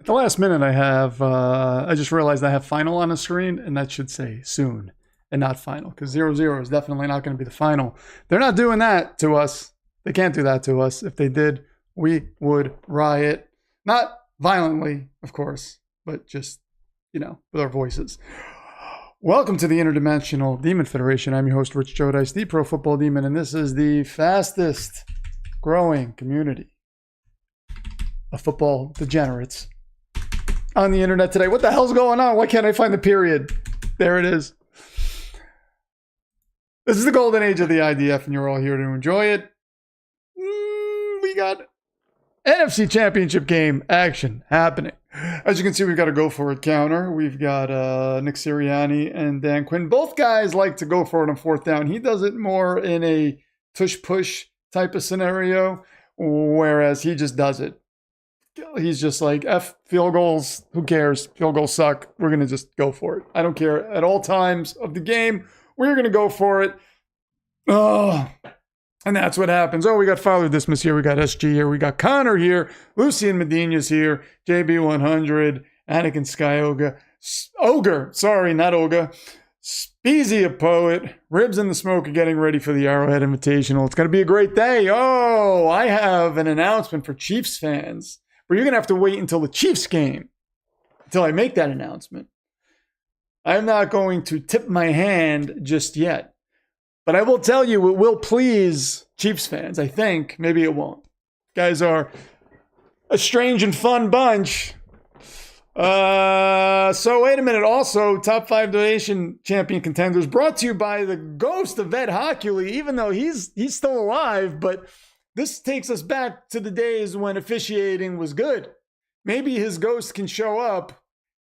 At the last minute, I just realized I have final on the screen, and that should say soon and not final, because 0-0 is definitely not going to be the final. They're not doing that to us. They can't do that to us. If they did, we would riot. Not violently, of course, but just, with our voices. Welcome to the Interdimensional Demon Federation. I'm your host, Rich Jodice, the Profootball Demon, and this is the fastest growing community of football degenerates on the internet today. What the hell's going on? Why can't I find the period? There it is. This is the golden age of the IDF, and you're all here to enjoy it. We got NFC Championship game action happening. As you can see, we've got a go for it counter. We've got Nick Sirianni and Dan Quinn. Both guys like to go for it on fourth down. He does it more in a tush-push type of scenario, whereas he just does it. He's just like, F field goals, who cares? Field goals suck. We're going to just go for it. I don't care. At all times of the game, we're going to go for it. Oh, and that's what happens. Oh, we got Father Dismas here. We got SG here. We got Connor here. Lucian Medina's here. JB100. Anakin Skyoga. Ogre. Sorry, not Olga. Speezy a poet. Ribs in the smoke are getting ready for the Arrowhead Invitational. It's going to be a great day. Oh, I have an announcement for Chiefs fans. But you're going to have to wait until the Chiefs game until I make that announcement. I'm not going to tip my hand just yet. But I will tell you, it will please Chiefs fans, I think. Maybe it won't. Guys are a strange and fun bunch. So wait a minute. Also, top 5 donation champion contenders brought to you by the ghost of Ed Hockley, even though he's still alive. But this takes us back to the days when officiating was good. Maybe his ghost can show up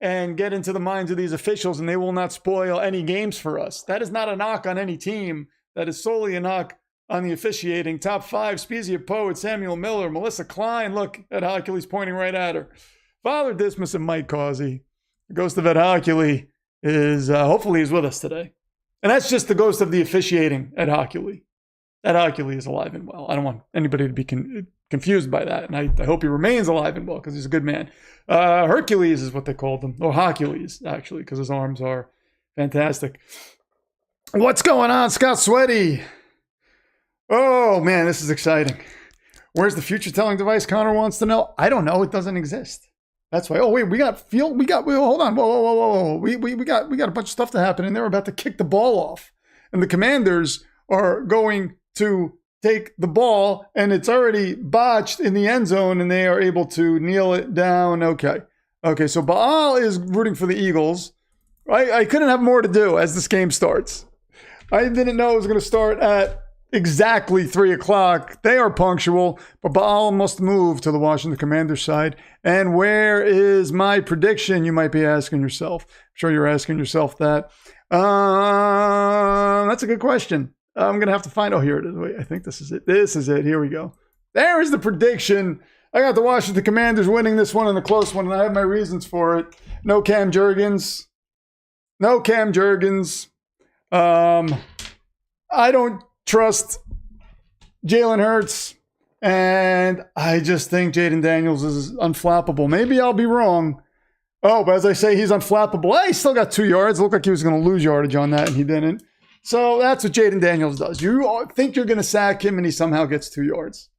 and get into the minds of these officials, and they will not spoil any games for us. That is not a knock on any team. That is solely a knock on the officiating. Top 5, Speezy Poet, Samuel Miller, Melissa Klein. Look, Ed Hockley's pointing right at her. Father Dismas and Mike Causey. The ghost of Ed Hockley is, hopefully he's with us today. And that's just the ghost of the officiating, Ed Hockley. Ed Hockley is alive and well. I don't want anybody to be confused by that. And I hope he remains alive and well because he's a good man. Hercules is what they called him. Or Hockules, actually, because his arms are fantastic. What's going on, Scott Sweaty? Oh, man, this is exciting. Where's the future telling device? Connor wants to know. I don't know. It doesn't exist. That's why. Oh, wait, hold on. Whoa. We got a bunch of stuff to happen, and they're about to kick the ball off. And the Commanders are going to take the ball, and it's already botched in the end zone, and they are able to kneel it down. Okay, so Baal is rooting for the Eagles. I couldn't have more to do as this game starts. I didn't know it was going to start at exactly 3 o'clock. They are punctual, but Baal must move to the Washington Commanders side. And where is my prediction, you might be asking yourself. I'm sure you're asking yourself that. That's a good question. I'm going to have to find, here it is. Wait, I think this is it. This is it. Here we go. There is the prediction. I got the Washington Commanders winning this one in a close one, and I have my reasons for it. No Cam Jurgens. I don't trust Jalen Hurts, and I just think Jaden Daniels is unflappable. Maybe I'll be wrong. Oh, but as I say, he's unflappable. Hey, he still got 2 yards. It looked like he was going to lose yardage on that, and he didn't. So that's what Jaden Daniels does. You think you're going to sack him, and he somehow gets 2 yards.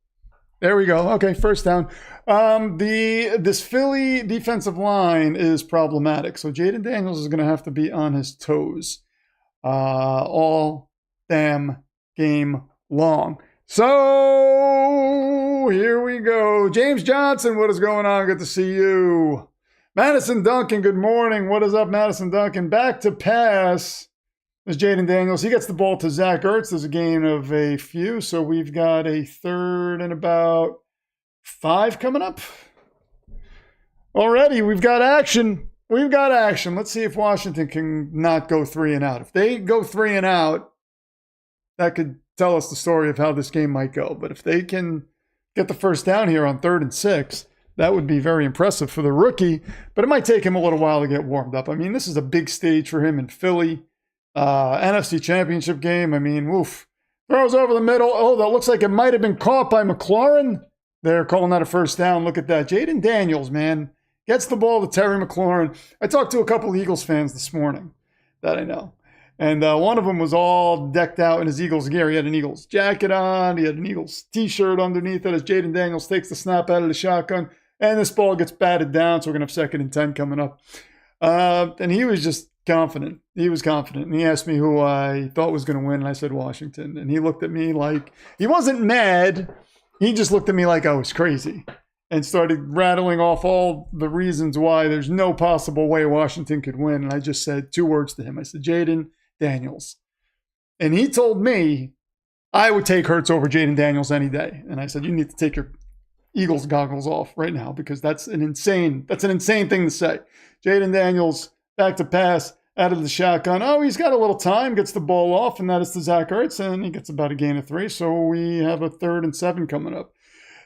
There we go. Okay, first down. This Philly defensive line is problematic. So Jaden Daniels is going to have to be on his toes all damn game long. So here we go. James Johnson, what is going on? Good to see you. Madison Duncan, good morning. What is up, Madison Duncan? Back to pass. There's Jaden Daniels. He gets the ball to Zach Ertz. There's a gain of a few. So we've got a 3rd and about 5 coming up. Already, we've got action. Let's see if Washington can not go 3 and out. If they go 3 and out, that could tell us the story of how this game might go. But if they can get the first down here on 3rd and 6, that would be very impressive for the rookie. But it might take him a little while to get warmed up. I mean, this is a big stage for him in Philly. NFC Championship game. I mean, woof. Throws over the middle. Oh, that looks like it might have been caught by McLaurin. They're calling that a first down. Look at that. Jaden Daniels, man. gets the ball to Terry McLaurin. I talked to a couple of Eagles fans this morning that I know. And one of them was all decked out in his Eagles gear. He had an Eagles jacket on. He had an Eagles t-shirt underneath it as Jaden Daniels takes the snap out of the shotgun. And this ball gets batted down, so we're going to have 2nd and 10 coming up. And he was just confident. He was confident. And he asked me who I thought was going to win. And I said Washington. And he looked at me like, he wasn't mad. He just looked at me like I was crazy. And started rattling off all the reasons why there's no possible way Washington could win. And I just said 2 words to him. I said, Jaden Daniels. And he told me I would take Hurts over Jaden Daniels any day. And I said, you need to take your Eagles goggles off right now because that's an insane thing to say. Jaden Daniels back to pass out of the shotgun. Oh, he's got a little time, gets the ball off, and that is to Zach Ertz, and he gets about a gain of 3. So we have a 3rd and 7 coming up.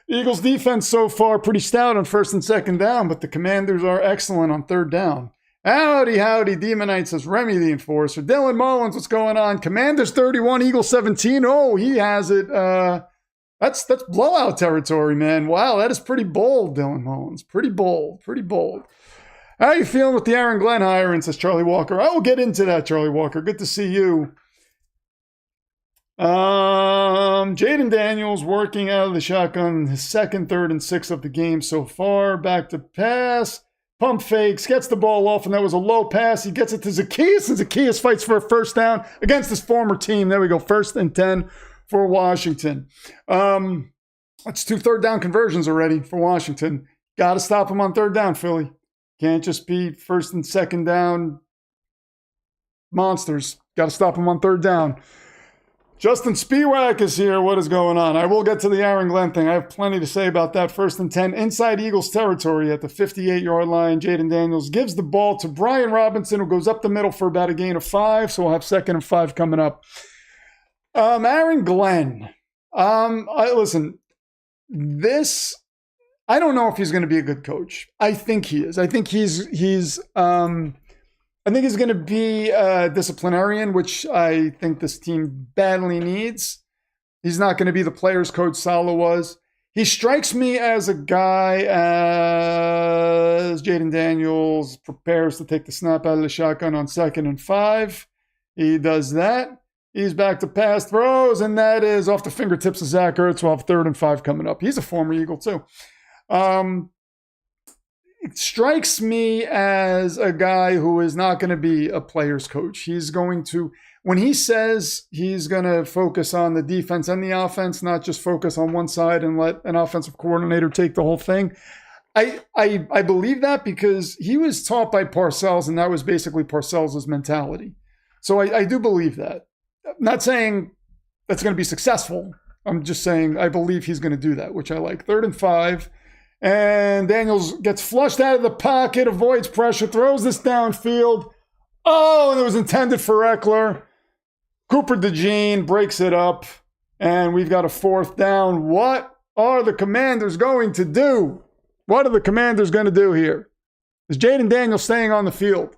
Eagles defense so far pretty stout on 1st and 2nd down, but the Commanders are excellent on 3rd down. Howdy, Demonite, says Remy the Enforcer. Dylan Mullins, what's going on? Commanders 31, Eagles 17. Oh, he has it. That's blowout territory, man. Wow, that is pretty bold, Dylan Mullins. Pretty bold. How are you feeling with the Aaron Glenn hiring, says Charlie Walker? I will get into that, Charlie Walker. Good to see you. Jaden Daniels working out of the shotgun, his 2nd, 3rd, and 6th of the game so far. Back to pass. Pump fakes, gets the ball off, and that was a low pass. He gets it to Zacchaeus, and Zacchaeus fights for a 1st down against his former team. There we go, 1st and 10 for Washington. That's 2 3rd down conversions already for Washington. Got to stop him on 3rd down, Philly. Can't just be 1st and 2nd down monsters. Got to stop him on 3rd down. Justin Spiewak is here. What is going on? I will get to the Aaron Glenn thing. I have plenty to say about that. 1st and 10 inside Eagles territory at the 58-yard line. Jaden Daniels gives the ball to Brian Robinson, who goes up the middle for about a gain of 5. So we'll have 2nd and 5 coming up. Aaron Glenn. Listen, this, I don't know if he's going to be a good coach. I think he is. I think he's going to be a disciplinarian, which I think this team badly needs. He's not going to be the players coach Saleh was. He strikes me as a guy as Jaden Daniels prepares to take the snap out of the shotgun on 2nd and 5. He does that. He's back to pass throws, and that is off the fingertips of Zach Ertz. We'll have 3rd and 5 coming up. He's a former Eagle, too. It strikes me as a guy who is not going to be a player's coach. He's going to, when he says he's going to focus on the defense and the offense, not just focus on one side and let an offensive coordinator take the whole thing. I believe that because he was taught by Parcells, and that was basically Parcells' mentality. So I do believe that. I'm not saying that's going to be successful. I'm just saying I believe he's going to do that, which I like. 3rd and 5. And Daniels gets flushed out of the pocket, avoids pressure, throws this downfield. Oh, and it was intended for Eckler. Cooper DeJean breaks it up, and we've got a 4th down. What are the Commanders going to do? What are the Commanders going to do here? Is Jaden Daniels staying on the field?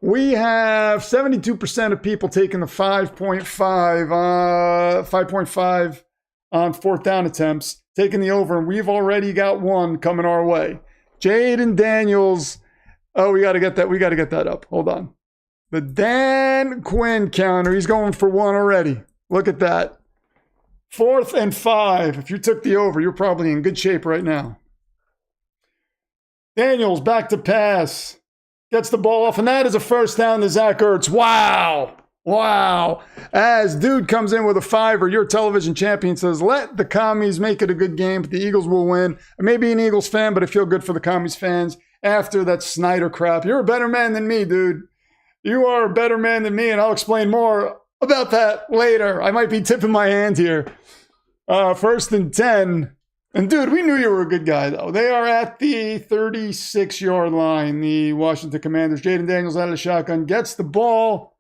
We have 72% of people taking the 5.5 on 4th down attempts, taking the over, and we've already got 1 coming our way. Jaden Daniels. Oh, we got to get that. We got to get that up. Hold on. The Dan Quinn counter. He's going for 1 already. Look at that. 4th and 5. If you took the over, you're probably in good shape right now. Daniels back to pass. Gets the ball off, and that is a 1st down to Zach Ertz. Wow. As dude comes in with a 5, your television champion says, let the commies make it a good game, but the Eagles will win. I may be an Eagles fan, but I feel good for the commies fans after that Snyder crap. You're a better man than me, dude. You are a better man than me, and I'll explain more about that later. I might be tipping my hand here. 1st and 10. And dude, we knew you were a good guy, though. They are at the 36-yard line, the Washington Commanders. Jaden Daniels out of the shotgun, gets the ball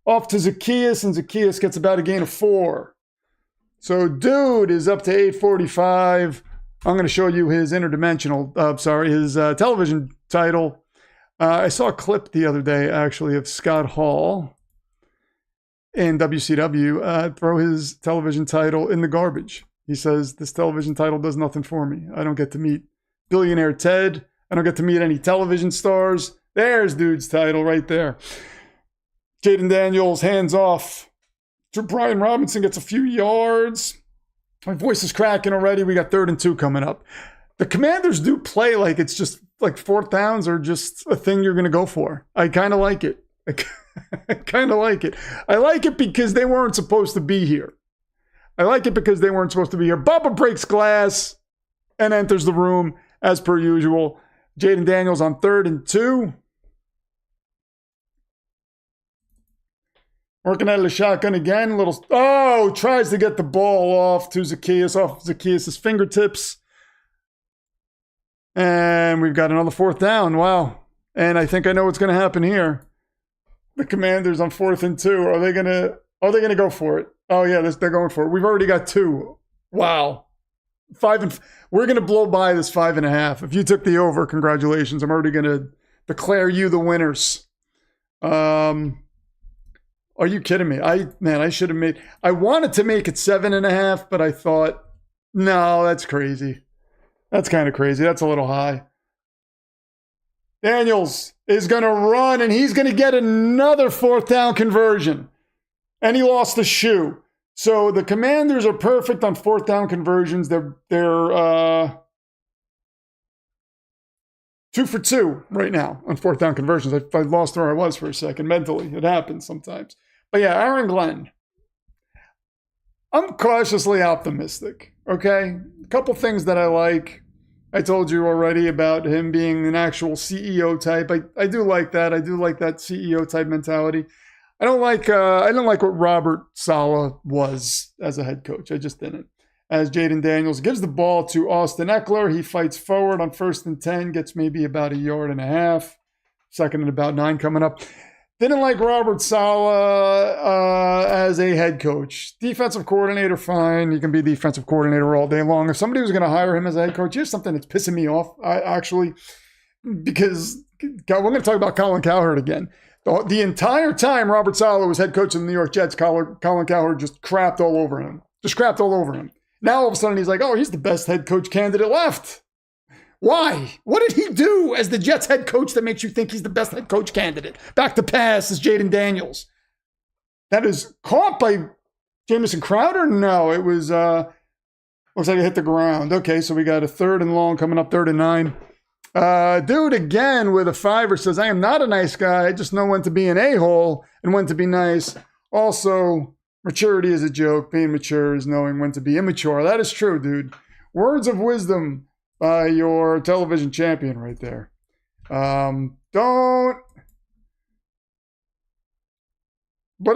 off to Zacchaeus, and Zacchaeus gets about a gain of 4. So dude is up to 845. I'm going to show you his his television title. I saw a clip the other day, actually, of Scott Hall in WCW throw his television title in the garbage. He says, this television title does nothing for me. I don't get to meet billionaire Ted. I don't get to meet any television stars. There's dude's title right there. Jaden Daniels, hands off. Brian Robinson gets a few yards. My voice is cracking already. We got 3rd and 2 coming up. The Commanders do play like it's just like 4th downs are just a thing you're going to go for. I kind of like it. I kind of like it. I like it because they weren't supposed to be here. Bubba breaks glass and enters the room as per usual. Jaden Daniels on 3rd and 2. Working out of the shotgun again. Tries to get the ball off Zacchaeus' fingertips. And we've got another 4th down. Wow. And I think I know what's going to happen here. The Commanders on 4th and 2. Are they going to go for it? Oh, yeah, they're going for it. We've already got 2. Wow. We're going to blow by this 5.5. If you took the over, congratulations. I'm already going to declare you the winners. Are you kidding me? I should have made... I wanted to make it 7.5, but I thought, no, that's crazy. That's kind of crazy. That's a little high. Daniels is going to run, and he's going to get another 4th down conversion. And he lost the shoe. So the Commanders are perfect on 4th down conversions. They're 2 for 2 right now on 4th down conversions. I lost where I was for a second mentally. It happens sometimes. But yeah, Aaron Glenn. I'm cautiously optimistic, okay? A couple things that I like. I told you already about him being an actual CEO type. I do like that. I do like that CEO type mentality. I don't like what Robert Saleh was as a head coach. I just didn't. As Jaden Daniels gives the ball to Austin Eckler, he fights forward on 1st and 10, gets maybe about 1.5 yards. 2nd and about 9 coming up. Didn't like Robert Saleh as a head coach. Defensive coordinator, fine. You can be defensive coordinator all day long. If somebody was going to hire him as a head coach, here's something that's pissing me off, because we're going to talk about Colin Cowherd again. The entire time Robert Saleh was head coach of the New York Jets, Colin Cowherd just crapped all over him. Now all of a sudden he's like, oh, he's the best head coach candidate left. Why? What did he do as the Jets head coach that makes you think he's the best head coach candidate? Back to pass is Jaden Daniels. That is caught by Jamison Crowder? No, it was, looks like it hit the ground. Okay, so we got a 3rd and long coming up, 3rd and 9. Dude, again, with a 5er says, I am not a nice guy. I just know when to be an a-hole and when to be nice. Also, maturity is a joke. Being mature is knowing when to be immature. That is true, dude. Words of wisdom by your television champion right there. What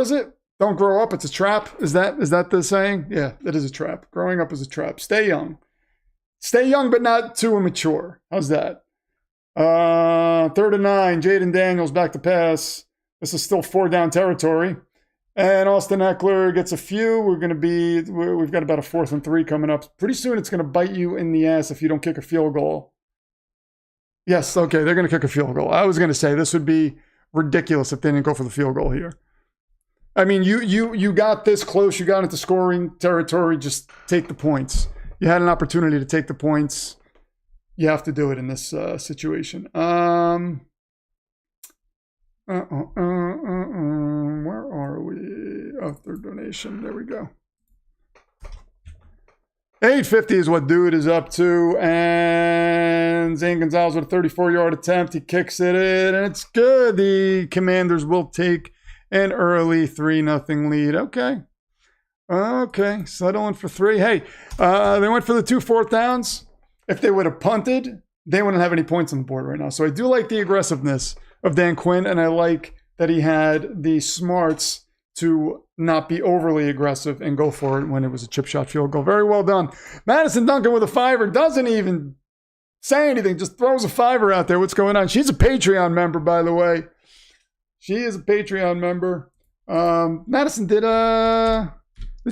is it? Don't grow up, it's a trap. Is that the saying? Yeah, that is a trap. Growing up is a trap. Stay young. Stay young, but not too immature. How's that? 3rd and 9, Jaden Daniels back to pass. This is still 4 down territory. And Austin Eckler gets a few. We've got about a 4th and 3 coming up. Pretty soon it's going to bite you in the ass if you don't kick a field goal. Yes, okay, they're going to kick a field goal. I was going to say this would be ridiculous if they didn't go for the field goal here. I mean, you got this close. You got into scoring territory. Just take the points. You had an opportunity to take the points. You have to do it in this situation. Where are we? Oh, 3rd donation. There we go. 850 is what dude is up to. And Zane Gonzalez with a 34-yard attempt. He kicks it in, and it's good. The Commanders will take an early 3-0 lead. Okay, settling for 3. Hey, they went for the 2 4th downs. If they would have punted, they wouldn't have any points on the board right now. So I do like the aggressiveness of Dan Quinn, and I like that he had the smarts to not be overly aggressive and go for it when it was a chip shot field goal. Very well done. Madison Duncan with a 5er, doesn't even say anything, just throws a 5er out there. What's going on? She's a Patreon member, by the way. She is a Patreon member. Madison, did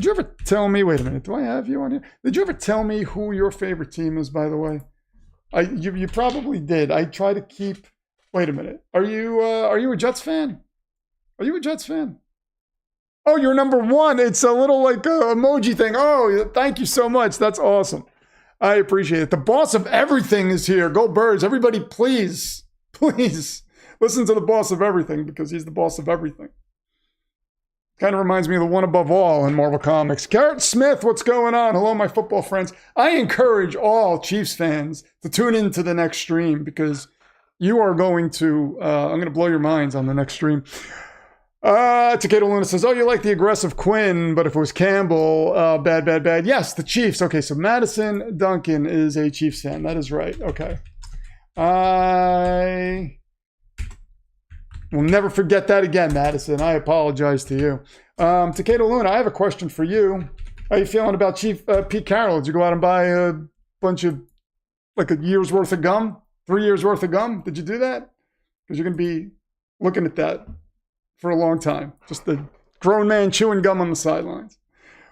you ever tell me, wait a minute, do I have you on here? Did you ever tell me who your favorite team is, by the way? You probably did. I try to keep, wait a minute. Are you a Jets fan? Are you a Jets fan? Oh, you're number 1. It's a little like emoji thing. Oh, thank you so much. That's awesome. I appreciate it. The boss of everything is here. Go Birds. Everybody, please, please listen to the boss of everything because he's the boss of everything. Kind of reminds me of the one above all in Marvel Comics. Garrett Smith, what's going on? Hello, my football friends. I encourage all Chiefs fans to tune into the next stream because you are going to, I'm going to blow your minds on the next stream. Takeda Luna says, oh, you like the aggressive Quinn, but if it was Campbell, bad. Yes, the Chiefs. Okay, so Madison Duncan is a Chiefs fan. That is right. Okay. I will never forget that again, Madison. I apologize to you. Takeda Luna, I have a question for you. How are you feeling about Chief Pete Carroll? Did you go out and buy a bunch of, like a year's worth of gum? 3 years worth of gum? Did you do that? Because you're going to be looking at that for a long time. Just a grown man chewing gum on the sidelines.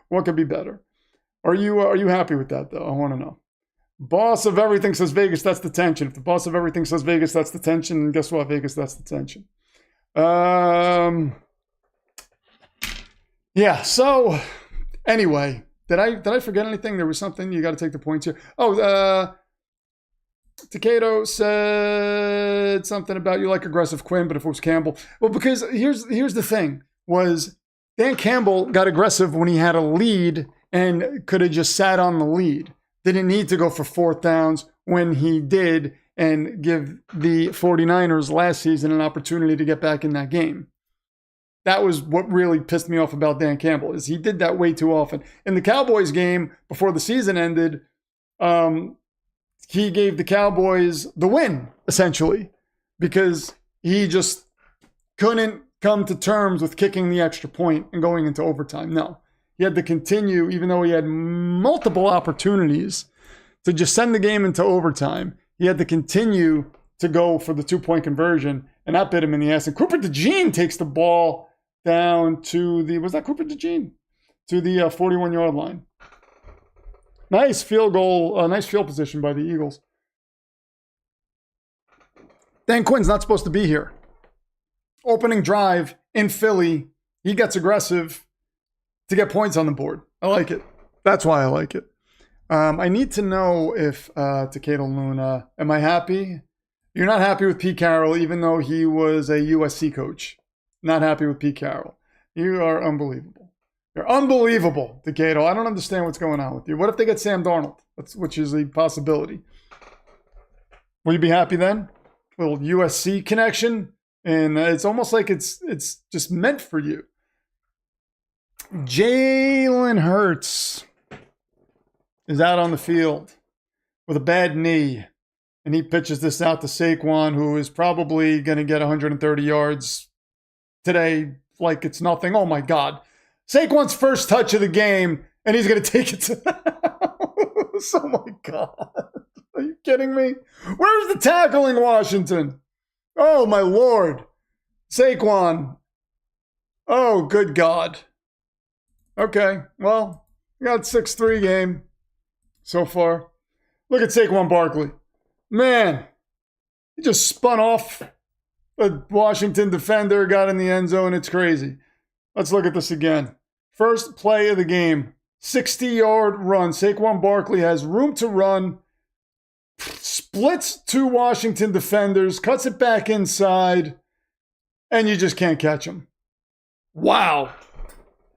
What could be better? Are you happy with that, though? I want to know. Boss of everything says Vegas, that's the tension. If the boss of everything says Vegas, that's the tension. And guess what? Vegas, that's the tension. Yeah, so anyway, did I forget anything? There was something. You got to take the points here. Oh, Takeda said something about you like aggressive Quinn, but if it was Campbell. Well, because here's the thing, was Dan Campbell got aggressive when he had a lead and could have just sat on the lead. Didn't need to go for fourth downs when he did and give the 49ers last season an opportunity to get back in that game. That was what really pissed me off about Dan Campbell, is he did that way too often. In the Cowboys game before the season ended, he gave the Cowboys the win, essentially, because he just couldn't come to terms with kicking the extra point and going into overtime. No, he had to continue, even though he had multiple opportunities to just send the game into overtime. He had to continue to go for the 2-point conversion, and that bit him in the ass. And Cooper DeJean takes the ball down to the, was that Cooper DeJean? To the 41-yard line. Nice field goal, nice field position by the Eagles. Dan Quinn's not supposed to be here. Opening drive in Philly, he gets aggressive to get points on the board. I like it. That's why I like it. I need to know if, Takeda Luna, am I happy? You're not happy with Pete Carroll, even though he was a USC coach. Not happy with Pete Carroll. You are unbelievable. You're unbelievable, Takeda. I don't understand what's going on with you. What if they get Sam Darnold? Which is a possibility. Will you be happy then? Little USC connection. And it's almost like it's just meant for you. Jalen Hurts is out on the field with a bad knee. And he pitches this out to Saquon, who is probably going to get 130 yards today like it's nothing. Oh, my God. Saquon's first touch of the game, and he's going to take it to the house. Oh, my God. Are you kidding me? Where's the tackle in Washington? Oh, my Lord. Saquon. Oh, good God. Okay, well, we got 6-3 game so far. Look at Saquon Barkley. Man, he just spun off a Washington defender, got in the end zone. It's crazy. Let's look at this again. First play of the game, 60-yard run. Saquon Barkley has room to run, splits two Washington defenders, cuts it back inside, and you just can't catch him. Wow.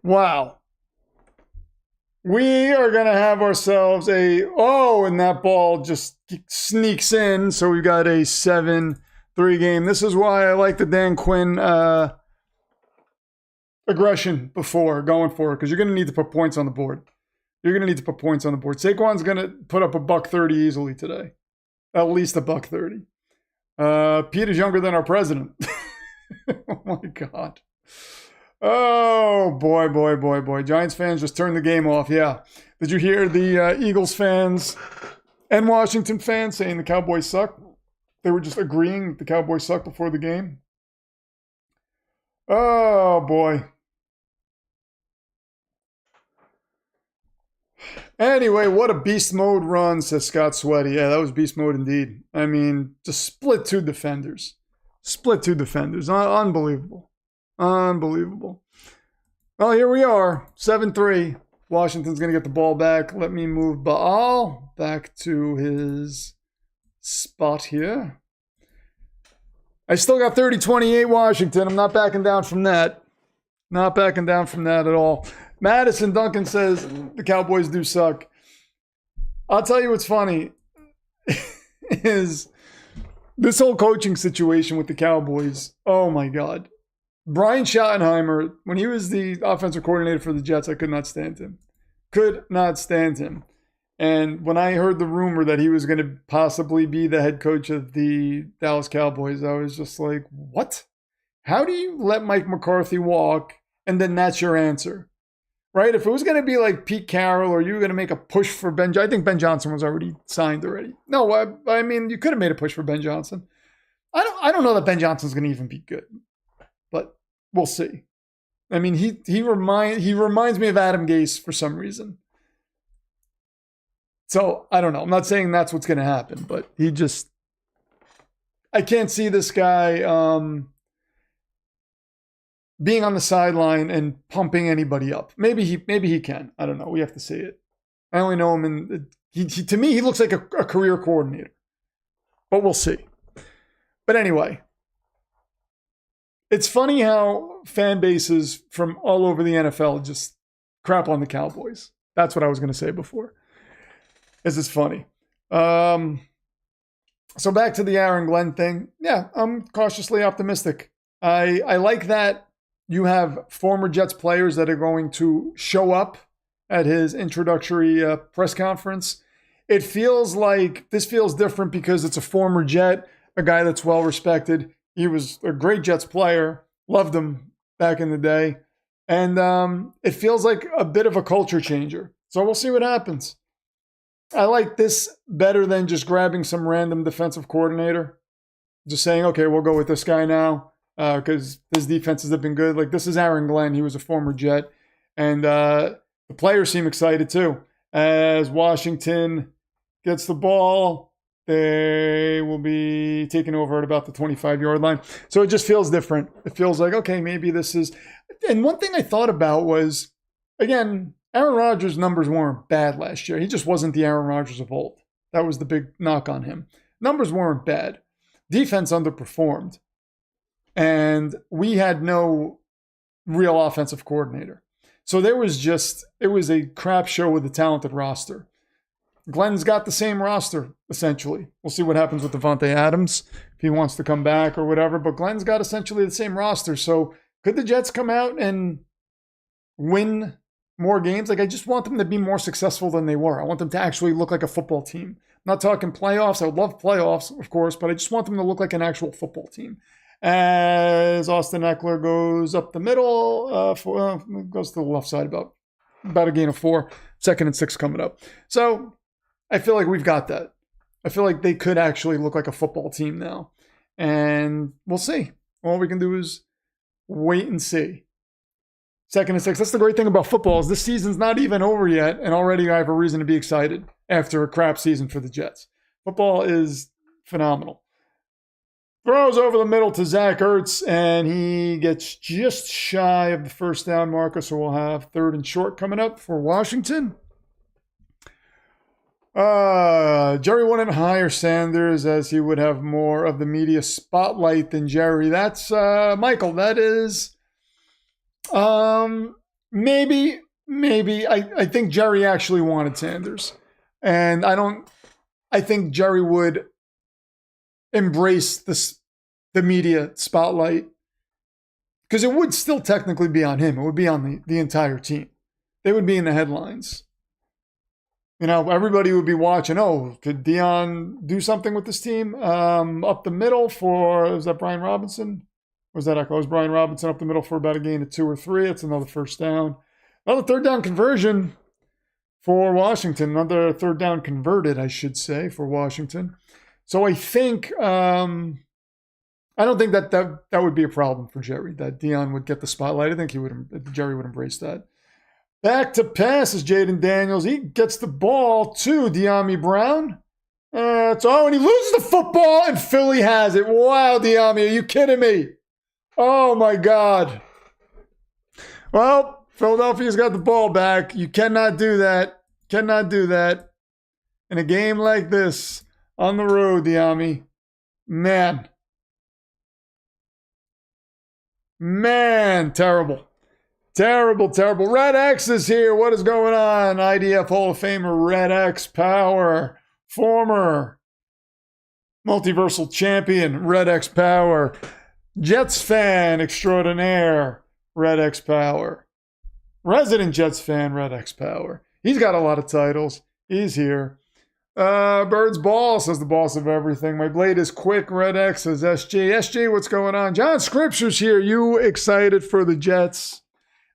Wow. We are going to have ourselves and that ball just sneaks in. So we've got a 7-3 game. This is why I like the Dan Quinn aggression before going for it, because you're going to need to put points on the board. You're going to need to put points on the board. Saquon's going to put up $130 easily today. At least $130. Pete is younger than our president. Oh, my God. Oh, boy. Giants fans just turned the game off. Yeah. Did you hear the Eagles fans and Washington fans saying the Cowboys suck? They were just agreeing that the Cowboys suck before the game. Oh, boy. Anyway, what a beast mode run, says Scott Sweaty. Yeah, that was beast mode indeed. I mean, just split two defenders. Unbelievable. Well, here we are, 7-3. Washington's going to get the ball back. Let me move Baal back to his spot here. I still got 30-28 Washington. I'm not backing down from that. Not backing down from that at all. Madison Duncan says the Cowboys do suck. I'll tell you what's funny is this whole coaching situation with the Cowboys. Oh my God. Brian Schottenheimer, when he was the offensive coordinator for the Jets, I could not stand him. Could not stand him. And when I heard the rumor that he was going to possibly be the head coach of the Dallas Cowboys, I was just like, what? How do you let Mike McCarthy walk and then that's your answer? Right? If it was going to be like Pete Carroll or you were going to make a push for Ben Johnson, I think Ben Johnson was already signed already. No, I mean, you could have made a push for Ben Johnson. I don't know that Ben Johnson's going to even be good, but we'll see. I mean, he reminds me of Adam Gase for some reason. So, I don't know. I'm not saying that's what's going to happen, but I can't see this guy being on the sideline and pumping anybody up. Maybe he can. I don't know. We have to see it. I only know him to me, he looks like a career coordinator. But we'll see. But anyway, it's funny how fan bases from all over the NFL just crap on the Cowboys. That's what I was going to say before. This is funny. So back to the Aaron Glenn thing. Yeah, I'm cautiously optimistic. I like that you have former Jets players that are going to show up at his introductory press conference. It feels like this feels different because it's a former Jet, a guy that's well respected. He was a great Jets player. Loved him back in the day. And it feels like a bit of a culture changer. So we'll see what happens. I like this better than just grabbing some random defensive coordinator. Just saying, okay, we'll go with this guy now because his defenses have been good. Like, this is Aaron Glenn. He was a former Jet. And the players seem excited too. As Washington gets the ball, they will be taking over at about the 25-yard line. So it just feels different. It feels like, okay, maybe this is... And one thing I thought about was, again... Aaron Rodgers' numbers weren't bad last year. He just wasn't the Aaron Rodgers of old. That was the big knock on him. Numbers weren't bad. Defense underperformed. And we had no real offensive coordinator. So it was a crap show with a talented roster. Glenn's got the same roster, essentially. We'll see what happens with Devontae Adams, if he wants to come back or whatever. But Glenn's got essentially the same roster. So could the Jets come out and win more games? Like, I just want them to be more successful than they were. I want them to actually look like a football team. I'm not talking playoffs. I would love playoffs, of course, but I just want them to look like an actual football team. As Austin Eckler goes up the middle, goes to the left side about a gain of 4, 2nd and 6 coming up. So I feel like we've got that. I feel like they could actually look like a football team now. And we'll see. All we can do is wait and see. 2nd and 6. That's the great thing about football is this season's not even over yet, and already I have a reason to be excited after a crap season for the Jets. Football is phenomenal. Throws over the middle to Zach Ertz, and he gets just shy of the first down marker, so we'll have 3rd and short coming up for Washington. Jerry wouldn't hire Sanders as he would have more of the media spotlight than Jerry. That's Michael. That is... maybe. I think Jerry actually wanted Sanders. And I think Jerry would embrace the media spotlight because it would still technically be on him. It would be on the entire team. They would be in the headlines. You know, everybody would be watching. Oh, could Dion do something with this team? Up the middle is that Brian Robinson? Was that Echo? Was Brian Robinson up the middle for about a gain of 2 or 3? That's another first down. Another 3rd down conversion for Washington. Another 3rd down converted, I should say, for Washington. So I think, I don't think that would be a problem for Jerry, that Dion would get the spotlight. I think Jerry would embrace that. Back to pass is Jaden Daniels. He gets the ball to De'Ami Brown. And he loses the football, and Philly has it. Wow, De'Ami, are you kidding me? Oh, my God. Well, Philadelphia's got the ball back. You cannot do that. Cannot do that. In a game like this, on the road, Diami. Man. Man, terrible. Terrible, terrible. Red X is here. What is going on? IDF Hall of Famer Red X Power. Former multiversal champion, Red X Power. Jets fan extraordinaire, Red X Power. Resident Jets fan, Red X Power. He's got a lot of titles. He's here. Bird's Ball says the boss of everything. My blade is quick. Red X says SJ. SJ, what's going on? John Scripture's here. You excited for the Jets?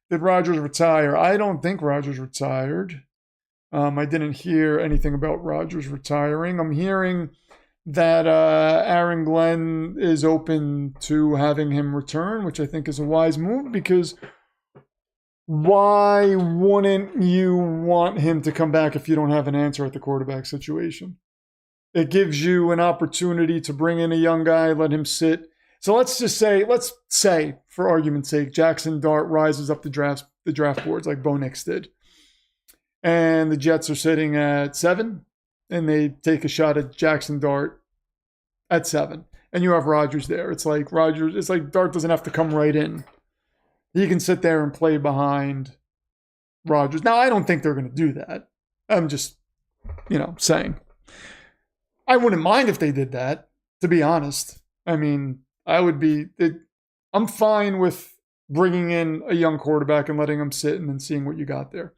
Did Rodgers retire? I don't think Rodgers retired. I didn't hear anything about Rodgers retiring. I'm hearing that Aaron Glenn is open to having him return, which I think is a wise move, because why wouldn't you want him to come back if you don't have an answer at the quarterback situation? It gives you an opportunity to bring in a young guy, let him sit. So let's say, for argument's sake, Jackson Dart rises up the draft boards like Bo Nix did. And the Jets are sitting at 7, and they take a shot at Jackson Dart at 7. And you have Rodgers there. It's like Dart doesn't have to come right in. He can sit there and play behind Rodgers. Now, I don't think they're going to do that. I'm just, saying. I wouldn't mind if they did that, to be honest. I mean, I'm fine with bringing in a young quarterback and letting him sit and then seeing what you got there.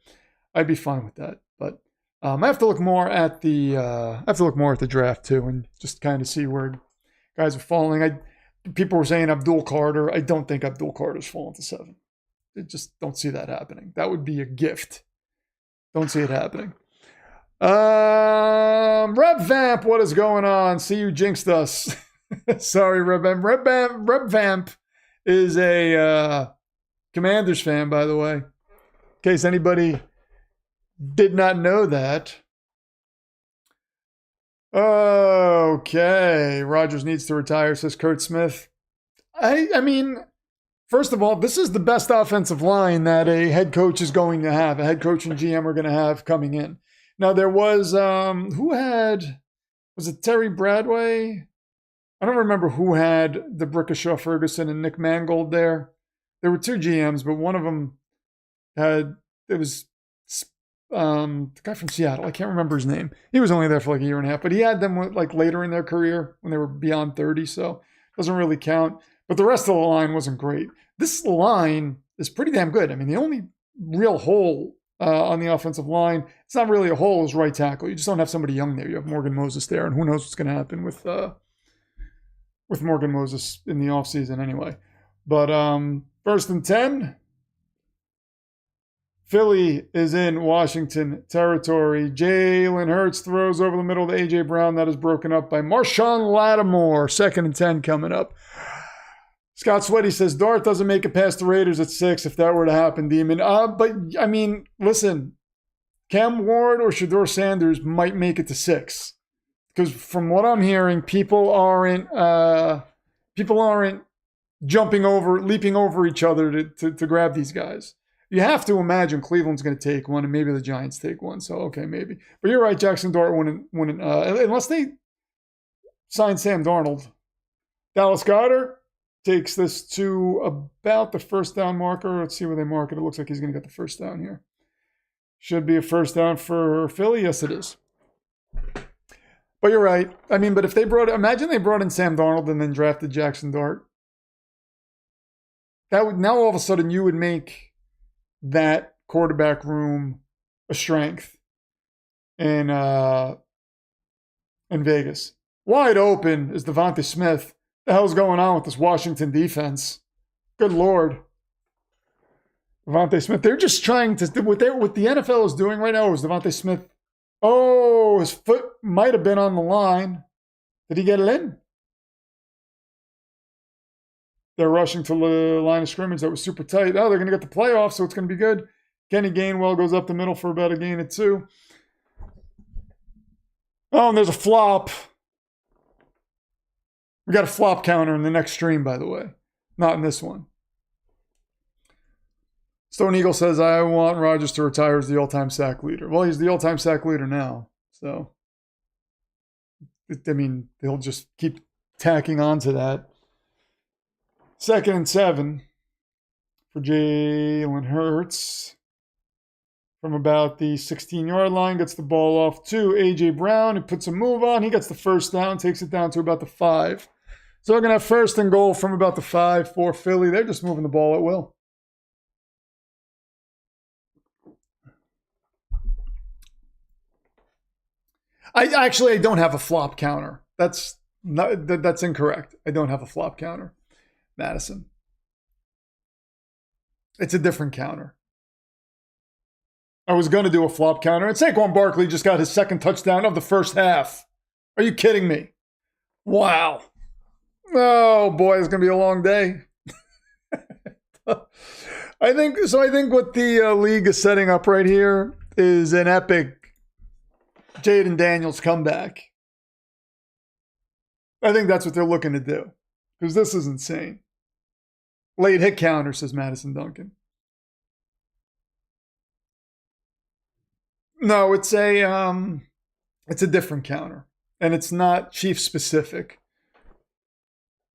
I'd be fine with that. But I have to look more at the draft too, and just kind of see where guys are falling. People were saying Abdul Carter. I don't think Abdul Carter's fallen to 7. I just don't see that happening. That would be a gift. Don't see it happening. Rep Vamp, what is going on? See, you jinxed us. Sorry, Rep Vamp. Rep Vamp is a Commanders fan, by the way. In case anybody did not know that. Okay. Rodgers needs to retire, says Kurt Smith. I mean, first of all, this is the best offensive line that a head coach is going to have. A head coach and GM are going to have coming in. Now, there was, was it Terry Bradway? I don't remember who had the Brickashaw Ferguson and Nick Mangold there. There were 2 GMs, but one of them was the guy from Seattle. I can't remember his name. He was only there for like a year and a half, but he had them like later in their career when they were beyond 30, so it doesn't really count. But the rest of the line wasn't great. This line is pretty damn good. I mean, the only real hole on the offensive line, it's not really a hole, is right tackle. You just don't have somebody young there. You have Morgan Moses there, and who knows what's going to happen with Morgan Moses in the offseason anyway. But 1st and 10. Philly is in Washington territory. Jalen Hurts throws over the middle to A.J. Brown. That is broken up by Marshawn Lattimore. 2nd and 10 coming up. Scott Sweaty says, Dart doesn't make it past the Raiders at 6 if that were to happen, Demon. But, I mean, listen, Cam Ward or Shedeur Sanders might make it to 6. Because from what I'm hearing, people aren't leaping over each other to grab these guys. You have to imagine Cleveland's going to take one, and maybe the Giants take one. So, okay, maybe. But you're right, Jackson Dart wouldn't unless they sign Sam Darnold. Dallas Goedert takes this to about the 1st down marker. Let's see where they mark it. It looks like he's going to get the 1st down here. Should be a 1st down for Philly. Yes, it is. But you're right. I mean, but if imagine they brought in Sam Darnold and then drafted Jackson Dart. Now all of a sudden you would make that quarterback room a strength in Vegas. Wide open is Devontae Smith. The hell's going on with this Washington defense? Good Lord. Devontae Smith. They're just trying to, what the NFL is doing right now is Devontae Smith. Oh, his foot might have been on the line. Did he get it in? They're rushing to the line of scrimmage. That was super tight. Oh, they're going to get the playoffs, so it's going to be good. Kenny Gainwell goes up the middle for about a gain of 2. Oh, and there's a flop. We got a flop counter in the next stream, by the way. Not in this one. Stone Eagle says, I want Rodgers to retire as the all-time sack leader. Well, he's the all-time sack leader now. So, I mean, they'll just keep tacking on to that. 2nd and 7 for Jalen Hurts. From about the 16-yard line, gets the ball off to A.J. Brown. He puts a move on. He gets the first down, takes it down to about the 5. So we're going to have 1st and goal from about the 5 for Philly. They're just moving the ball at will. I don't have a flop counter. That's incorrect. I don't have a flop counter, Madison. It's a different counter. I was going to do a flop counter, and Saquon Barkley just got his 2nd touchdown of the first half. Are you kidding me? Wow. Oh, boy, it's going to be a long day. I think what the league is setting up right here is an epic Jaden Daniels comeback. I think that's what they're looking to do, because this is insane. Late hit counter, says Madison Duncan. No, it's a different counter, and it's not Chiefs specific.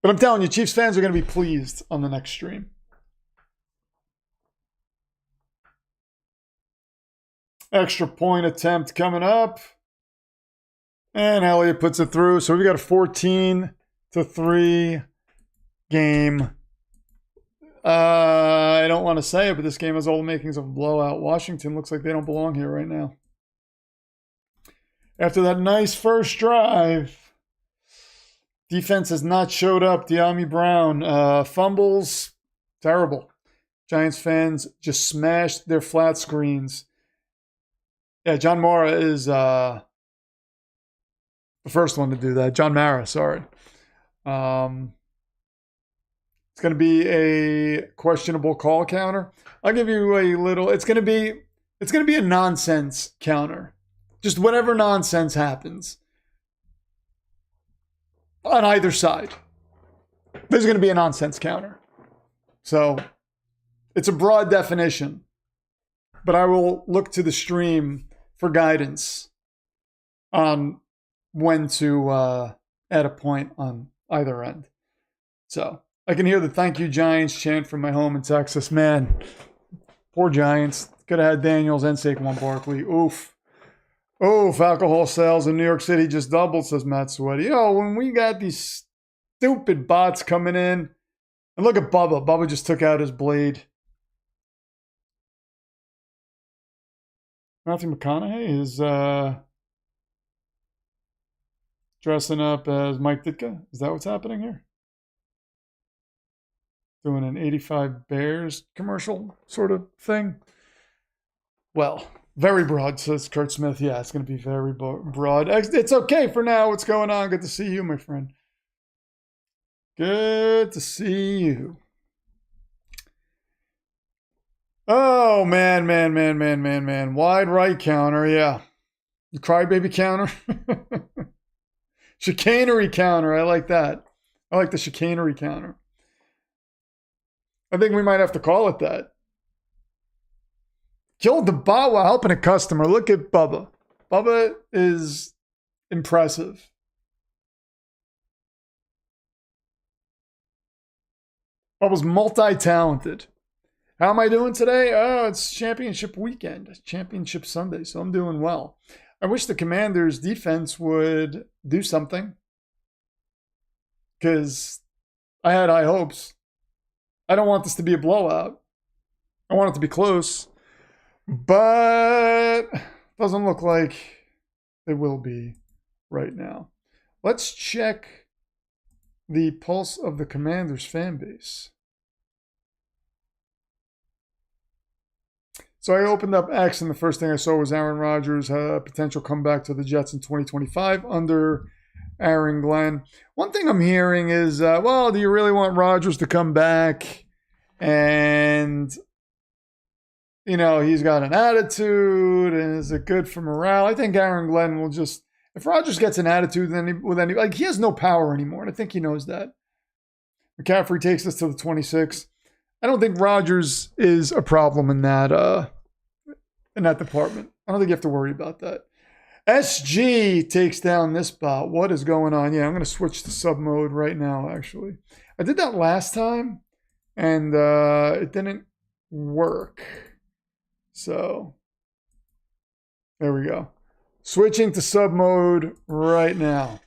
But I'm telling you, Chiefs fans are going to be pleased on the next stream. Extra point attempt coming up, and Elliott puts it through. So we got a 14-3 game. I don't want to say it, but this game has all the makings of a blowout. Washington looks like they don't belong here right now. After that nice first drive, defense has not showed up. De'Ami Brown, fumbles, terrible. Giants fans just smashed their flat screens. Yeah, John Mara is the first one to do that. John Mara, sorry. It's going to be a questionable call counter. I'll give you a little. It's going to be a nonsense counter. Just whatever nonsense happens on either side. There's going to be a nonsense counter. So it's a broad definition, but I will look to the stream for guidance on when to add a point on either end. So I can hear the thank you Giants chant from my home in Texas. Man, poor Giants. Could have had Daniels and Saquon Barkley. Oof. Oof, alcohol sales in New York City just doubled, says Matt Sweaty. When we got these stupid bots coming in, and look at Bubba. Bubba just took out his blade. Matthew McConaughey is dressing up as Mike Ditka. Is that what's happening here? Doing an 85 Bears commercial sort of thing. Well, very broad, says Kurt Smith. Yeah, it's going to be very broad. It's okay for now. What's going on? Good to see you, my friend. Good to see you. Oh, man. Wide right counter, yeah. The crybaby counter. Chicanery counter. I like that. I like the chicanery counter. I think we might have to call it that. Killed the bot while helping a customer. Look at Bubba. Bubba is impressive. Bubba's multi-talented. How am I doing today? Oh, it's championship weekend. It's championship Sunday, so I'm doing well. I wish the Commanders' defense would do something, because I had high hopes. I don't want this to be a blowout. I want it to be close. But doesn't look like it will be right now. Let's check the pulse of the Commanders fan base. So I opened up X, and the first thing I saw was Aaron Rodgers' potential comeback to the Jets in 2025 under Aaron Glenn. One thing I'm hearing is, do you really want Rodgers to come back? And, he's got an attitude, and is it good for morale? I think Aaron Glenn will just, if Rodgers gets an attitude, then he has no power anymore, and I think he knows that. McCaffrey takes us to the 26. I don't think Rodgers is a problem in that department. I don't think you have to worry about that. SG takes down this bot. What is going on? Yeah, I'm going to switch to sub mode right now, actually. I did that last time, and it didn't work. So, there we go. Switching to sub mode right now.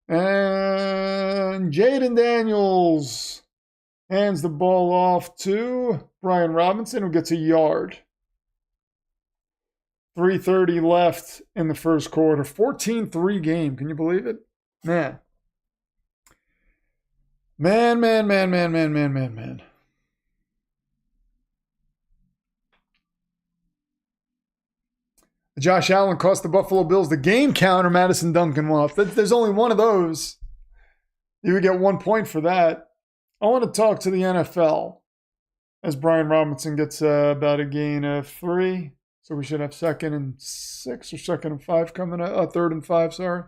And Jaden Daniels hands the ball off to Brian Robinson, who gets a yard. 3:30 left in the first quarter. 14-3 game. Can you believe it? Man. Man. Josh Allen cost the Buffalo Bills the game counter. Madison Duncan Wolf. There's only one of those. You would get 1 point for that. I want to talk to the NFL as Brian Robinson gets about a gain of 3. So we should have 2nd and 6 or 2nd and 5 coming up. 3rd and 5, sorry.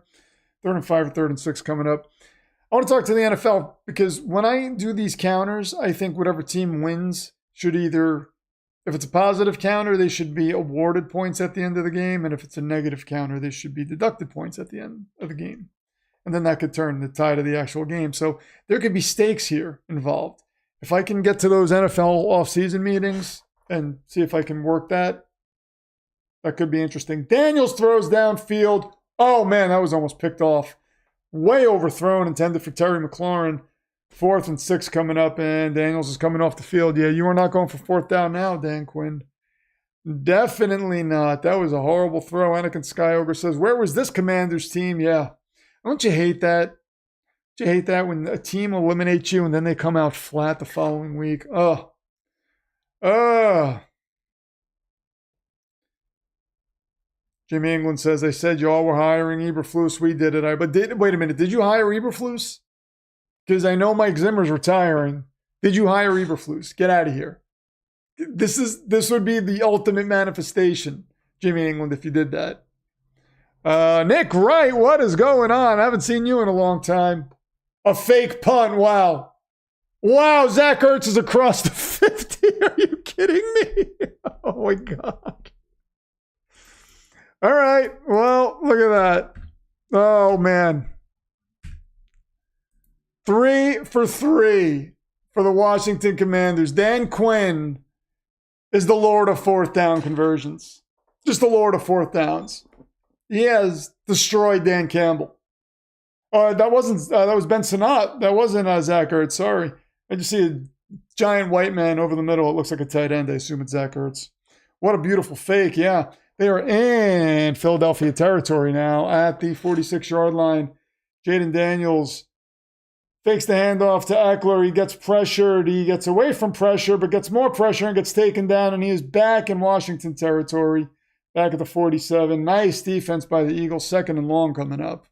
3rd and 5 or 3rd and 6 coming up. I want to talk to the NFL because when I do these counters, I think whatever team wins should either, if it's a positive counter, they should be awarded points at the end of the game. And if it's a negative counter, they should be deducted points at the end of the game. And then that could turn the tide of the actual game. So there could be stakes here involved. If I can get to those NFL offseason meetings and see if I can work that, that could be interesting. Daniels throws downfield. Oh, man, that was almost picked off. Way overthrown, intended for Terry McLaurin. 4th and 6 coming up, and Daniels is coming off the field. Yeah, you are not going for 4th down now, Dan Quinn. Definitely not. That was a horrible throw. Anakin Skyogre says, where was this Commanders team? Yeah. Don't you hate that? Don't you hate that when a team eliminates you and then they come out flat the following week? Jimmy England says, they said y'all were hiring Eberflus. We did it. Wait a minute. Did you hire Eberflus? Because I know Mike Zimmer's retiring. Did you hire Eberflus? Get out of here. This would be the ultimate manifestation, Jimmy England, if you did that. Nick Wright, what is going on? I haven't seen you in a long time. A fake punt. Wow. Wow, Zach Ertz is across the 50. Are you kidding me? Oh, my God. All right. Well, look at that. Oh, man. 3 for 3 for the Washington Commanders. Dan Quinn is the Lord of 4th down conversions. Just the Lord of 4th downs. He has destroyed Dan Campbell. That was Ben Sinnott. That wasn't Zach Ertz. Sorry. I just see a giant white man over the middle. It looks like a tight end. I assume it's Zach Ertz. What a beautiful fake. Yeah. They are in Philadelphia territory now at the 46-yard line. Jaden Daniels fakes the handoff to Eckler. He gets pressured. He gets away from pressure, but gets more pressure and gets taken down. And he is back in Washington territory, back at the 47. Nice defense by the Eagles. 2nd and long coming up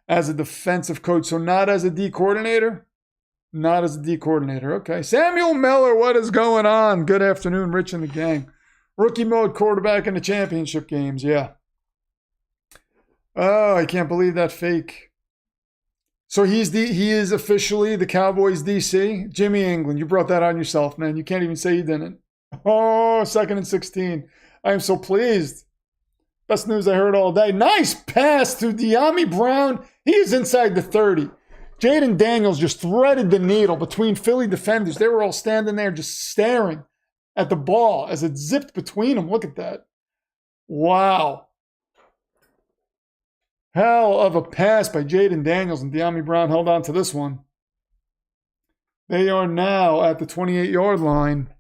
as a defensive coach. So not as a D coordinator. Not as a D coordinator. Okay. Samuel Miller, what is going on? Good afternoon, Rich and the gang. Rookie mode quarterback in the championship games. Yeah. Oh, I can't believe that fake. So he is officially the Cowboys DC. Jimmy England, you brought that on yourself, man. You can't even say you didn't. Oh, 2nd and 16. I am so pleased. Best news I heard all day. Nice pass to De'Ami Brown. He is inside the 30. Jaden Daniels just threaded the needle between Philly defenders. They were all standing there just staring at the ball as it zipped between them. Look at that. Wow. Hell of a pass by Jaden Daniels, and De'Ami Brown held on to this one. They are now at the 28-yard line.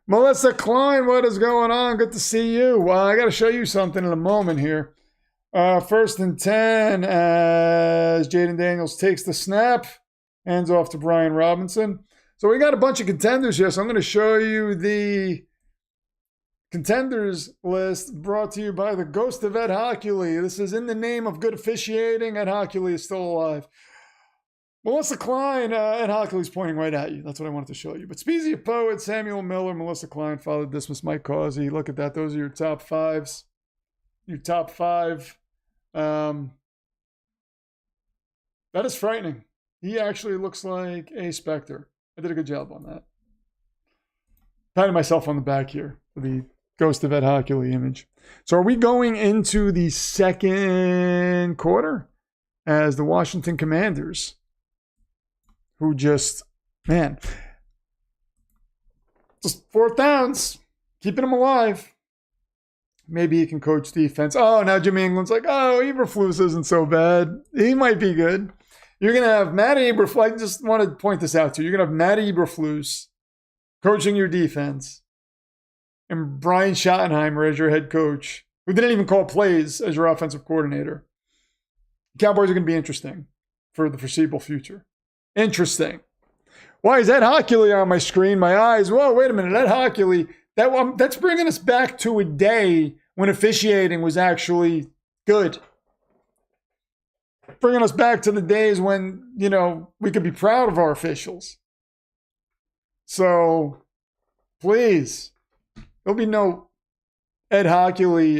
Melissa Klein, what is going on? Good to see you. Well, I got to show you something in a moment here. 1st and 10 as Jaden Daniels takes the snap. Hands off to Brian Robinson. So we got a bunch of contenders here. So I'm going to show you the contenders list brought to you by the ghost of Ed Hockley. This is in the name of good officiating. Ed Hockley is still alive. Melissa Klein, Ed Hockley's pointing right at you. That's what I wanted to show you. But Speezy Poet, Samuel Miller, Melissa Klein, Father Dismas, Mike Causey. Look at that. Those are your top 5s. Your top 5. That is frightening. He actually looks like a Spectre. I did a good job on that. Patting myself on the back here for the Ghost of Ed Hockley image. So are we going into the second quarter as the Washington Commanders, who just, man, just fourth downs, keeping them alive. Maybe he can coach defense. Oh, now Jimmy England's like, oh, Eberflus isn't so bad. He might be good. You're going to have Matt Eberflus. I just want to point this out to you. You're going to have Matt Eberflus coaching your defense and Brian Schottenheimer as your head coach, who didn't even call plays as your offensive coordinator. Cowboys are going to be interesting for the foreseeable future. Interesting. Why is Ed Hockley on my screen? My eyes. Whoa, wait a minute. Ed Hockley. That's bringing us back to a day when officiating was actually good. Bringing us back to the days when, we could be proud of our officials. So, please, there'll be no Ed Hockley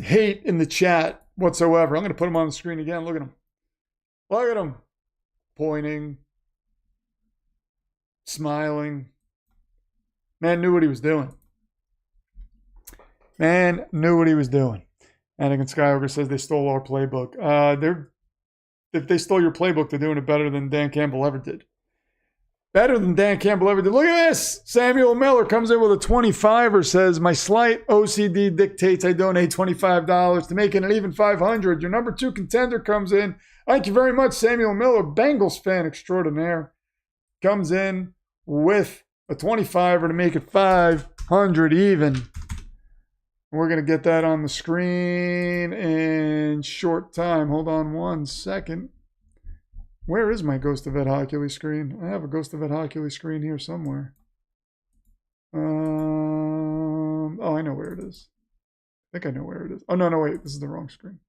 hate in the chat whatsoever. I'm going to put him on the screen again. Look at him. Look at him. Pointing. Smiling. Man knew what he was doing. Man knew what he was doing. Anakin Skywalker says they stole our playbook. If they stole your playbook, they're doing it better than Dan Campbell ever did. Better than Dan Campbell ever did. Look at this. Samuel Miller comes in with a 25er, says, my slight OCD dictates I donate $25 to make it an even 500. Your number 2 contender comes in. Thank you very much, Samuel Miller, Bengals fan extraordinaire. Comes in with a 25er to make it 500 even. We're going to get that on the screen in short time. Hold on 1 second. Where is my Ghost of Ed Hockley screen? I have a Ghost of Ed Hockley screen here somewhere. Oh, I know where it is. I think I know where it is. Oh, no, wait. This is the wrong screen.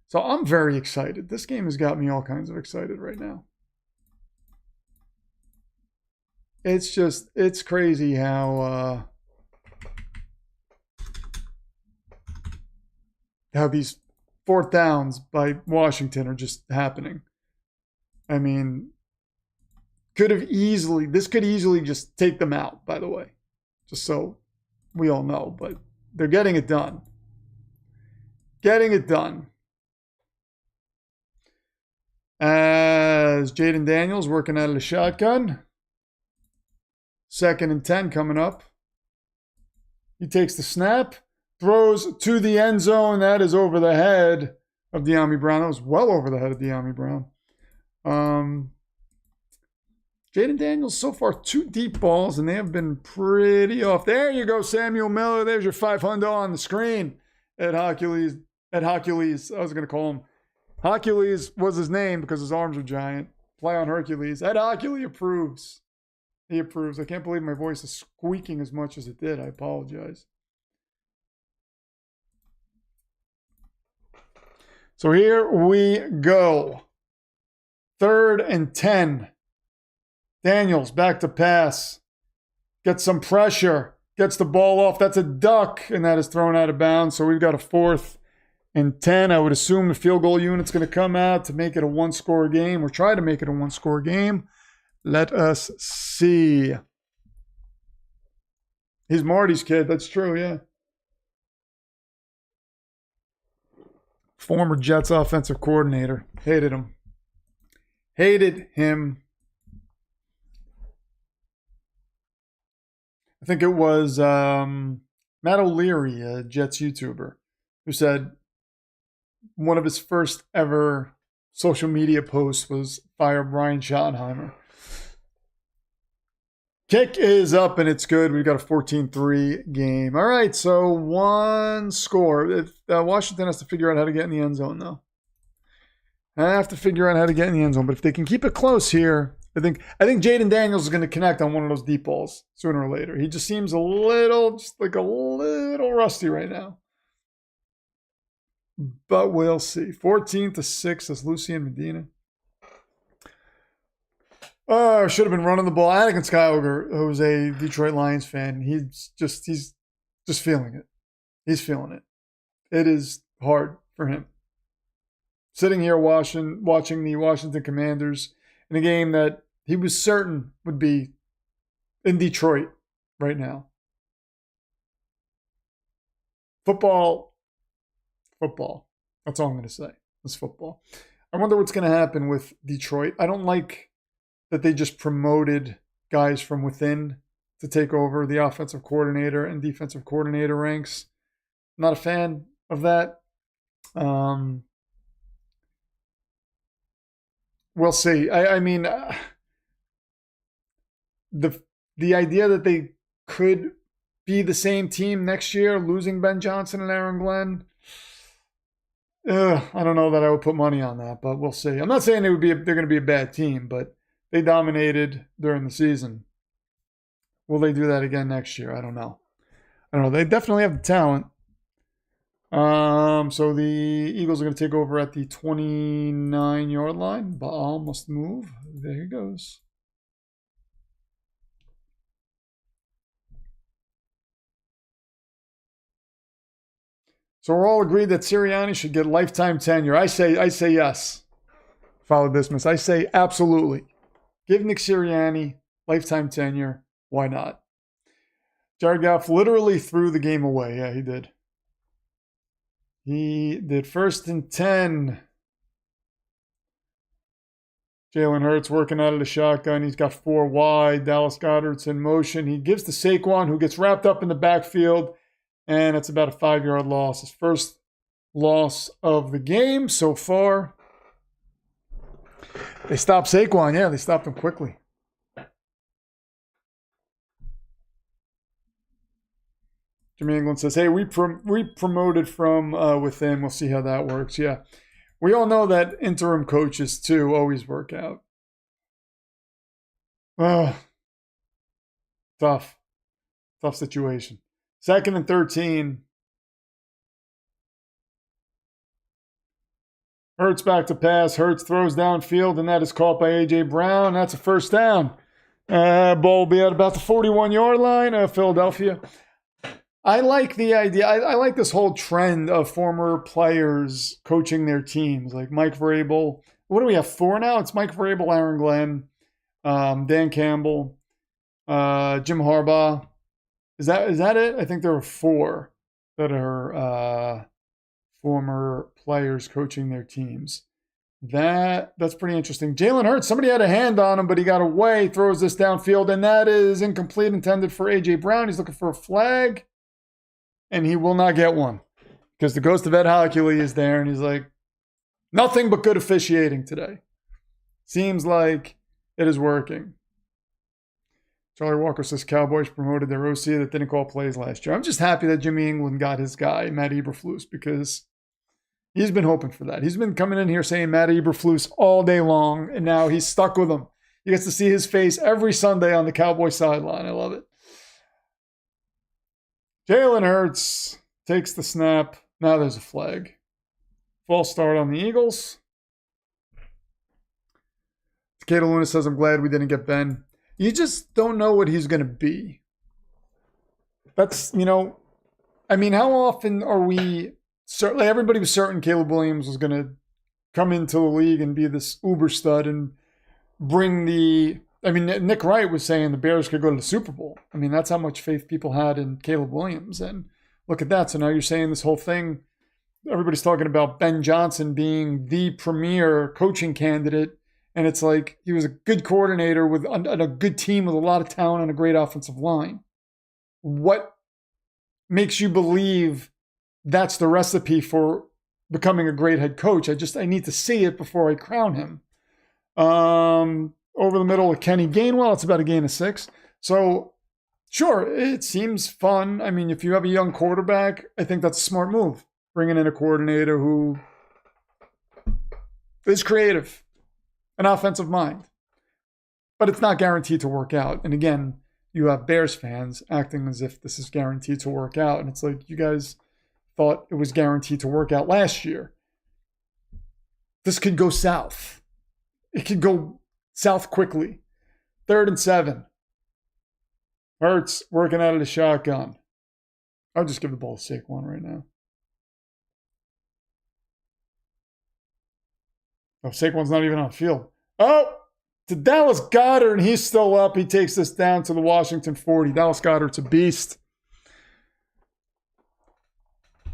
So I'm very excited. This game has got me all kinds of excited right now. It's crazy how these fourth downs by Washington are just happening. I mean, this could easily just take them out, by the way, just so we all know, but they're getting it done. Getting it done. As Jaden Daniels working out of the shotgun. 2nd and 10 coming up. He takes the snap, throws to the end zone. That is over the head of De'Ami Brown. That was well over the head of De'Ami Brown. Jaden Daniels, so far 2 deep balls, and they have been pretty off. There you go, Samuel Miller. There's your 500 on the screen. Ed Hockley, I was going to call him. Hercules was his name because his arms are giant. Play on Hercules. Ed Hockley approves. He approves. I can't believe my voice is squeaking as much as it did. I apologize. So here we go. 3rd and 10. Daniels back to pass. Gets some pressure. Gets the ball off. That's a duck, and that is thrown out of bounds. So we've got a 4th and 10. I would assume the field goal unit's going to come out to make it a 1-score game or try to make it a 1-score game. Let us see. He's Marty's kid. That's true, yeah. Former Jets offensive coordinator. Hated him. Hated him. I think it was Matt O'Leary, a Jets YouTuber, who said one of his first ever social media posts was fire Brian Schottenheimer. Kick is up and it's good. We've got a 14-3 game. All right, so 1 score. Washington has to figure out how to get in the end zone, though. I have to figure out how to get in the end zone. But if they can keep it close here, I think Jaden Daniels is going to connect on one of those deep balls sooner or later. He just seems a little rusty right now. But we'll see. 14-6. That's Lucien Medina. Oh, should have been running the ball. Anakin Skywalker, who's a Detroit Lions fan, he's just feeling it. He's feeling it. It is hard for him. Sitting here watching the Washington Commanders in a game that he was certain would be in Detroit right now. Football. That's all I'm going to say. It's football. I wonder what's going to happen with Detroit. I don't like that they just promoted guys from within to take over the offensive coordinator and defensive coordinator ranks. Not a fan of that. We'll see. I mean, the idea that they could be the same team next year, losing Ben Johnson and Aaron Glenn, I don't know that I would put money on that, but we'll see. I'm not saying they're going to be a bad team, but they dominated during the season. Will they do that again next year? I don't know. They definitely have the talent. So the Eagles are going to take over at the 29-yard line. Baal must move. There he goes. So we're all agreed that Sirianni should get lifetime tenure. I say yes. Follow Dismas. I say absolutely. Give Nick Sirianni lifetime tenure. Why not? Jared Goff literally threw the game away. Yeah, he did. He did 1st and 10. Jalen Hurts working out of the shotgun. He's got 4 wide. Dallas Goedert's in motion. He gives to Saquon, who gets wrapped up in the backfield. And it's about a 5-yard loss. His first loss of the game so far. They stopped Saquon. Yeah, they stopped him quickly. Jimmy England says, hey, we promoted from within. We'll see how that works. Yeah. We all know that interim coaches, too, always work out. Oh, tough situation. 2nd and 13. Hurts back to pass. Hurts throws downfield, and that is caught by A.J. Brown. That's a first down. Ball will be at about the 41-yard line of Philadelphia. I like the idea. I like this whole trend of former players coaching their teams, like Mike Vrabel. What do we have, 4 now? It's Mike Vrabel, Aaron Glenn, Dan Campbell, Jim Harbaugh. Is that it? I think there are 4 that are former players coaching their teams. That's pretty interesting. Jalen Hurts, somebody had a hand on him, but he got away, throws this downfield, and that is incomplete, intended for A.J. Brown. He's looking for a flag, and he will not get one because the ghost of Ed Hockley is there, and he's like, nothing but good officiating today. Seems like it is working. Charlie Walker says Cowboys promoted their OC that didn't call plays last year. I'm just happy that Jimmy England got his guy, Matt Eberflus, because he's been hoping for that. He's been coming in here saying Matt Eberflus all day long, and now he's stuck with him. He gets to see his face every Sunday on the Cowboy sideline. I love it. Jalen Hurts takes the snap. Now there's a flag. False start on the Eagles. Takeda Luna says, I'm glad we didn't get Ben. You just don't know what he's going to be. That's, I mean, how often are we, certainly everybody was certain Caleb Williams was going to come into the league and be this uber stud and bring Nick Wright was saying the Bears could go to the Super Bowl. I mean, that's how much faith people had in Caleb Williams. And look at that. So now you're saying this whole thing, everybody's talking about Ben Johnson being the premier coaching candidate. And it's like he was a good coordinator with a good team with a lot of talent and a great offensive line. What makes you believe that's the recipe for becoming a great head coach? I need to see it before I crown him. Over the middle of Kenny Gainwell, it's about a gain of 6. So, sure, it seems fun. I mean, if you have a young quarterback, I think that's a smart move. Bringing in a coordinator who is creative. An offensive mind. But it's not guaranteed to work out. And again, you have Bears fans acting as if this is guaranteed to work out. And it's like, you guys thought it was guaranteed to work out last year. This could go south. It could go south quickly. 3rd and 7. Hurts working out of the shotgun. I'll just give the ball to Saquon right now. Oh, Saquon's not even on the field. Oh, to Dallas Goedert, and he's still up. He takes this down to the Washington 40. Dallas Goedert's a beast.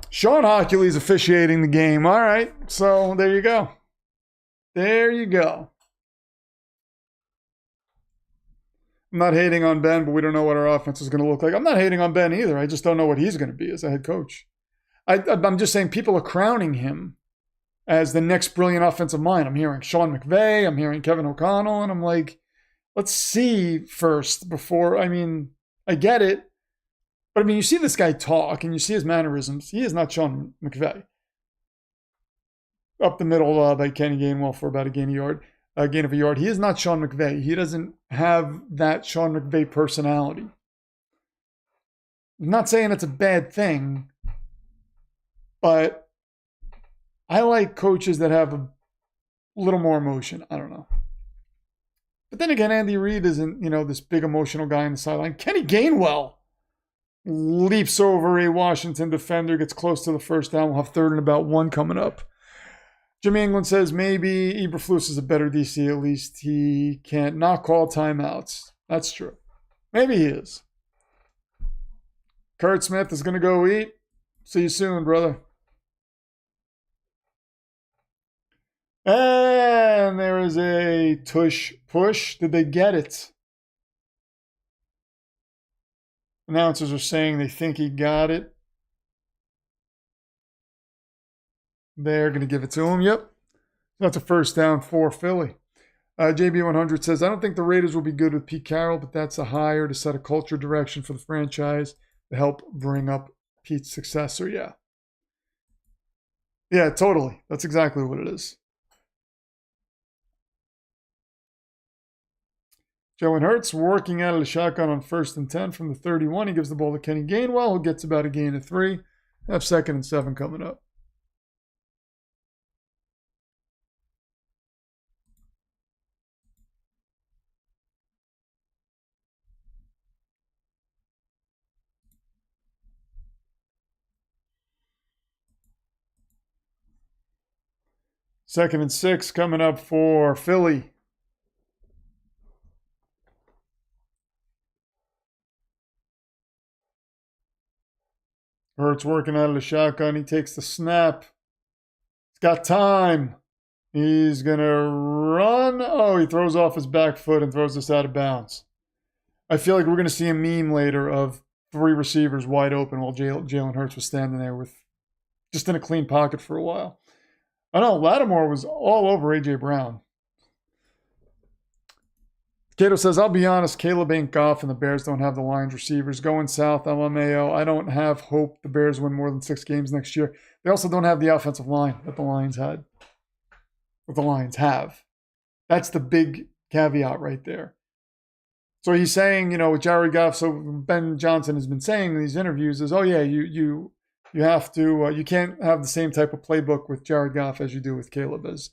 Sean Hockley's officiating the game. All right, so there you go. There you go. I'm not hating on Ben, but we don't know what our offense is going to look like. I'm not hating on Ben either. I just don't know what he's going to be as a head coach. I'm just saying people are crowning him as the next brilliant offensive mind. I'm hearing Sean McVay. I'm hearing Kevin O'Connell. And I'm like, let's see first before, I mean, I get it. But I mean, you see this guy talk and you see his mannerisms. He is not Sean McVay. Up the middle by Kenny Gainwell for about a gain of a yard. He is not Sean McVay. He doesn't have that Sean McVay personality. I'm not saying it's a bad thing, but I like coaches that have a little more emotion. I don't know. But then again, Andy Reid isn't, this big emotional guy on the sideline. Kenny Gainwell leaps over a Washington defender, gets close to the first down. We'll have 3rd and about 1 coming up. Jimmy England says maybe Eberflus is a better DC. At least he can't not call timeouts. That's true. Maybe he is. Kurt Smith is going to go eat. See you soon, brother. And there is a tush push. Did they get it? Announcers are saying they think he got it. They're going to give it to him. Yep. That's a first down for Philly. JB100 says, I don't think the Raiders will be good with Pete Carroll, but that's a hire to set a culture direction for the franchise to help bring up Pete's successor. Yeah. Yeah, totally. That's exactly what it is. Jalen Hurts working out of the shotgun on 1st and 10 from the 31. He gives the ball to Kenny Gainwell, who gets about a gain of 3. Have 2nd and 7 coming up. Second and 6 coming up for Philly. Hurts working out of the shotgun. He takes the snap. He's got time. He's going to run. Oh, he throws off his back foot and throws this out of bounds. I feel like we're going to see a meme later of 3 receivers wide open while Jalen Hurts was standing there with just in a clean pocket for a while. I know Lattimore was all over A.J. Brown. Cato says, I'll be honest, Caleb ain't Goff and the Bears don't have the Lions receivers. Going south, LMAO. I don't have hope the Bears win more than 6 games next year. They also don't have the offensive line that the Lions had. What the Lions have. That's the big caveat right there. So he's saying, with Jared Goff, so Ben Johnson has been saying in these interviews is, oh yeah, you have to, you can't have the same type of playbook with Jared Goff as you do with Caleb, as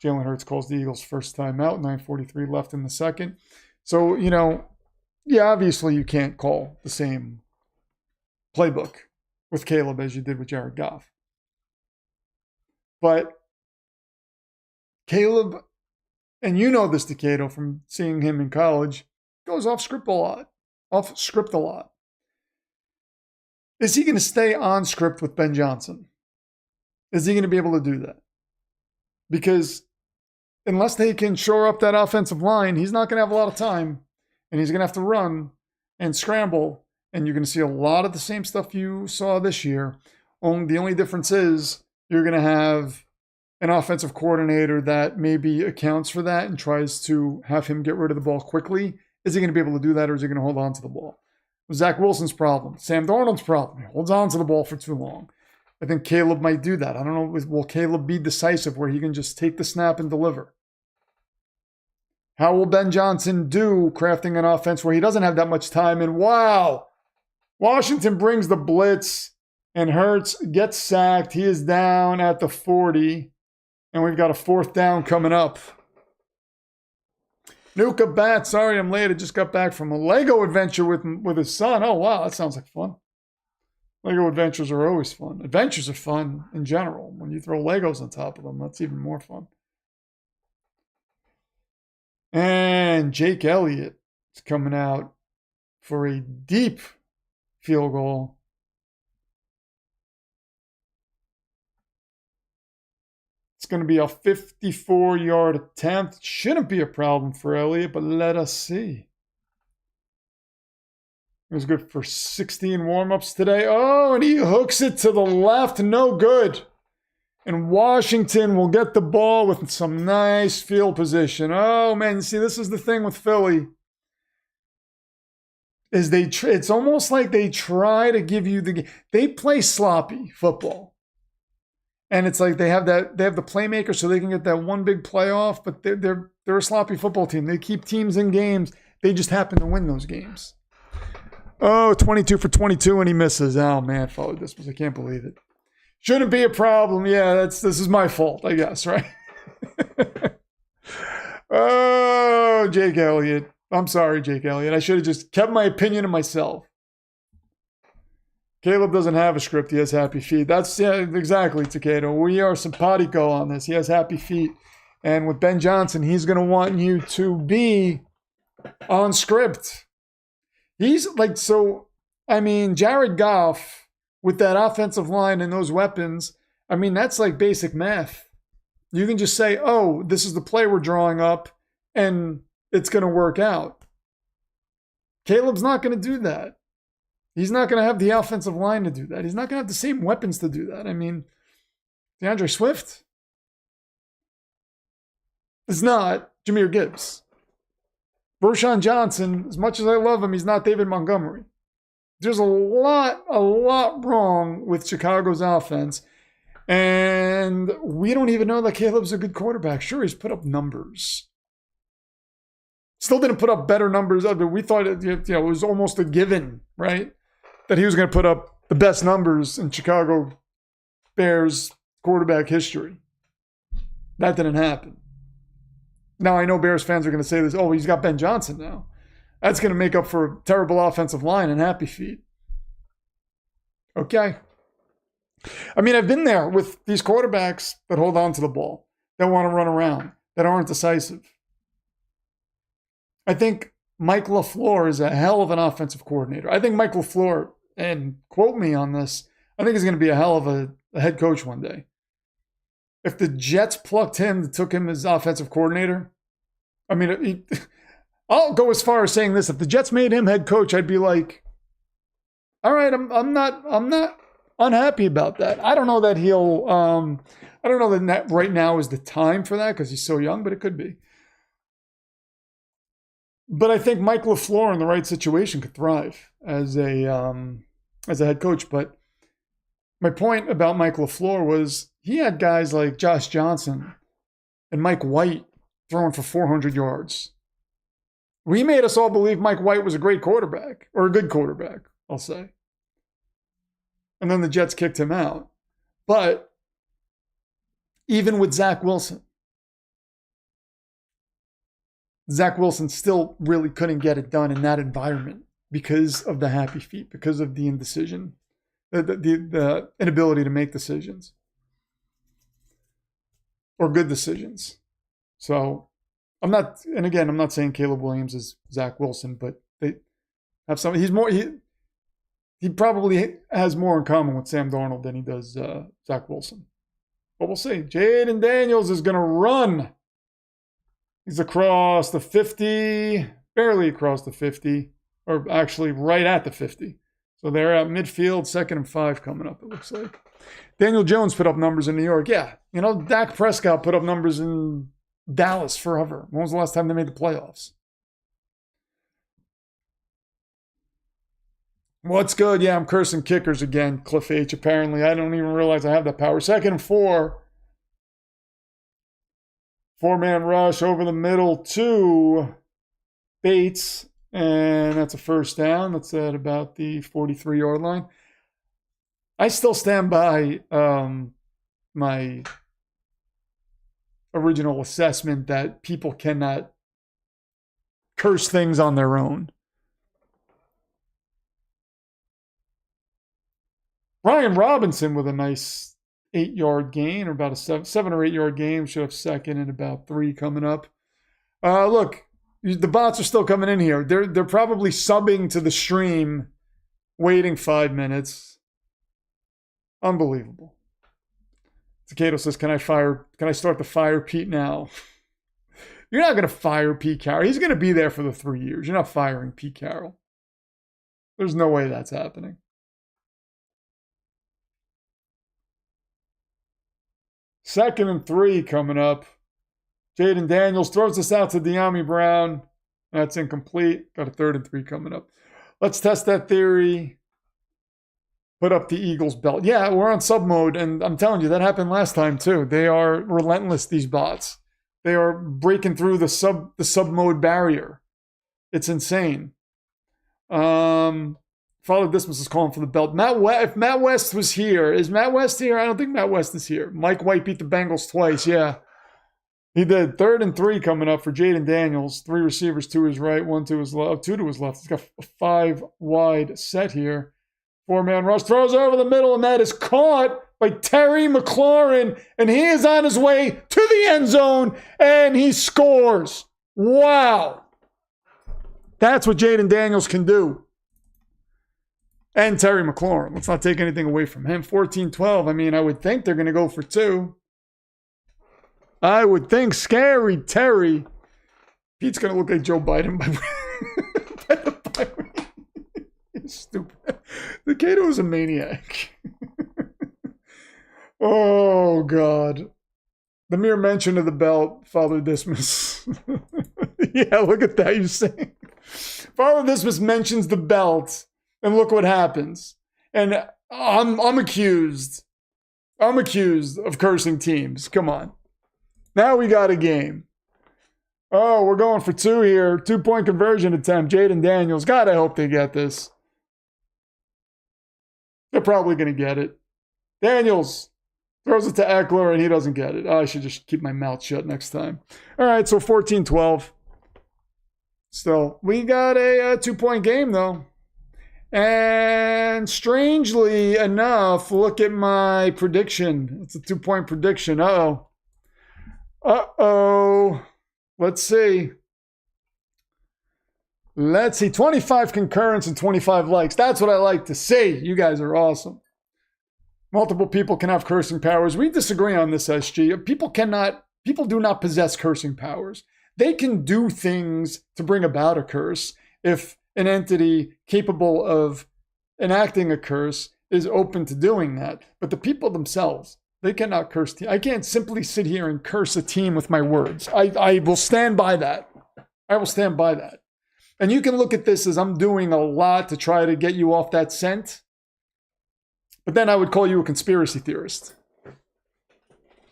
Jalen Hurts calls the Eagles' first time out, 9:43 left in the second. So, yeah, obviously you can't call the same playbook with Caleb as you did with Jared Goff. But Caleb, and you know this, Decato, from seeing him in college, goes off script a lot. Is he going to stay on script with Ben Johnson? Is he going to be able to do that? Because unless they can shore up that offensive line, he's not going to have a lot of time, and he's going to have to run and scramble, and you're going to see a lot of the same stuff you saw this year. The only difference is you're going to have an offensive coordinator that maybe accounts for that and tries to have him get rid of the ball quickly. Is he going to be able to do that, or is he going to hold on to the ball? Zach Wilson's problem. Sam Darnold's problem. He holds on to the ball for too long. I think Caleb might do that. I don't know. Will Caleb be decisive where he can just take the snap and deliver? How will Ben Johnson do crafting an offense where he doesn't have that much time? And wow, Washington brings the blitz and Hurts gets sacked. He is down at the 40. And we've got a 4th down coming up. Nuka Bat, sorry I'm late. I just got back from a Lego adventure with his son. Oh, wow, that sounds like fun. Lego adventures are always fun. Adventures are fun in general. When you throw Legos on top of them, that's even more fun. And Jake Elliott is coming out for a deep field goal. It's going to be a 54-yard attempt. Shouldn't be a problem for Elliott, but let us see. It was good for 16 warm-ups today. Oh, and he hooks it to the left. No good. And Washington will get the ball with some nice field position. Oh, man, see, this is the thing with Philly. Is it's almost like they try to give you the... They play sloppy football. And it's like they have the playmaker so they can get that one big playoff, but they're a sloppy football team. They keep teams in games. They just happen to win those games. Oh, 22 for 22, and he misses. Oh, man, followed this, I can't believe it. Shouldn't be a problem. Yeah, this is my fault, I guess, right? Oh, Jake Elliott. I'm sorry, Jake Elliott. I should have just kept my opinion to myself. Caleb doesn't have a script. He has happy feet. That's exactly, Takeda. We are simpatico on this. He has happy feet. And with Ben Johnson, he's going to want you to be on script. He's like, so, I mean, Jared Goff, with that offensive line and those weapons, I mean, that's like basic math. You can just say, oh, this is the play we're drawing up, and it's going to work out. Caleb's not going to do that. He's not going to have the offensive line to do that. He's not going to have the same weapons to do that. I mean, DeAndre Swift is not Jahmyr Gibbs. Roschon Johnson, as much as I love him, he's not David Montgomery. There's a lot wrong with Chicago's offense. And we don't even know that Caleb's a good quarterback. Sure, he's put up numbers. Still didn't put up better numbers. I mean, we thought it was almost a given, right? That he was going to put up the best numbers in Chicago Bears quarterback history. That didn't happen. Now, I know Bears fans are going to say this, oh, he's got Ben Johnson now. That's going to make up for a terrible offensive line and happy feet. Okay. I mean, I've been there with these quarterbacks that hold on to the ball, that want to run around, that aren't decisive. I think Mike LaFleur is a hell of an offensive coordinator. I think Mike LaFleur, and quote me on this, I think he's going to be a hell of a head coach one day. If the Jets plucked him, took him as offensive coordinator, I mean, I'll go as far as saying this: if the Jets made him head coach, I'd be like, all right, I'm not unhappy about that. I don't know that he'll. I don't know that right now is the time for that because he's so young, but it could be. But I think Mike LaFleur in the right situation could thrive as a head coach. But my point about Mike LaFleur was he had guys like Josh Johnson and Mike White throwing for 400 yards. We made us all believe Mike White was a great quarterback, or a good quarterback, I'll say. And then the Jets kicked him out. But even with Zach Wilson still really couldn't get it done in that environment because of the happy feet, because of the indecision, the inability to make decisions or good decisions. So I'm not saying Caleb Williams is Zach Wilson, but they have some. He probably has more in common with Sam Darnold than he does Zach Wilson. But we'll see. Jaden Daniels is going to run. He's across the 50, barely across the 50, or actually right at the 50. So they're at midfield, 2nd and 5 coming up, it looks like. Daniel Jones put up numbers in New York. Yeah, Dak Prescott put up numbers in Dallas forever. When was the last time they made the playoffs? What's good? Yeah, I'm cursing kickers again, Cliff H. Apparently, I don't even realize I have that power. 2nd and 4. 4-man rush over the middle to Bates, and that's a first down. That's at about the 43-yard line. I still stand by my original assessment that people cannot curse things on their own. Brian Robinson with a nice 8-yard gain, or about a 7 or 8 yard gain. Should have 2nd and about 3 coming up. Look, the bots are still coming in here. They're probably subbing to the stream, waiting 5 minutes. Unbelievable. Takado says, can I start to fire Pete now? You're not going to fire Pete Carroll. He's going to be there for the 3 years. You're not firing Pete Carroll. There's no way that's happening. Second and 3 coming up. Jaden Daniels throws this out to De'Ami Brown. That's incomplete. Got a 3rd and 3 coming up. Let's test that theory. Put up the Eagles belt. Yeah, we're on sub mode, and I'm telling you, that happened last time too. They are relentless, these bots. They are breaking through the sub mode barrier. It's insane. Father Dismas is calling for the belt. If Matt West was here, is Matt West here? I don't think Matt West is here. Mike White beat the Bengals twice, yeah. He did. 3rd and 3 coming up for Jaden Daniels. 3 receivers to his right, 1 to his left, 2 to his left. He's got a 5 wide set here. 4-man rush, throws over the middle, and that is caught by Terry McLaurin. And he is on his way to the end zone, and he scores. Wow. That's what Jaden Daniels can do. And Terry McLaurin. Let's not take anything away from him. 14-12. I mean, I would think they're going to go for 2. I would think. Scary Terry. Pete's going to look like Joe Biden by He's stupid. The Cato is a maniac. Oh, God. The mere mention of the belt, Father Dismas. Yeah, look at that, you're saying. Father Dismas mentions the belt, and look what happens. And I'm accused. I'm accused of cursing teams. Come on. Now we got a game. Oh, we're going for 2 here. 2-point conversion attempt. Jaden Daniels. God, I hope they get this. They're probably going to get it. Daniels throws it to Eckler, and he doesn't get it. I should just keep my mouth shut next time. All right, so 14-12. Still, we got a 2-point game, though. And strangely enough, look at my prediction. It's a 2-point prediction. Uh-oh. Uh-oh. Let's see. Let's see. 25 concurrents and 25 likes. That's what I like to see. You guys are awesome. Multiple people can have cursing powers. We disagree on this, SG. People do not possess cursing powers. They can do things to bring about a curse if an entity capable of enacting a curse is open to doing that. But the people themselves, they cannot curse. I can't simply sit here and curse a team with my words. I will stand by that. I will stand by that. And you can look at this as I'm doing a lot to try to get you off that scent. But then I would call you a conspiracy theorist.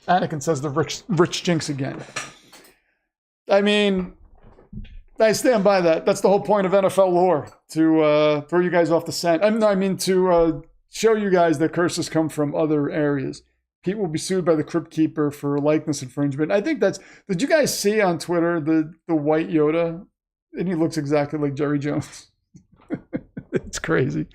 Anakin says the rich jinx again. I mean, I stand by that. That's the whole point of NFL lore, to throw you guys off the scent. To show you guys that curses come from other areas. Pete will be sued by the Crypt Keeper for likeness infringement. I think that's... Did you guys see on Twitter the white Yoda? And he looks exactly like Jerry Jones. It's crazy.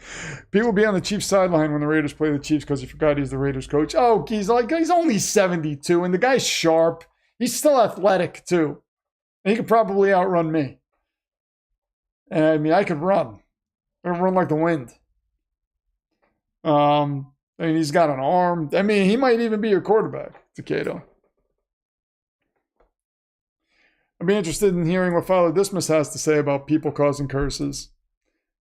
Pete will be on the Chiefs sideline when the Raiders play the Chiefs because he forgot he's the Raiders coach. Oh, he's only 72, and the guy's sharp. He's still athletic, too. And he could probably outrun me. And I mean, I could run. I could run like the wind. I mean, he's got an arm. I mean, he might even be your quarterback, Takado. I'd be interested in hearing what Father Dismas has to say about people causing curses.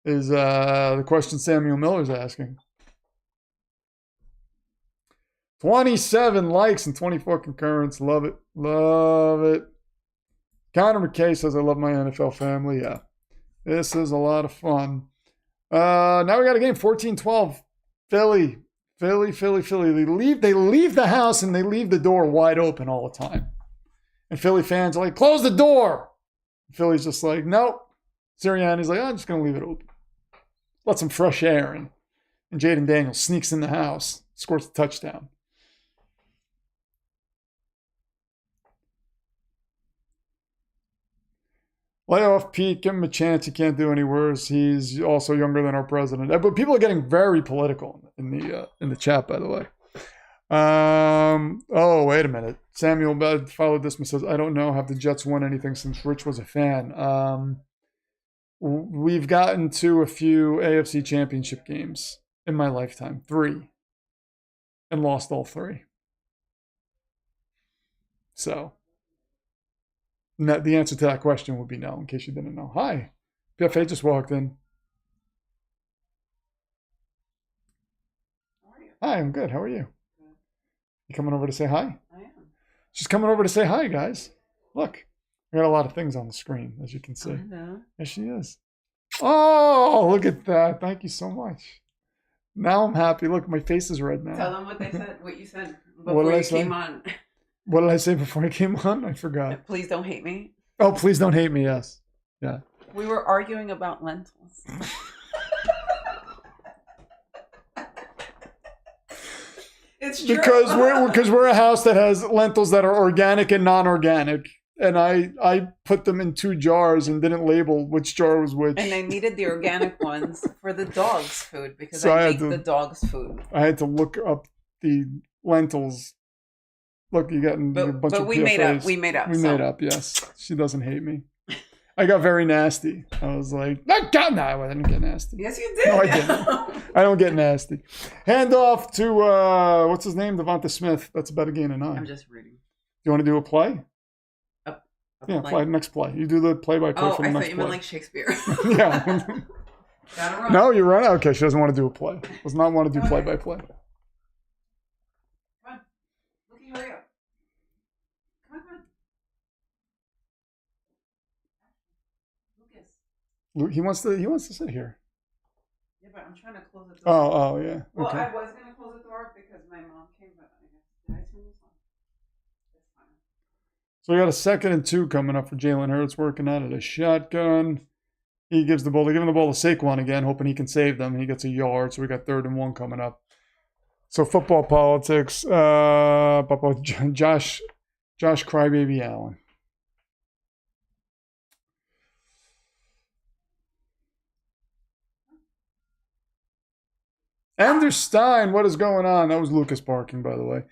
Is the question Samuel Miller's asking. 27 likes and 24 concurrents. Love it. Love it. Connor McKay says, I love my NFL family. Yeah. This is a lot of fun. Now we got a game, 14-12. Philly. They leave the house and they leave the door wide open all the time. And Philly fans are like, close the door. Philly's just like, nope. Sirianni's like, I'm just going to leave it open. Let some fresh air in. And Jaden Daniels sneaks in the house, scores a touchdown. Lay off Pete, give him a chance. He can't do any worse. He's also younger than our president. But people are getting very political in the chat, by the way. Oh, wait a minute. Samuel followed this and says, I don't know. Have the Jets won anything since Rich was a fan? We've gotten to a few AFC Championship games in my lifetime. 3. And lost all 3. So, the answer to that question would be no, in case you didn't know. Hi. PFA just walked in. How are you? Hi, I'm good. How are you? Good. You coming over to say hi? I am. She's coming over to say hi, guys. Look, we got a lot of things on the screen, as you can see. I know. There she is. Oh, look at that. Thank you so much. Now I'm happy. Look, my face is red now. Tell them what they said, what you said What before did I you say? came on. What did I say before I came on? I forgot. Please don't hate me. Oh, please don't hate me. Yes. Yeah. We were arguing about lentils. It's true. Because we're a house that has lentils that are organic and non-organic, and I put them in 2 jars and didn't label which jar was which. And I needed the organic ones for the dog's food because So I make the dog's food. I had to look up the lentils. Look, you got a bunch of we PFAs. made up. We made up. We made up. Yes, she doesn't hate me. I got very nasty. I was like, no, I didn't get nasty. Yes, you did. No, I didn't. I don't get nasty. Hand off to, what's his name? Devonta Smith. That's about a gain of 9. I'm just reading. You want to do a play? Yeah, play. Next play. You do the play-by-play for the next play. I thought you meant like Shakespeare. Yeah. Gotta run. No, you're right. Okay, she doesn't want to do a play. Does not want to do play-by-play. Come on. Looky, hurry up. Come on. Lucas. He wants to sit here. Yeah, but I'm trying to close the door. Oh, yeah. Okay. Well, I was going to close the door because my mom came, but I guess, did I turn this on? It's fine. So we got a 2nd and 2 coming up for Jalen Hurts, working out at a shotgun. He gives the ball. They're giving the ball to Saquon again, hoping he can save them. He gets a yard, so we got 3rd and 1 coming up. So football politics. Josh Crybaby Allen. Anders Stein, what is going on? That was Lucas barking, by the way.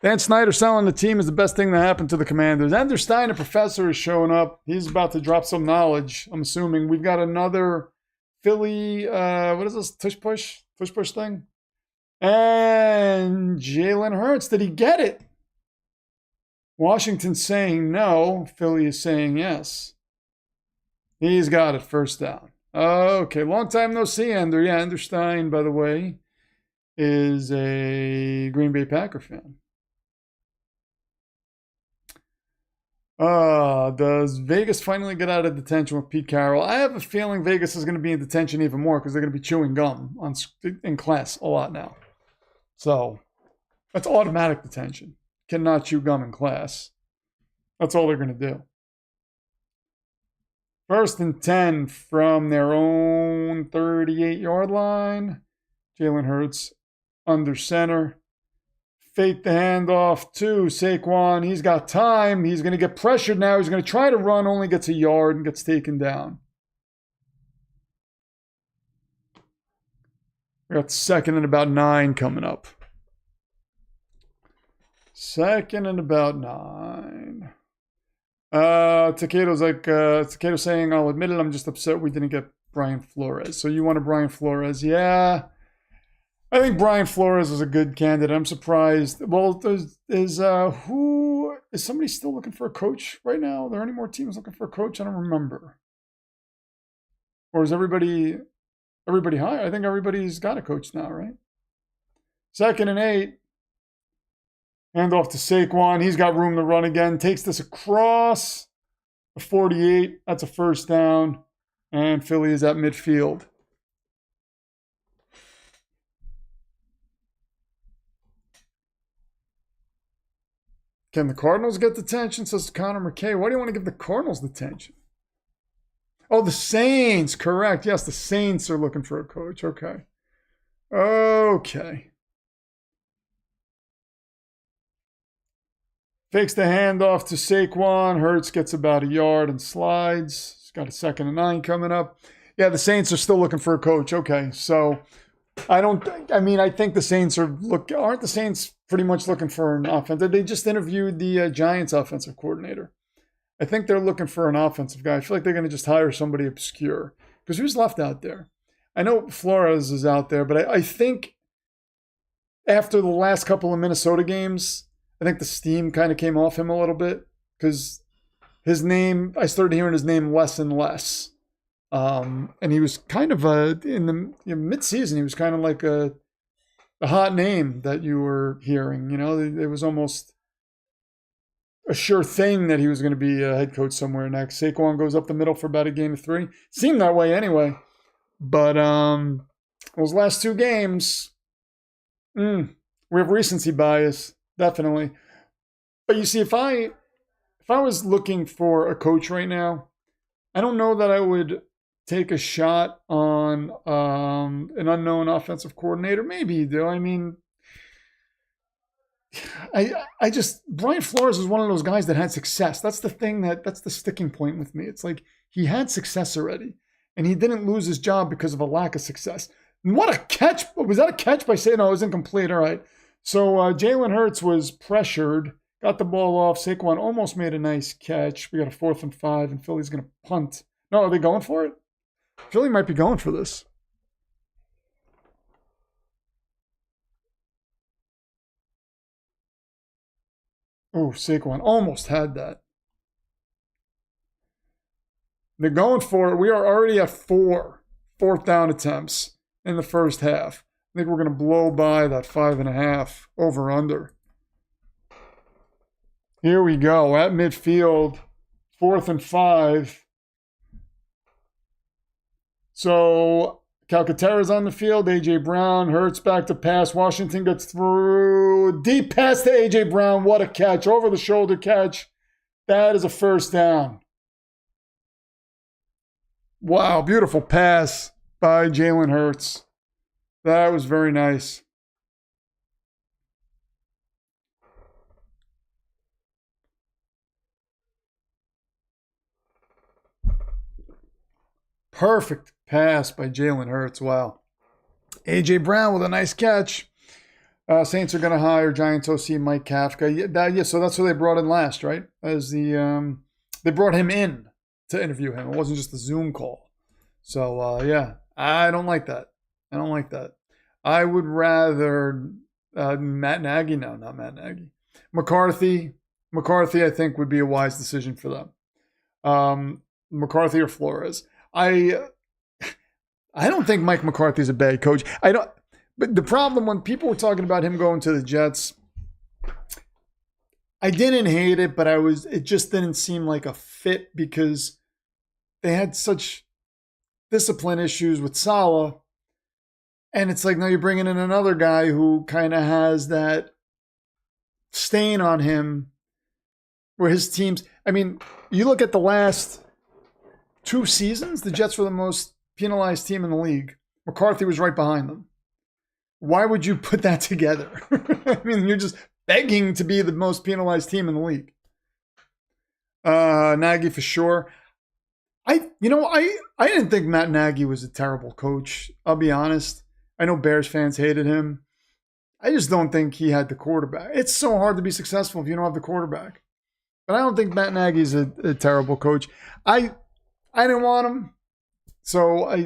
Dan Snyder selling the team is the best thing that happened to the Commanders. Anders Stein, a professor, is showing up. He's about to drop some knowledge, I'm assuming. We've got another Philly, what is this, tush push thing? And Jalen Hurts, did he get it? Washington's saying no. Philly is saying yes. He's got it, 1st down. Okay, long time no see, Ender. Yeah, Anders Stein, by the way, is a Green Bay Packer fan. Does Vegas finally get out of detention with Pete Carroll? I have a feeling Vegas is going to be in detention even more because they're going to be chewing gum in class a lot now. So that's automatic detention. Cannot chew gum in class. That's all they're going to do. 1st and 10 from their own 38-yard line. Jalen Hurts under center. Fake the handoff to Saquon. He's got time. He's going to get pressured now. He's going to try to run, only gets a yard and gets taken down. We got 2nd and about 9 coming up. 2nd and about 9. Takedo's saying, I'll admit it, I'm just upset we didn't get Brian Flores. So you want a Brian Flores? Yeah. I think Brian Flores is a good candidate. I'm surprised. Well, is somebody still looking for a coach right now? Are there any more teams looking for a coach? I don't remember. Or is everybody high? I think everybody's got a coach now, right? 2nd and 8. Hand off to Saquon. He's got room to run again. Takes this across the 48. That's a 1st down. And Philly is at midfield. Can the Cardinals get detention? Says Connor McKay. Why do you want to give the Cardinals detention? Oh, the Saints. Correct. Yes, the Saints are looking for a coach. Okay. Fakes the handoff to Saquon. Hurts gets about a yard and slides. He's got a 2nd and 9 coming up. Yeah, the Saints are still looking for a coach. Okay, so I think the Saints aren't the Saints pretty much looking for an offense? They just interviewed the Giants offensive coordinator. I think they're looking for an offensive guy. I feel like they're going to just hire somebody obscure. Because who's left out there? I know Flores is out there, but I think after the last couple of Minnesota games, I think the steam kind of came off him a little bit. Because I started hearing his name less and less. And he was kind of in the mid-season, he was kind of like a hot name that you were hearing. It was almost a sure thing that he was going to be a head coach somewhere next. Saquon goes up the middle for about a game of 3. Seemed that way anyway. But those last 2 games, we have recency bias, definitely. But you see, if I was looking for a coach right now, I don't know that I would take a shot on an unknown offensive coordinator. Maybe you do. I mean, Brian Flores is one of those guys that had success. That's the thing that's the sticking point with me. It's like he had success already, and he didn't lose his job because of a lack of success. And what a catch! Was that a catch by saying, no, it was incomplete? All right. So Jalen Hurts was pressured, got the ball off. Saquon almost made a nice catch. We got a 4th and 5, and Philly's going to punt. No, are they going for it? Philly might be going for this. Oh, Saquon almost had that. They're going for it. We are already at 4 fourth down attempts in the first half. I think we're going to blow by that 5.5 over under. Here we go at midfield, 4th and 5. So Calcaterra's on the field. A.J. Brown, Hurts back to pass. Washington gets through. Deep pass to A.J. Brown. What a catch. Over the shoulder catch. That is a first down. Wow, beautiful pass by Jalen Hurts. That was very nice. Perfect pass by Jalen Hurts. Wow. A.J. Brown with a nice catch. Saints are going to hire Giants OC Mike Kafka. So that's who they brought in last, right? They brought him in to interview him. It wasn't just a Zoom call. So, yeah, I don't like that. I would rather Matt Nagy. No, not Matt Nagy. McCarthy, I think, would be a wise decision for them. McCarthy or Flores. I don't think Mike McCarthy's a bad coach. But the problem when people were talking about him going to the Jets, I didn't hate it, but it just didn't seem like a fit because they had such discipline issues with Saleh. And it's like, now you're bringing in another guy who kind of has that stain on him where his teams, I mean, you look at the last 2 seasons, the Jets were the most penalized team in the league. McCarthy was right behind them. Why would you put that together? I mean, you're just begging to be the most penalized team in the league. Nagy for sure. I didn't think Matt Nagy was a terrible coach. I'll be honest. I know Bears fans hated him. I just don't think he had the quarterback. It's so hard to be successful if you don't have the quarterback. But I don't think Matt Nagy's a terrible coach. I didn't want him. So I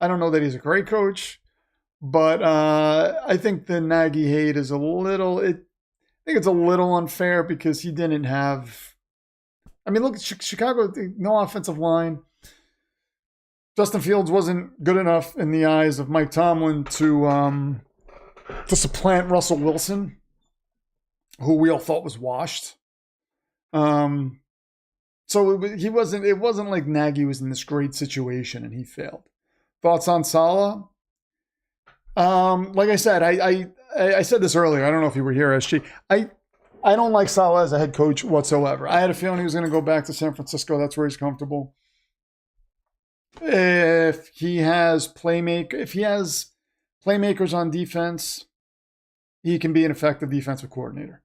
don't know that he's a great coach. But I think the Nagy hate is I think it's a little unfair because he didn't have, I mean, look at Chicago, no offensive line. Justin Fields wasn't good enough in the eyes of Mike Tomlin to supplant Russell Wilson, who we all thought was washed. So it wasn't like Nagy was in this great situation and he failed. Thoughts on Saleh? Like I said, I said this earlier. I don't know if you were here, SG. I don't like Saleh as a head coach whatsoever. I had a feeling he was going to go back to San Francisco. That's where he's comfortable. If he has playmakers on defense, he can be an effective defensive coordinator.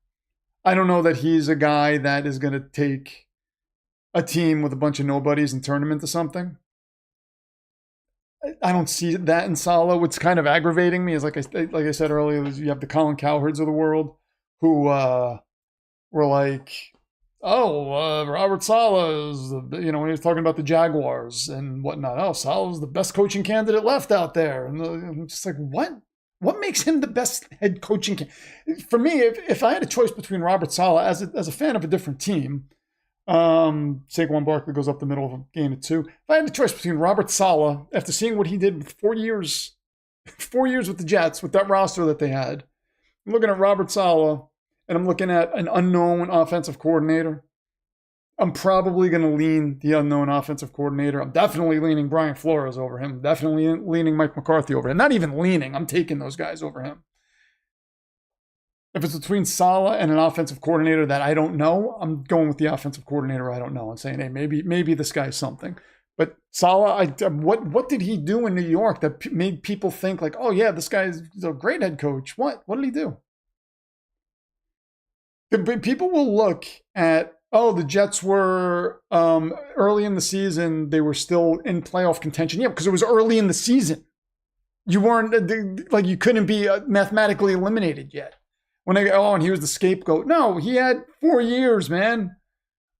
I don't know that he's a guy that is going to take a team with a bunch of nobodies and turn them into something. I don't see that in Salah. What's kind of aggravating me is, like I said earlier, is you have the Colin Cowherds of the world who were like, oh, Robert Saleh is, when he was talking about the Jaguars and whatnot. Oh, Saleh's the best coaching candidate left out there. And I'm just like, what? What makes him the best head coaching? For me, if I had a choice between Robert Saleh as a fan of a different team, Saquon Barkley goes up the middle of a game at 2. If I had the choice between Robert Saleh, after seeing what he did with 4 years with the Jets, with that roster that they had, I'm looking at Robert Saleh, and I'm looking at an unknown offensive coordinator, I'm probably going to lean the unknown offensive coordinator. I'm definitely leaning Brian Flores over him. Definitely leaning Mike McCarthy over him. Not even leaning. I'm taking those guys over him. If it's between Saleh and an offensive coordinator that I don't know, I'm going with the offensive coordinator I don't know and saying, hey, maybe this guy's something. But Saleh, what did he do in New York that made people think like, oh yeah, this guy's a great head coach? What did he do? People will look at, oh, the Jets were early in the season, they were still in playoff contention. Yeah, because it was early in the season. You weren't, like, you couldn't be mathematically eliminated yet. When they go, oh, and he was the scapegoat. No, he had 4 years, man.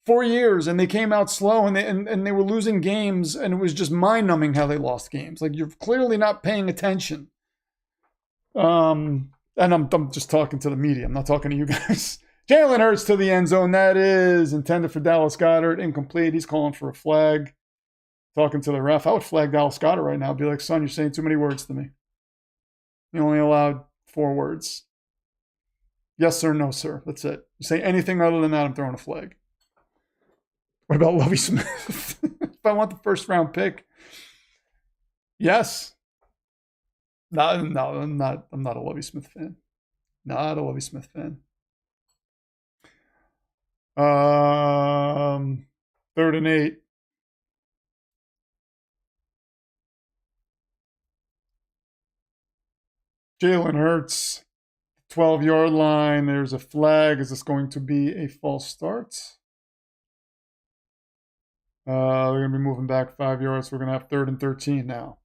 4 years, and they came out slow, and they were losing games, and it was just mind-numbing how they lost games. Like, you're clearly not paying attention. And I'm just talking to the media. I'm not talking to you guys. Jalen Hurts to the end zone. That is intended for Dallas Goedert. Incomplete. He's calling for a flag. Talking to the ref. I would flag Dallas Goedert right now. Be like, son, you're saying too many words to me. You only allowed 4 words. Yes, sir, no, sir. That's it. You say anything other than that, I'm throwing a flag. What about Lovie Smith? If I want the first round pick, yes. No, I'm not a Lovie Smith fan. Not a Lovie Smith fan. 3rd and 8. Jalen Hurts, 12-yard line. There's a flag. Is this going to be a false start? They're going to be moving back 5 yards. So we're going to have 3rd and 13 now.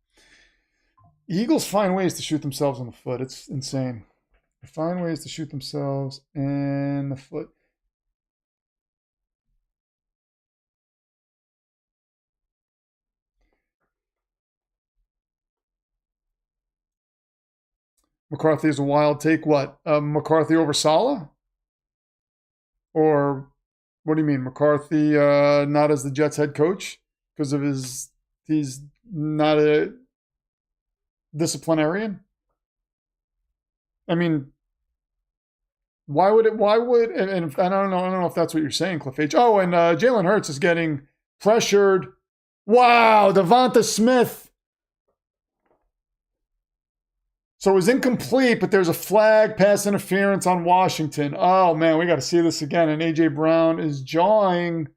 Eagles find ways to shoot themselves in the foot. It's insane. They find ways to shoot themselves in the foot. McCarthy is a wild take. What? McCarthy over Saleh? Or what do you mean? McCarthy not as the Jets head coach because of he's not a disciplinarian? I mean, why would, and I don't know if that's what you're saying, Cliff H. Oh, and Jalen Hurts is getting pressured. Wow, Devonta Smith. So it was incomplete, but there's a flag, pass interference on Washington. Oh, man, we got to see this again. And A.J. Brown is jawing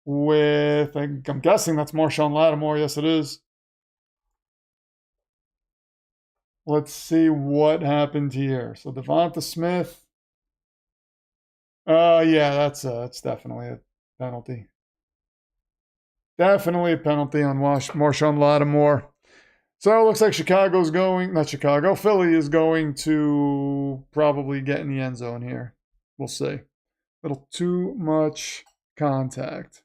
with, I'm guessing that's Marshawn Lattimore. Yes, it is. Let's see what happened here. So Devonta Smith. Yeah, that's definitely a penalty. Definitely a penalty on Marshawn Lattimore. So it looks like Philly is going to probably get in the end zone here. We'll see. A little too much contact.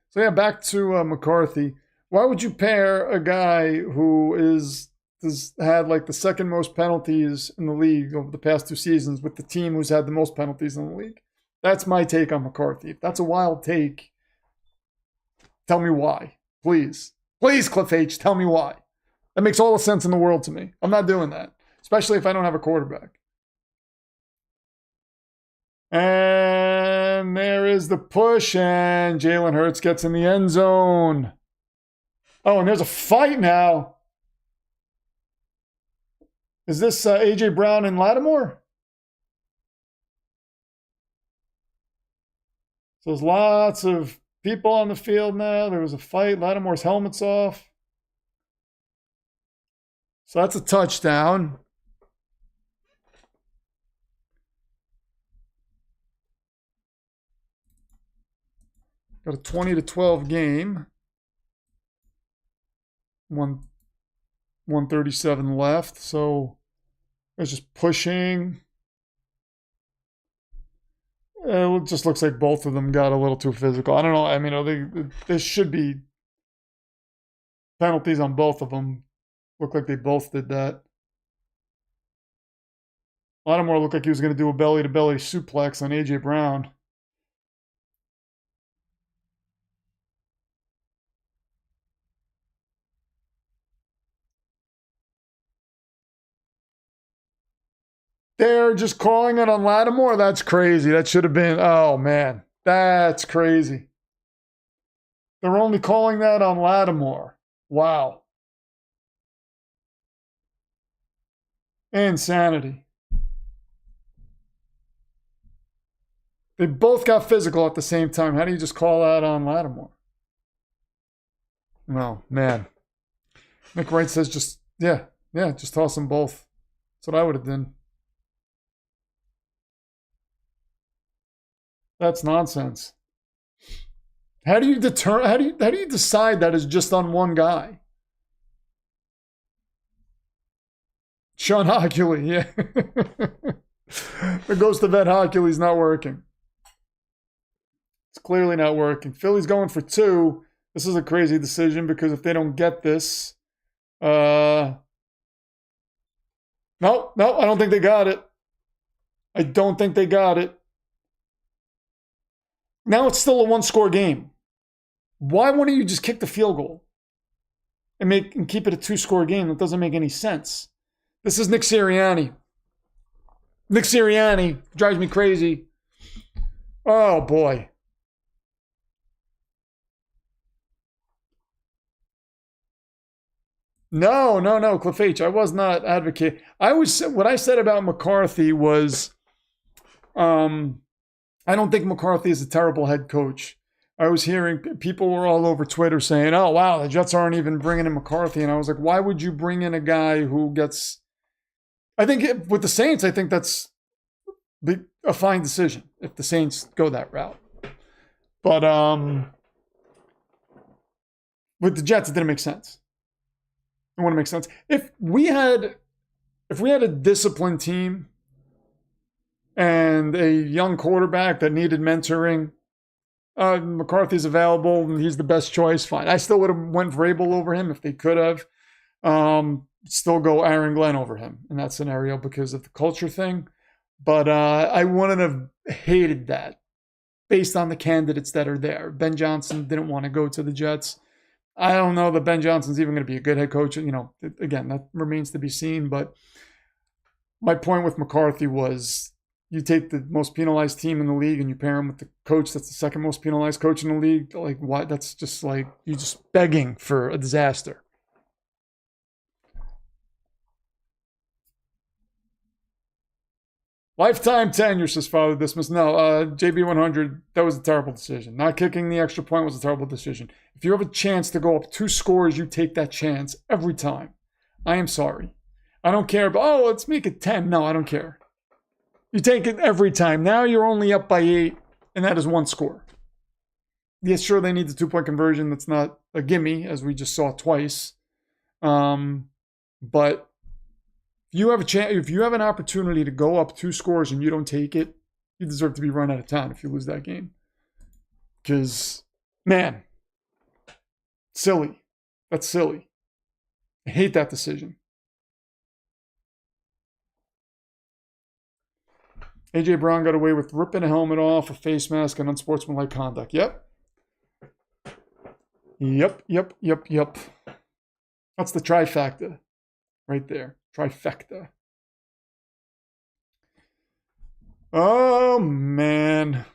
So yeah, back to McCarthy. Why would you pair a guy who has had like the 2nd most penalties in the league over the past 2 seasons with the team who's had the most penalties in the league? That's my take on McCarthy. If that's a wild take, tell me why. Please, Cliff H., tell me why. That makes all the sense in the world to me. I'm not doing that, especially if I don't have a quarterback. And there is the push, and Jalen Hurts gets in the end zone. Oh, and there's a fight now. Is this A.J. Brown and Lattimore? So there's lots of people on the field now. There was a fight. Lattimore's helmet's off. So that's a touchdown. Got a 20-12 game. 137 left. So it's just pushing. It just looks like both of them got a little too physical. I don't know. I mean, there should be penalties on both of them. Looked like they both did that. Lattimore looked like he was going to do a belly-to-belly suplex on A.J. Brown. They're just calling it on Lattimore? That's crazy. That should have been... Oh, man. That's crazy. They're only calling that on Lattimore. Wow. Insanity. They both got physical at the same time. How do you just call that on Lattimore? Oh, man. Nick Wright says just toss them both. That's what I would have done. That's nonsense. How do you decide that is just on one guy? Sean Hockley, yeah. The ghost of Ed Hockley's not working. It's clearly not working. Philly's going for 2. This is a crazy decision because if they don't get this, no, I don't think they got it. I don't think they got it. Now it's still a 1-score game. Why wouldn't you just kick the field goal and keep it a 2-score game? That doesn't make any sense. This is Nick Sirianni. Nick Sirianni drives me crazy. Oh, boy. No, Cliff H. I was not advocating. What I said about McCarthy was, I don't think McCarthy is a terrible head coach. I was hearing people were all over Twitter saying, oh, wow, the Jets aren't even bringing in McCarthy. And I was like, why would you bring in a guy who gets... I think with the Saints, I think that's a fine decision if the Saints go that route. But with the Jets, it didn't make sense. It wouldn't make sense. If we had a disciplined team and a young quarterback that needed mentoring, McCarthy's available and he's the best choice, fine. I still would have went Vrabel over him if they could have. Still go Aaron Glenn over him in that scenario because of the culture thing. But I wouldn't have hated that based on the candidates that are there. Ben Johnson didn't want to go to the Jets. I don't know that Ben Johnson's even going to be a good head coach. You know, again, that remains to be seen. But my point with McCarthy was you take the most penalized team in the league and you pair him with the coach that's the second most penalized coach in the league. Like, what? That's just like you're just begging for a disaster. Lifetime tenure, says Father Dismas. No, JB100, that was a terrible decision. Not kicking the extra point was a terrible decision. If you have a chance to go up 2 scores, you take that chance every time. I am sorry. I don't care about, let's make it 10. No, I don't care. You take it every time. Now you're only up by 8, and that is 1 score. Yes, sure, they need the 2-point conversion. That's not a gimme, as we just saw twice. But if you have an opportunity to go up 2 scores and you don't take it, you deserve to be run out of town if you lose that game. Because, man, silly. That's silly. I hate that decision. A.J. Brown got away with ripping a helmet off, a face mask, and unsportsmanlike conduct. Yep. That's the trifecta right there. Trifecta. Oh, man.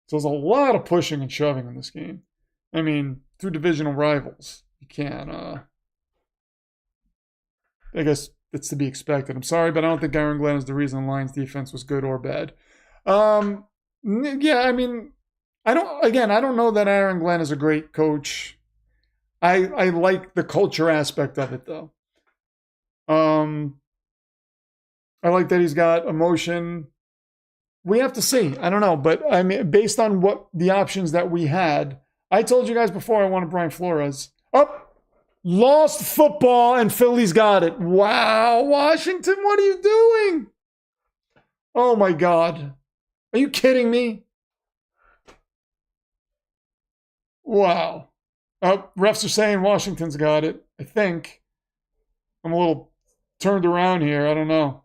So there's a lot of pushing and shoving in this game. I mean, 2 divisional rivals. You can't, I guess it's to be expected. I'm sorry, but I don't think Aaron Glenn is the reason the Lions defense was good or bad. Yeah, I mean, I don't know that Aaron Glenn is a great coach. I like the culture aspect of it, though. I like that he's got emotion. We have to see. I don't know. But I mean, based on what the options that we had, I told you guys before I wanted Brian Flores. Oh, lost football and Philly's got it. Wow, Washington, what are you doing? Oh my God. Are you kidding me? Wow. Refs are saying Washington's got it, I think. I'm a little turned around here. I don't know.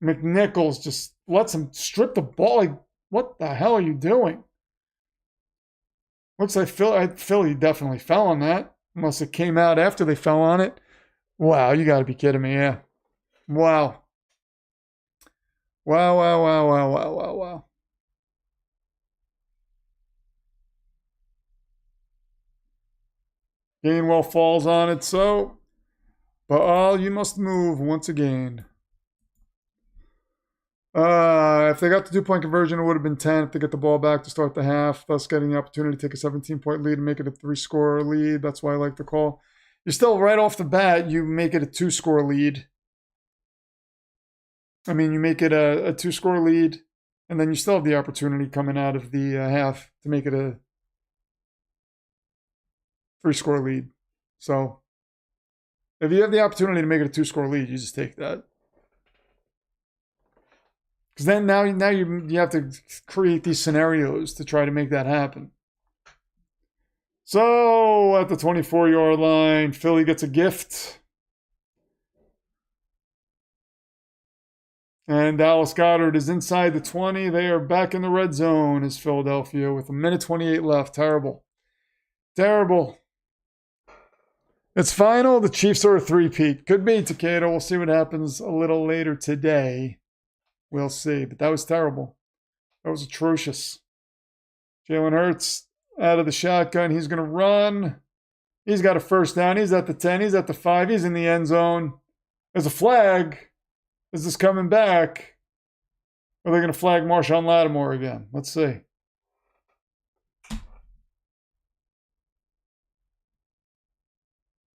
McNichols just lets him strip the ball. Like, what the hell are you doing? Looks like Philly definitely fell on that. Unless it came out after they fell on it. Wow, you got to be kidding me. Yeah. Wow. Wow, wow, wow, wow, wow, wow, wow. Gainwell falls on it, so Baal, you must move once again. If they got the 2-point conversion, it would have been 10 if they get the ball back to start the half, thus getting the opportunity to take a 17-point lead and make it a 3-score lead. That's why I like the call. You're still right off the bat, you make it a 2-score lead. I mean, you make it a 2-score lead, and then you still have the opportunity coming out of the half to make it a 3-score lead. So, if you have the opportunity to make it a 2-score lead, you just take that. Because then now you have to create these scenarios to try to make that happen. So at the 24-yard line, Philly gets a gift. And Dallas Goedert is inside the 20. They are back in the red zone as Philadelphia with 1:28 left. Terrible. Terrible. It's final. The Chiefs are a 3-peat. Could be, Takeda. We'll see what happens a little later today. We'll see. But that was terrible. That was atrocious. Jalen Hurts out of the shotgun. He's going to run. He's got a first down. He's at the 10. He's at the 5. He's in the end zone. There's a flag. Is this coming back? Or are they going to flag Marshawn Lattimore again? Let's see.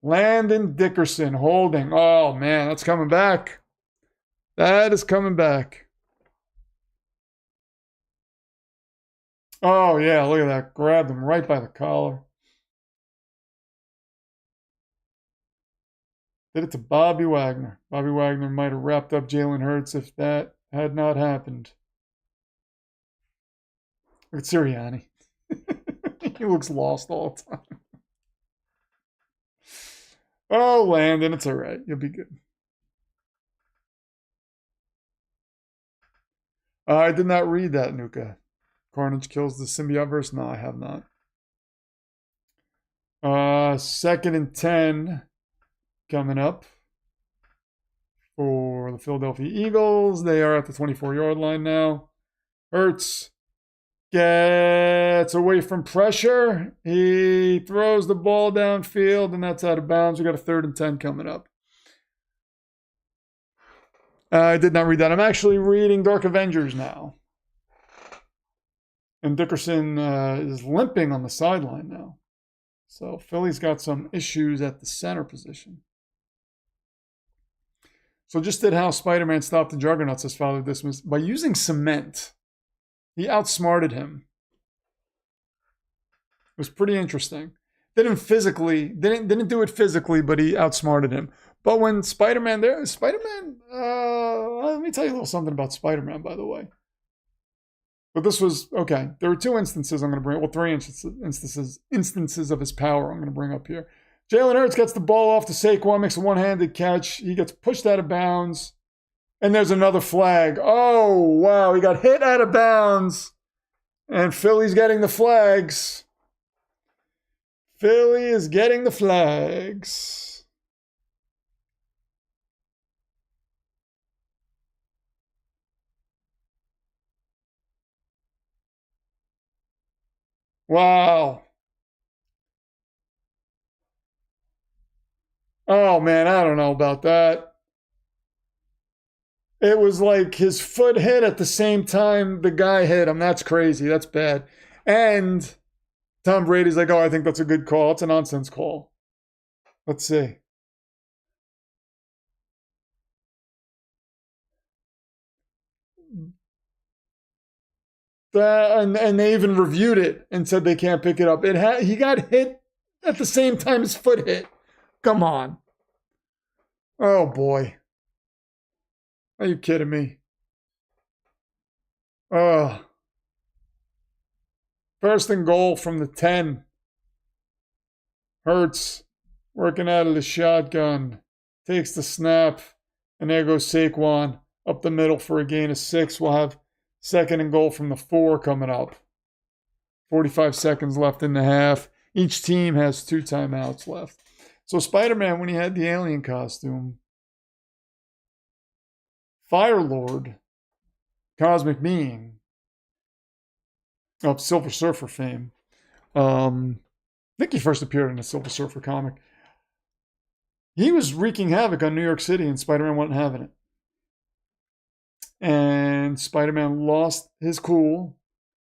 Landon Dickerson holding. Oh, man, that's coming back. That is coming back. Oh, yeah, look at that. Grabbed him right by the collar. Did it to Bobby Wagner. Bobby Wagner might have wrapped up Jalen Hurts if that had not happened. Look at Sirianni. He looks lost all the time. Oh, Landon, it's all right. You'll be good. I did not read that, Nuka. Carnage kills the symbiote verse? No, I have not. 2nd and 10 coming up for the Philadelphia Eagles. They are at the 24-yard line now. Hurts gets away from pressure. He throws the ball downfield, and that's out of bounds. We got a 3rd and 10 coming up. I did not read that. I'm actually reading Dark Avengers now. And Dickerson is limping on the sideline now. So Philly's got some issues at the center position. So just did how Spider-Man stopped the Juggernauts, his father dismissed, by using cement. He outsmarted him. It was pretty interesting. Didn't do it physically, but he outsmarted him. But when Spider-Man let me tell you a little something about Spider-Man, by the way. But this was, okay, there were 2 instances I'm going to bring, well, 3 instances of his power I'm going to bring up here. Jalen Hurts gets the ball off to Saquon, makes a one-handed catch. He gets pushed out of bounds. And there's another flag. Oh, wow, he got hit out of bounds. And Philly's getting the flags. Philly is getting the flags. Wow. Oh, man, I don't know about that. It was like his foot hit at the same time the guy hit him. That's crazy. That's bad. And Tom Brady's like, oh, I think that's a good call. It's a nonsense call. Let's see. and they even reviewed it and said they can't pick it up. He got hit at the same time his foot hit. Come on. Oh boy. Are you kidding me? Oh. First and goal from the 10. Hurts working out of the shotgun. Takes the snap. And there goes Saquon up the middle for a gain of 6. We'll have second and goal from the 4 coming up. 45 seconds left in the half. Each team has 2 timeouts left. So Spider-Man, when he had the alien costume, Fire Lord, Cosmic Being, of Silver Surfer fame. I think he first appeared in a Silver Surfer comic. He was wreaking havoc on New York City, and Spider-Man wasn't having it. And Spider-Man lost his cool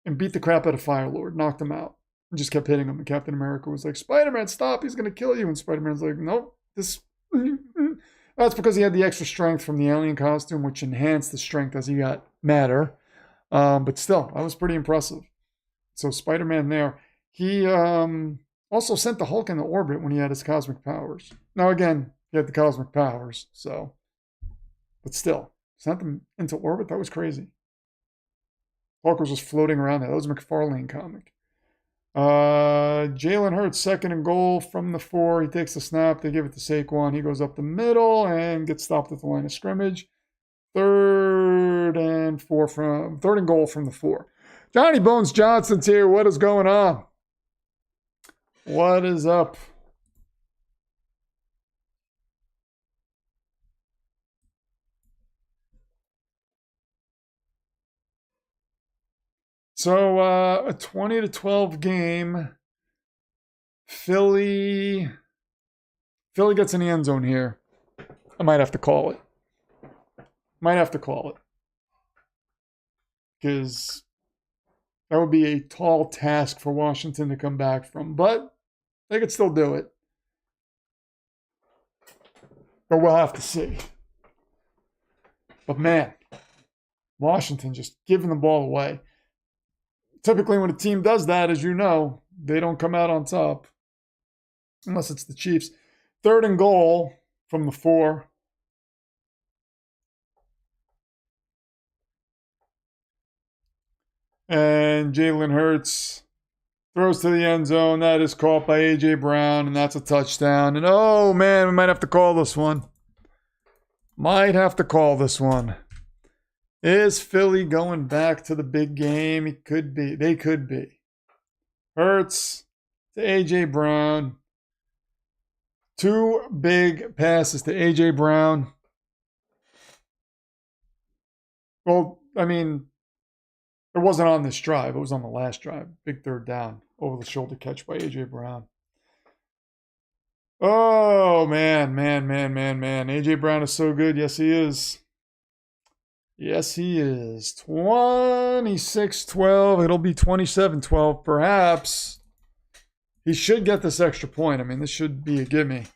and beat the crap out of Fire Lord, knocked him out, and just kept hitting him. And Captain America was like, "Spider-Man, stop! He's gonna kill you." And Spider-Man's like, "Nope, this." That's because he had the extra strength from the alien costume, which enhanced the strength as he got madder. But still, that was pretty impressive. So Spider-Man there. He also sent the Hulk into orbit when he had his cosmic powers. Now again, he had the cosmic powers, so. But still, sent them into orbit? That was crazy. Hulk was just floating around there. That was a McFarlane comic. Jalen Hurts, second and goal from the 4. He takes the snap. They give it to Saquon. He goes up the middle and gets stopped at the line of scrimmage. Third and goal from the 4. Johnny Bones Johnson's here. What is going on? What is up? So a 20-12 game. Philly gets in the end zone here. I might have to call it. Because that would be a tall task for Washington to come back from. But they could still do it. But we'll have to see. But man, Washington just giving the ball away. Typically when a team does that, as you know, they don't come out on top. Unless it's the Chiefs. Third and goal from the 4. And Jalen Hurts throws to the end zone. That is caught by A.J. Brown, and that's a touchdown. And oh, man, we might have to call this one. Is Philly going back to the big game? It could be. They could be. Hurts to A.J. Brown. 2 big passes to A.J. Brown. Well, I mean, it wasn't on this drive. It was on the last drive. Big third down. Over the shoulder catch by A.J. Brown. Oh, man. A.J. Brown is so good. Yes, he is. 26-12. It'll be 27-12, perhaps. He should get this extra point. I mean, this should be a gimme.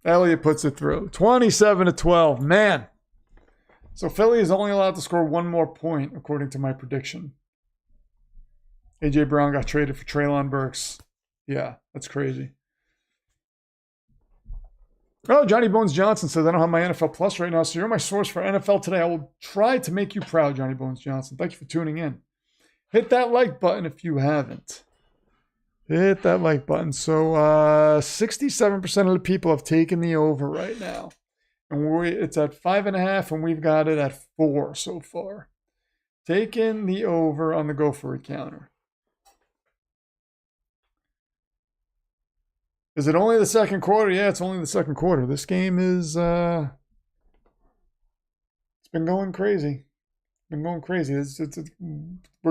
Elliott puts it through. 27-12. Man. So Philly is only allowed to score 1 more point, according to my prediction. A.J. Brown got traded for Treylon Burks. Yeah, that's crazy. Oh, Johnny Bones Johnson says, I don't have my NFL Plus right now, so you're my source for NFL today. I will try to make you proud, Johnny Bones Johnson. Thank you for tuning in. Hit that like button if you haven't. Hit that like button. So 67% of the people have taken the over right now. And it's at 5.5, and we've got it at 4 so far. Taking the over on the Go For It counter. Is it only the second quarter? Yeah, it's only the second quarter. This game is, it's been going crazy. We're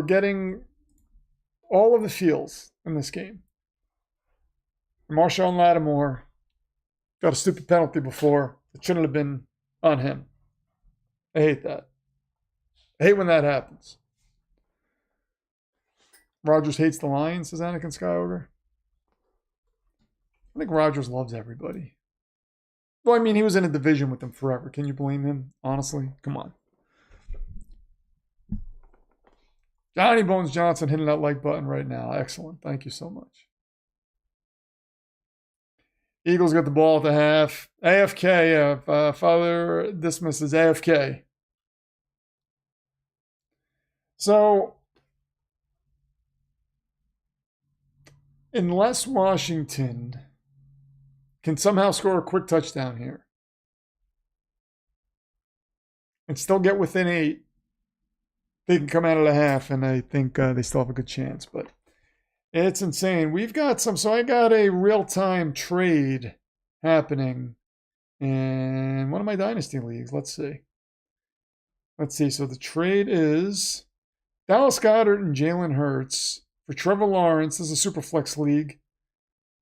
getting all of the feels in this game. Marshawn Lattimore got a stupid penalty before. It shouldn't have been on him. I hate that. I hate when that happens. Rodgers hates the Lions, says Anakin Skywalker. I think Rodgers loves everybody. Well, I mean, he was in a division with them forever. Can you blame him? Honestly, come on. Johnny Bones Johnson hitting that like button right now. Excellent. Thank you so much. Eagles got the ball at the half. AFK. Father dismisses AFK. So, unless Washington can somehow score a quick touchdown here and still get within 8, they can come out of the half, and I think they still have a good chance. But it's insane. We've got some, so I got a real-time trade happening in one of my Dynasty leagues. Let's see. So the trade is Dallas Goedert and Jalen Hurts for Trevor Lawrence. This is a Superflex league.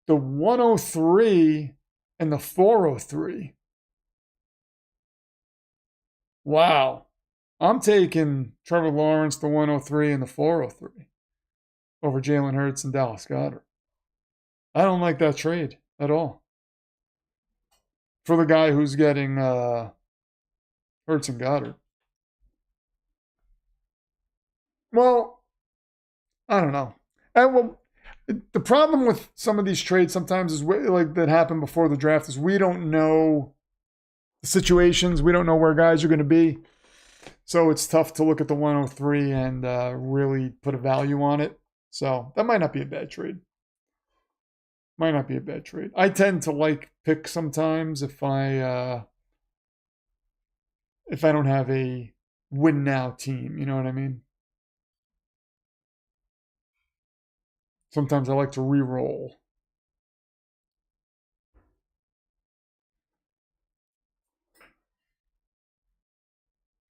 The 103 and the 403. Wow. I'm taking Trevor Lawrence, the 103 and the 403 over Jalen Hurts and Dallas Goedert. I don't like that trade at all. For the guy who's getting Hurts and Goddard. Well, I don't know. The problem with some of these trades sometimes is like that happened before the draft is we don't know the situations. We don't know where guys are going to be. So it's tough to look at the 103 and really put a value on it. So that might not be a bad trade. I tend to like pick sometimes if I don't have a win now team. You know what I mean? Sometimes I like to re-roll.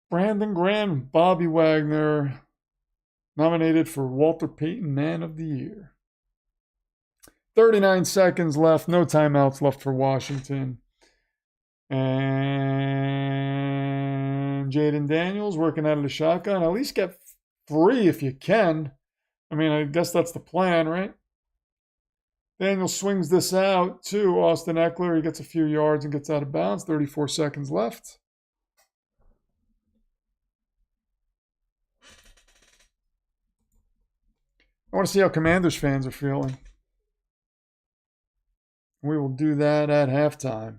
Brandon Graham, Bobby Wagner, nominated for Walter Payton Man of the Year. 39 seconds left. No timeouts left for Washington. And Jaden Daniels working out of the shotgun. At least get 3 if you can. I mean, I guess that's the plan, right? Daniels swings this out to Austin Eckler. He gets a few yards and gets out of bounds. 34 seconds left. I want to see how Commanders fans are feeling. We will do that at halftime.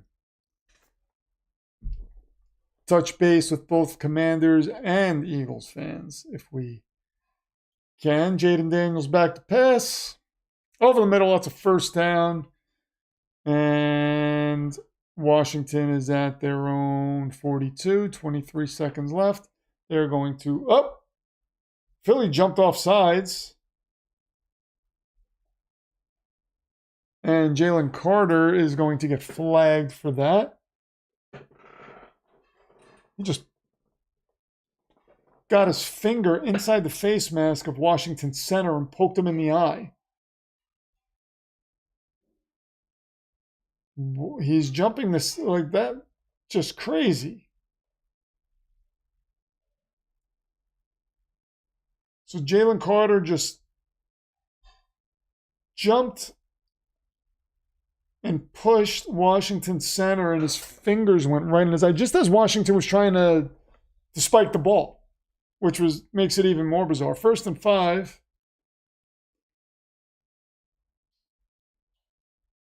Touch base with both Commanders and Eagles fans if we can. Jaden Daniels back to pass. Over the middle, that's a first down. And Washington is at their own 42, 23 seconds left. They're going to, Philly jumped off sides. And Jalen Carter is going to get flagged for that. He just got his finger inside the face mask of Washington center and poked him in the eye. He's jumping this like that, just crazy. So Jalen Carter just jumped and pushed Washington center, and his fingers went right in his eye, just as Washington was trying to spike the ball, which makes it even more bizarre. 1st and 5.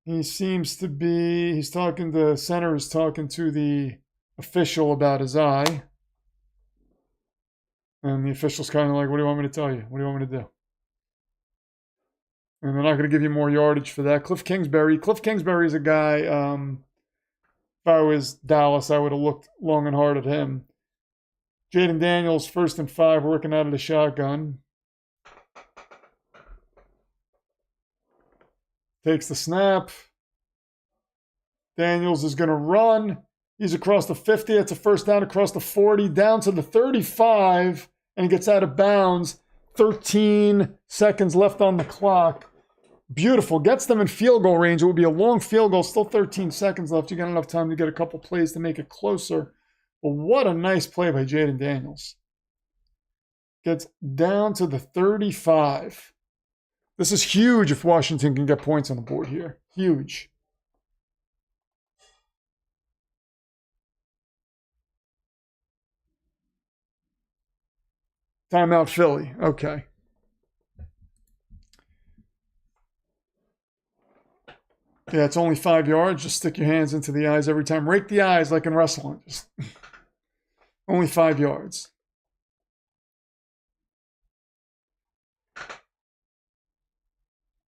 He's talking to center, is talking to the official about his eye. And the official's kind of like, what do you want me to tell you? What do you want me to do? And they're not going to give you more yardage for that. Cliff Kingsbury is a guy, if I was Dallas, I would have looked long and hard at him. Jaden Daniels, 1st and 5, working out of the shotgun. Takes the snap. Daniels is going to run. He's across the 50. It's a first down across the 40, down to the 35, and he gets out of bounds. 13 seconds left on the clock. Beautiful. Gets them in field goal range. It would be a long field goal. Still 13 seconds left. You got enough time to get a couple plays to make it closer. But what a nice play by Jaden Daniels. Gets down to the 35. This is huge if Washington can get points on the board here. Huge. Timeout Philly. Okay. Yeah, it's only 5 yards. Just stick your hands into the eyes every time. Rake the eyes like in wrestling. Just only 5 yards.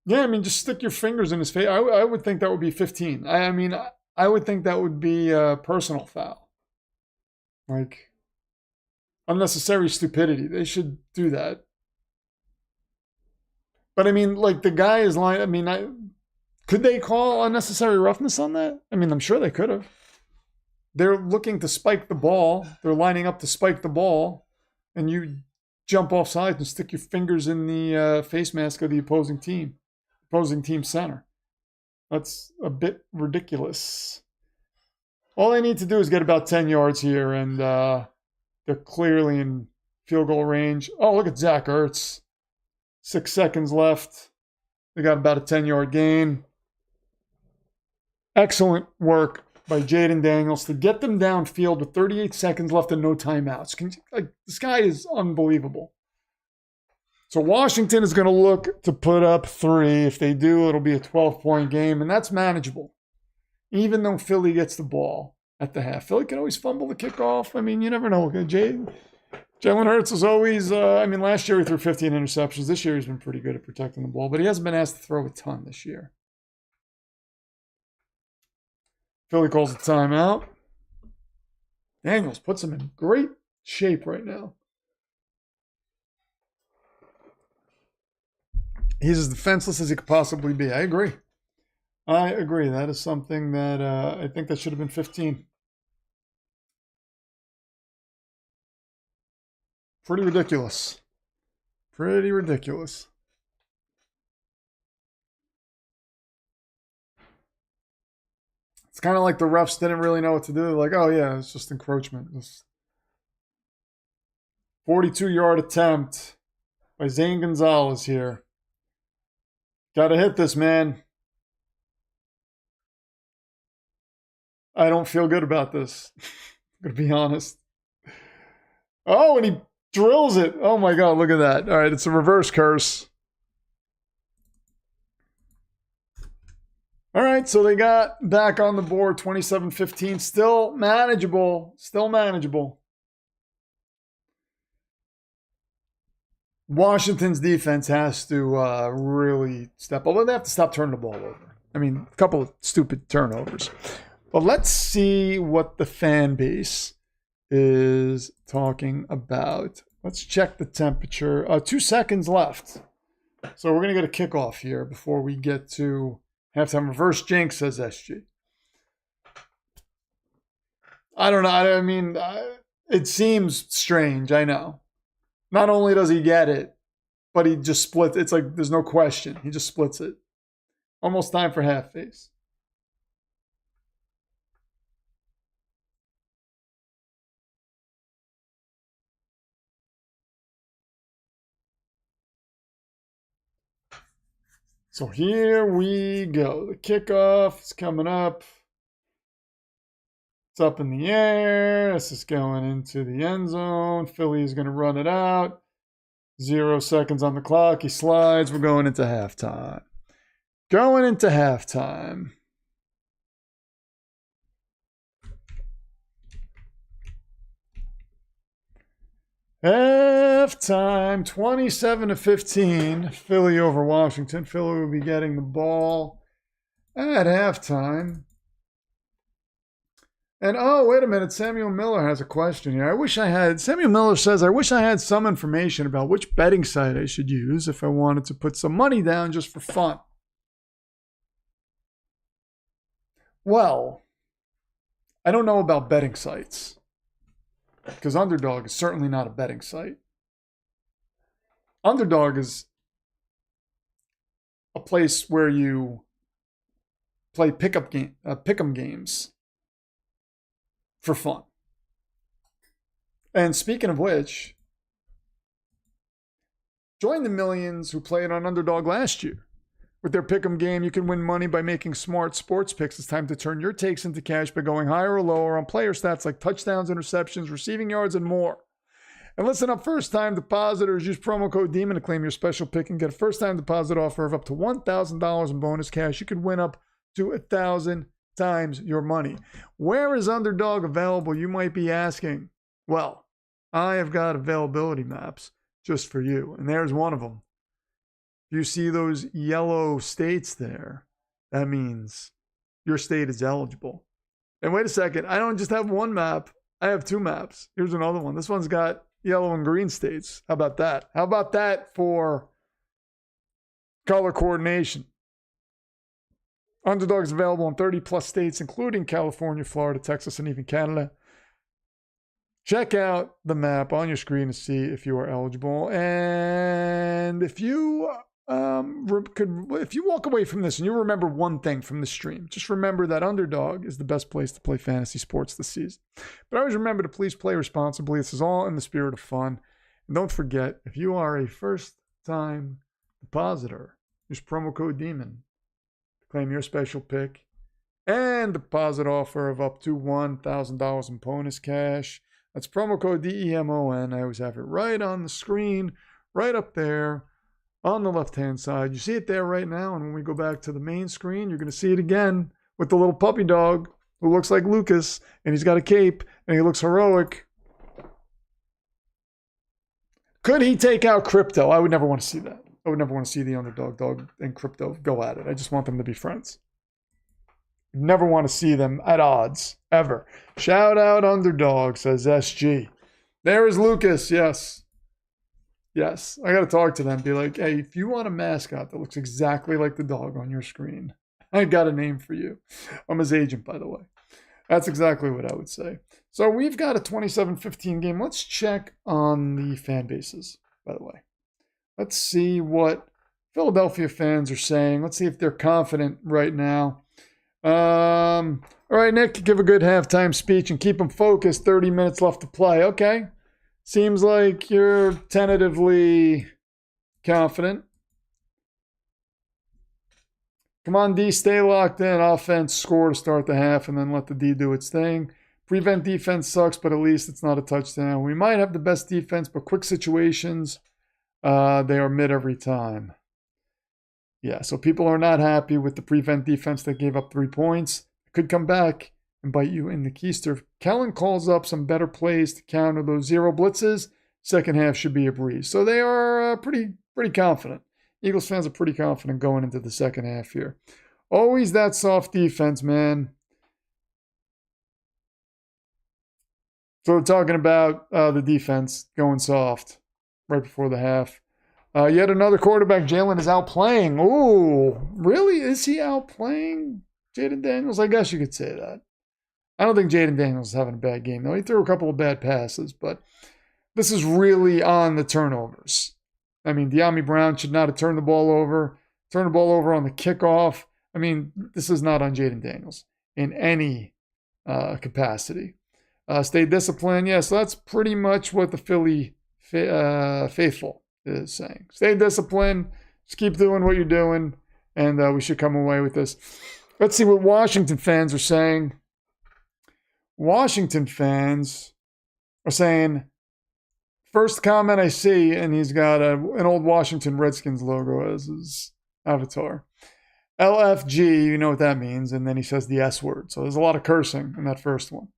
Yeah, I mean, just stick your fingers in his face. I would think that would be 15. I mean, I would think that would be a personal foul. Like, unnecessary stupidity. They should do that. But I mean, like, the guy is lying. I mean, could they call unnecessary roughness on that? I mean, I'm sure they could have. They're looking to spike the ball. They're lining up to spike the ball. And you jump off sides and stick your fingers in the face mask of the opposing team center. That's a bit ridiculous. All they need to do is get about 10 yards here, and they're clearly in field goal range. Oh, look at Zach Ertz. 6 seconds left. They got about a 10-yard gain. Excellent work by Jaden Daniels to get them downfield with 38 seconds left and no timeouts. This guy is unbelievable. So Washington is going to look to put up 3. If they do, it'll be a 12-point game, and that's manageable. Even though Philly gets the ball at the half. Philly can always fumble the kickoff. I mean, you never know. Jalen Hurts is always, last year he threw 15 interceptions. This year he's been pretty good at protecting the ball, but he hasn't been asked to throw a ton this year. Philly calls a timeout. Daniels puts him in great shape right now. He's as defenseless as he could possibly be. I agree. That is something that I think that should have been 15. Pretty ridiculous. Pretty ridiculous. It's kind of like the refs didn't really know what to do. Like, oh yeah, it's just encroachment. This 42-yard attempt by Zane Gonzalez here. Got to hit this, man. I don't feel good about this. I'm going to be honest. Oh, and he drills it. Oh my God, look at that. All right, it's a reverse curse. All right, so they got back on the board, 27-15. Still manageable. Still manageable. Washington's defense has to really step up. They have to stop turning the ball over. I mean, a couple of stupid turnovers. But let's see what the fan base is talking about. Let's check the temperature. 2 seconds left. So we're going to get a kickoff here before we get to halftime. Reverse jinx, says SG. I don't know. I mean, it seems strange. I know. Not only does he get it, but he just splits. It's like there's no question. He just splits it. Almost time for half face. So here we go. The kickoff is coming up. It's up in the air. This is going into the end zone. Philly is going to run it out. 0 seconds on the clock. He slides. We're going into halftime. Going into halftime. Halftime, 27-15. Philly over Washington. Philly will be getting the ball at halftime. And oh, wait a minute. Samuel Miller has a question here. Samuel Miller says, I wish I had some information about which betting site I should use if I wanted to put some money down just for fun. Well, I don't know about betting sites. Because Underdog is certainly not a betting site. Underdog is a place where you play pick'em games for fun. And speaking of which, join the millions who played on Underdog last year. With their pick'em game, you can win money by making smart sports picks. It's time to turn your takes into cash by going higher or lower on player stats like touchdowns, interceptions, receiving yards, and more. And listen up, first-time depositors, use promo code DEMON to claim your special pick and get a first-time deposit offer of up to $1,000 in bonus cash. You could win up to 1,000 times your money. Where is Underdog available, you might be asking? Well, I have got availability maps just for you, and there's one of them. You see those yellow states there? That means your state is eligible. And wait a second, I don't just have one map. I have two maps. Here's another one. This one's got yellow and green states. How about that? How about that for color coordination? Underdog's available in 30 plus states, including California, Florida, Texas, and even Canada. Check out the map on your screen to see if you are eligible. And if you walk away from this and you remember one thing from the stream, just remember that Underdog is the best place to play fantasy sports this season. But always remember to please play responsibly. This is all in the spirit of fun. And don't forget, if you are a first-time depositor, use promo code DEMON to claim your special pick and deposit offer of up to $1,000 in bonus cash. That's promo code DEMON. I always have it right on the screen, right up there on the left-hand side. You see it there right now, and when we go back to the main screen, you're going to see it again with the little puppy dog who looks like Lucas, and he's got a cape, and he looks heroic. Could he take out Crypto? I would never want to see that. I would never want to see the Underdog dog and Crypto go at it. I just want them to be friends. Never want to see them at odds, ever. Shout out Underdog, says SG. There is Lucas, yes. Yes, I got to talk to them. Be like, hey, if you want a mascot that looks exactly like the dog on your screen, I got a name for you. I'm his agent, by the way. That's exactly what I would say. So we've got a 27-15 game. Let's check on the fan bases, by the way. Let's see what Philadelphia fans are saying. Let's see if they're confident right now. All right, Nick, give a good halftime speech and keep them focused. 30 minutes left to play. Okay. Seems like you're tentatively confident. Come on, D, stay locked in. Offense, score to start the half, and then let the D do its thing. Prevent defense sucks, but at least it's not a touchdown. We might have the best defense, but quick situations, they are mid every time. Yeah, so people are not happy with the prevent defense that gave up 3 points. It could come back and bite you in the keister. Kellen calls up some better plays to counter those zero blitzes. Second half should be a breeze. So they are pretty confident. Eagles fans are pretty confident going into the second half here. Always that soft defense, man. So we're talking about the defense going soft right before the half. Yet another quarterback, Jalen, is outplaying. Ooh, really? Is he outplaying Jaden Daniels? I guess you could say that. I don't think Jaden Daniels is having a bad game, though. He threw a couple of bad passes, but this is really on the turnovers. I mean, De'Ami Brown should not have turned the ball over. Turned the ball over on the kickoff. I mean, this is not on Jaden Daniels in any capacity. Stay disciplined. Yeah, so that's pretty much what the Philly faithful is saying. Stay disciplined. Just keep doing what you're doing, and we should come away with this. Let's see what Washington fans are saying. Washington fans are saying, first comment I see, and he's got an old Washington Redskins logo as his avatar. LFG, you know what that means, and then he says the S word. So there's a lot of cursing in that first one.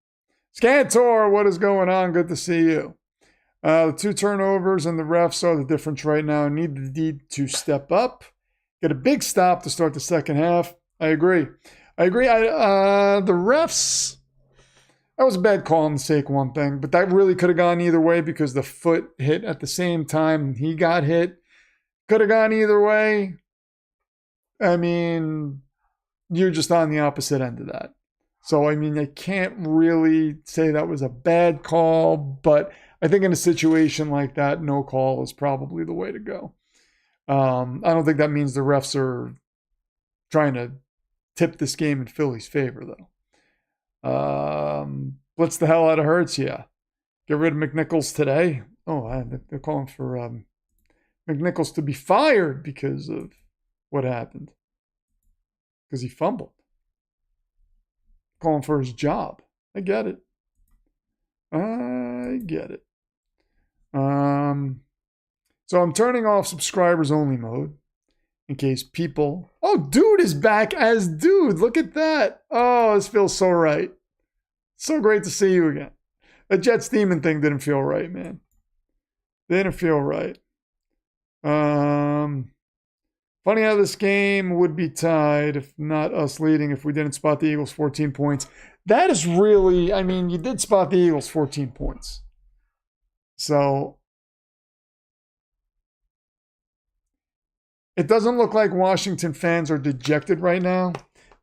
Scantor, what is going on? Good to see you. The 2 turnovers and the refs are the difference right now. Need the D to step up. Get a big stop to start the second half. I agree. The refs, that was a bad call on the Saquon thing, but that really could have gone either way because the foot hit at the same time he got hit. Could have gone either way. I mean, you're just on the opposite end of that. So, I mean, I can't really say that was a bad call, but I think in a situation like that, no call is probably the way to go. I don't think that means the refs are trying to tip this game in Philly's favor, though. Blitz the hell out of Hurts, yeah. Get rid of McNichols today. Oh, they're calling for McNichols to be fired because of what happened. Because he fumbled. Calling for his job. I get it. So I'm turning off subscribers only mode in case people. Oh, Dude is back as Dude. Look at that. Oh, this feels so right. So great to see you again. The Jets Demon thing didn't feel right, man. Didn't feel right. Funny how this game would be tied if not us leading if we didn't spot the Eagles 14 points. That is really, I mean, you did spot the Eagles 14 points. So it doesn't look like Washington fans are dejected right now.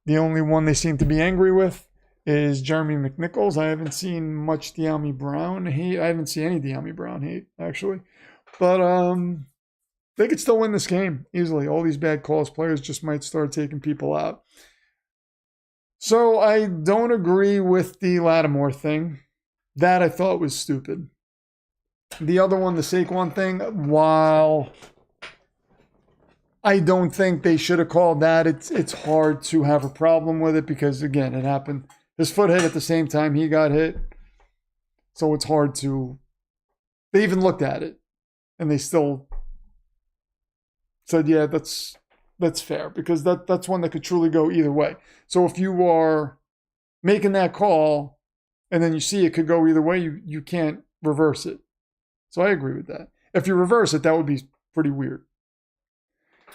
The only one they seem to be angry with is Jeremy McNichols. I haven't seen much De'Ami Brown hate. I haven't seen any De'Ami Brown hate, actually. But they could still win this game easily. All these bad calls, players just might start taking people out. So I don't agree with the Lattimore thing. That I thought was stupid. The other one, the Saquon thing, while I don't think they should have called that, it's hard to have a problem with it because, again, it happened. His foot hit at the same time he got hit. So it's hard to... They even looked at it, and they still said, yeah, that's fair, because that's one that could truly go either way. So if you are making that call and then you see it could go either way, you can't reverse it. So I agree with that. If you reverse it, that would be pretty weird.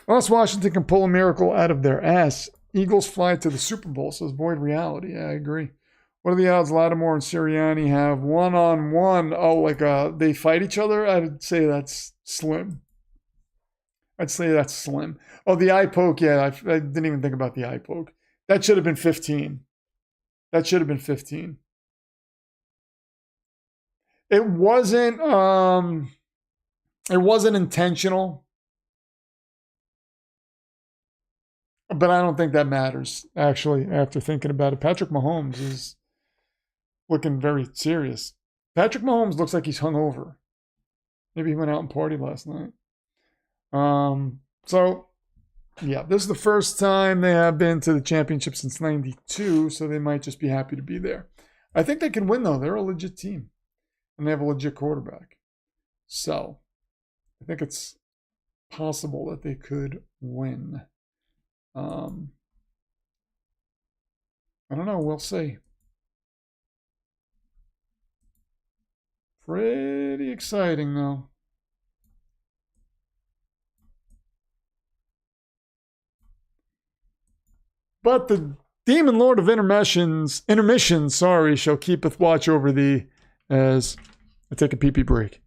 Unless Washington can pull a miracle out of their ass, Eagles fly to the Super Bowl, says Void Reality. Yeah, I agree. What are the odds Lattimore and Sirianni have one-on-one? Oh, like they fight each other? I'd say that's slim. I'd say that's slim. Oh, the eye poke, yeah, I didn't even think about the eye poke. That should have been 15. That should have been 15. It wasn't intentional. But I don't think that matters, actually, after thinking about it. Patrick Mahomes is looking very serious. Patrick Mahomes looks like he's hungover. Maybe he went out and partied last night. So, yeah, this is the first time they have been to the championship since '92, so they might just be happy to be there. I think they can win, though. They're a legit team, and they have a legit quarterback. So, I think it's possible that they could win. I don't know. We'll see. Pretty exciting, though. But the Demon Lord of Intermission, shall keepeth watch over thee as I take a pee-pee break.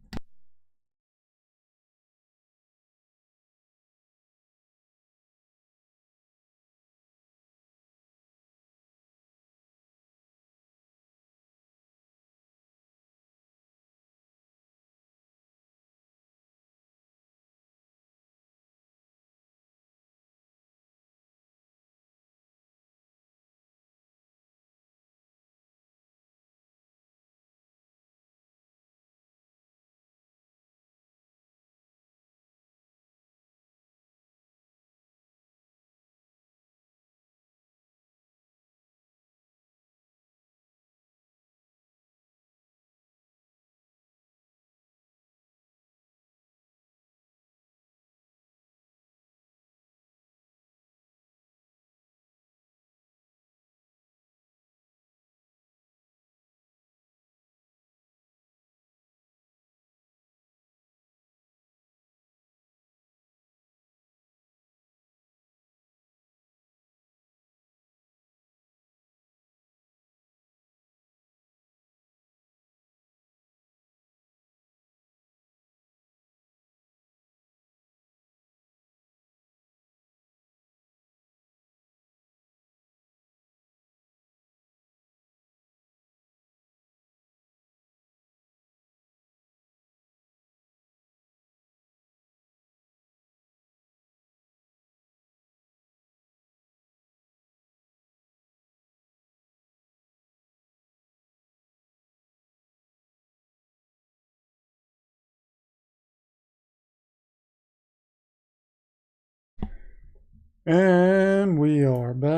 And we are back.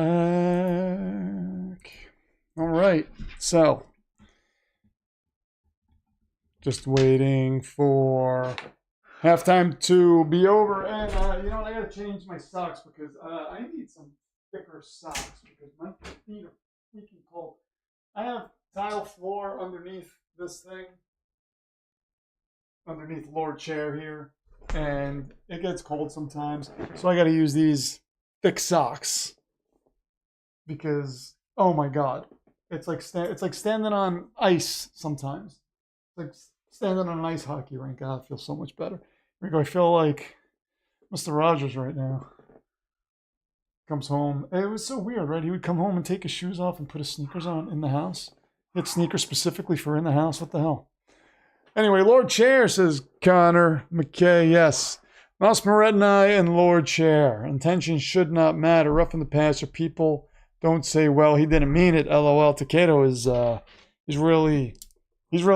All right. So, Just waiting for halftime to be over. And you know what? I gotta change my socks because I need some thicker socks because my feet are freaking cold. I have tile floor underneath this thing, underneath Lord chair here, and it gets cold sometimes. So I gotta use these thick socks because oh my god, it's like standing on ice sometimes. It's like standing on an ice hockey rink. God, it feels so much better. Here we go. I feel like Mr. Rogers right now. Comes home. It was so weird, right? He would come home and take his shoes off and put his sneakers on in the house. He had sneakers specifically for in the house. What the hell? Anyway, Lord Chair says Connor McKay. Yes. Mouse Moretni and Lord Chair. Intentions should not matter. Rough in the passer. People don't say, well, he didn't mean it. LOL. Takeda is he's really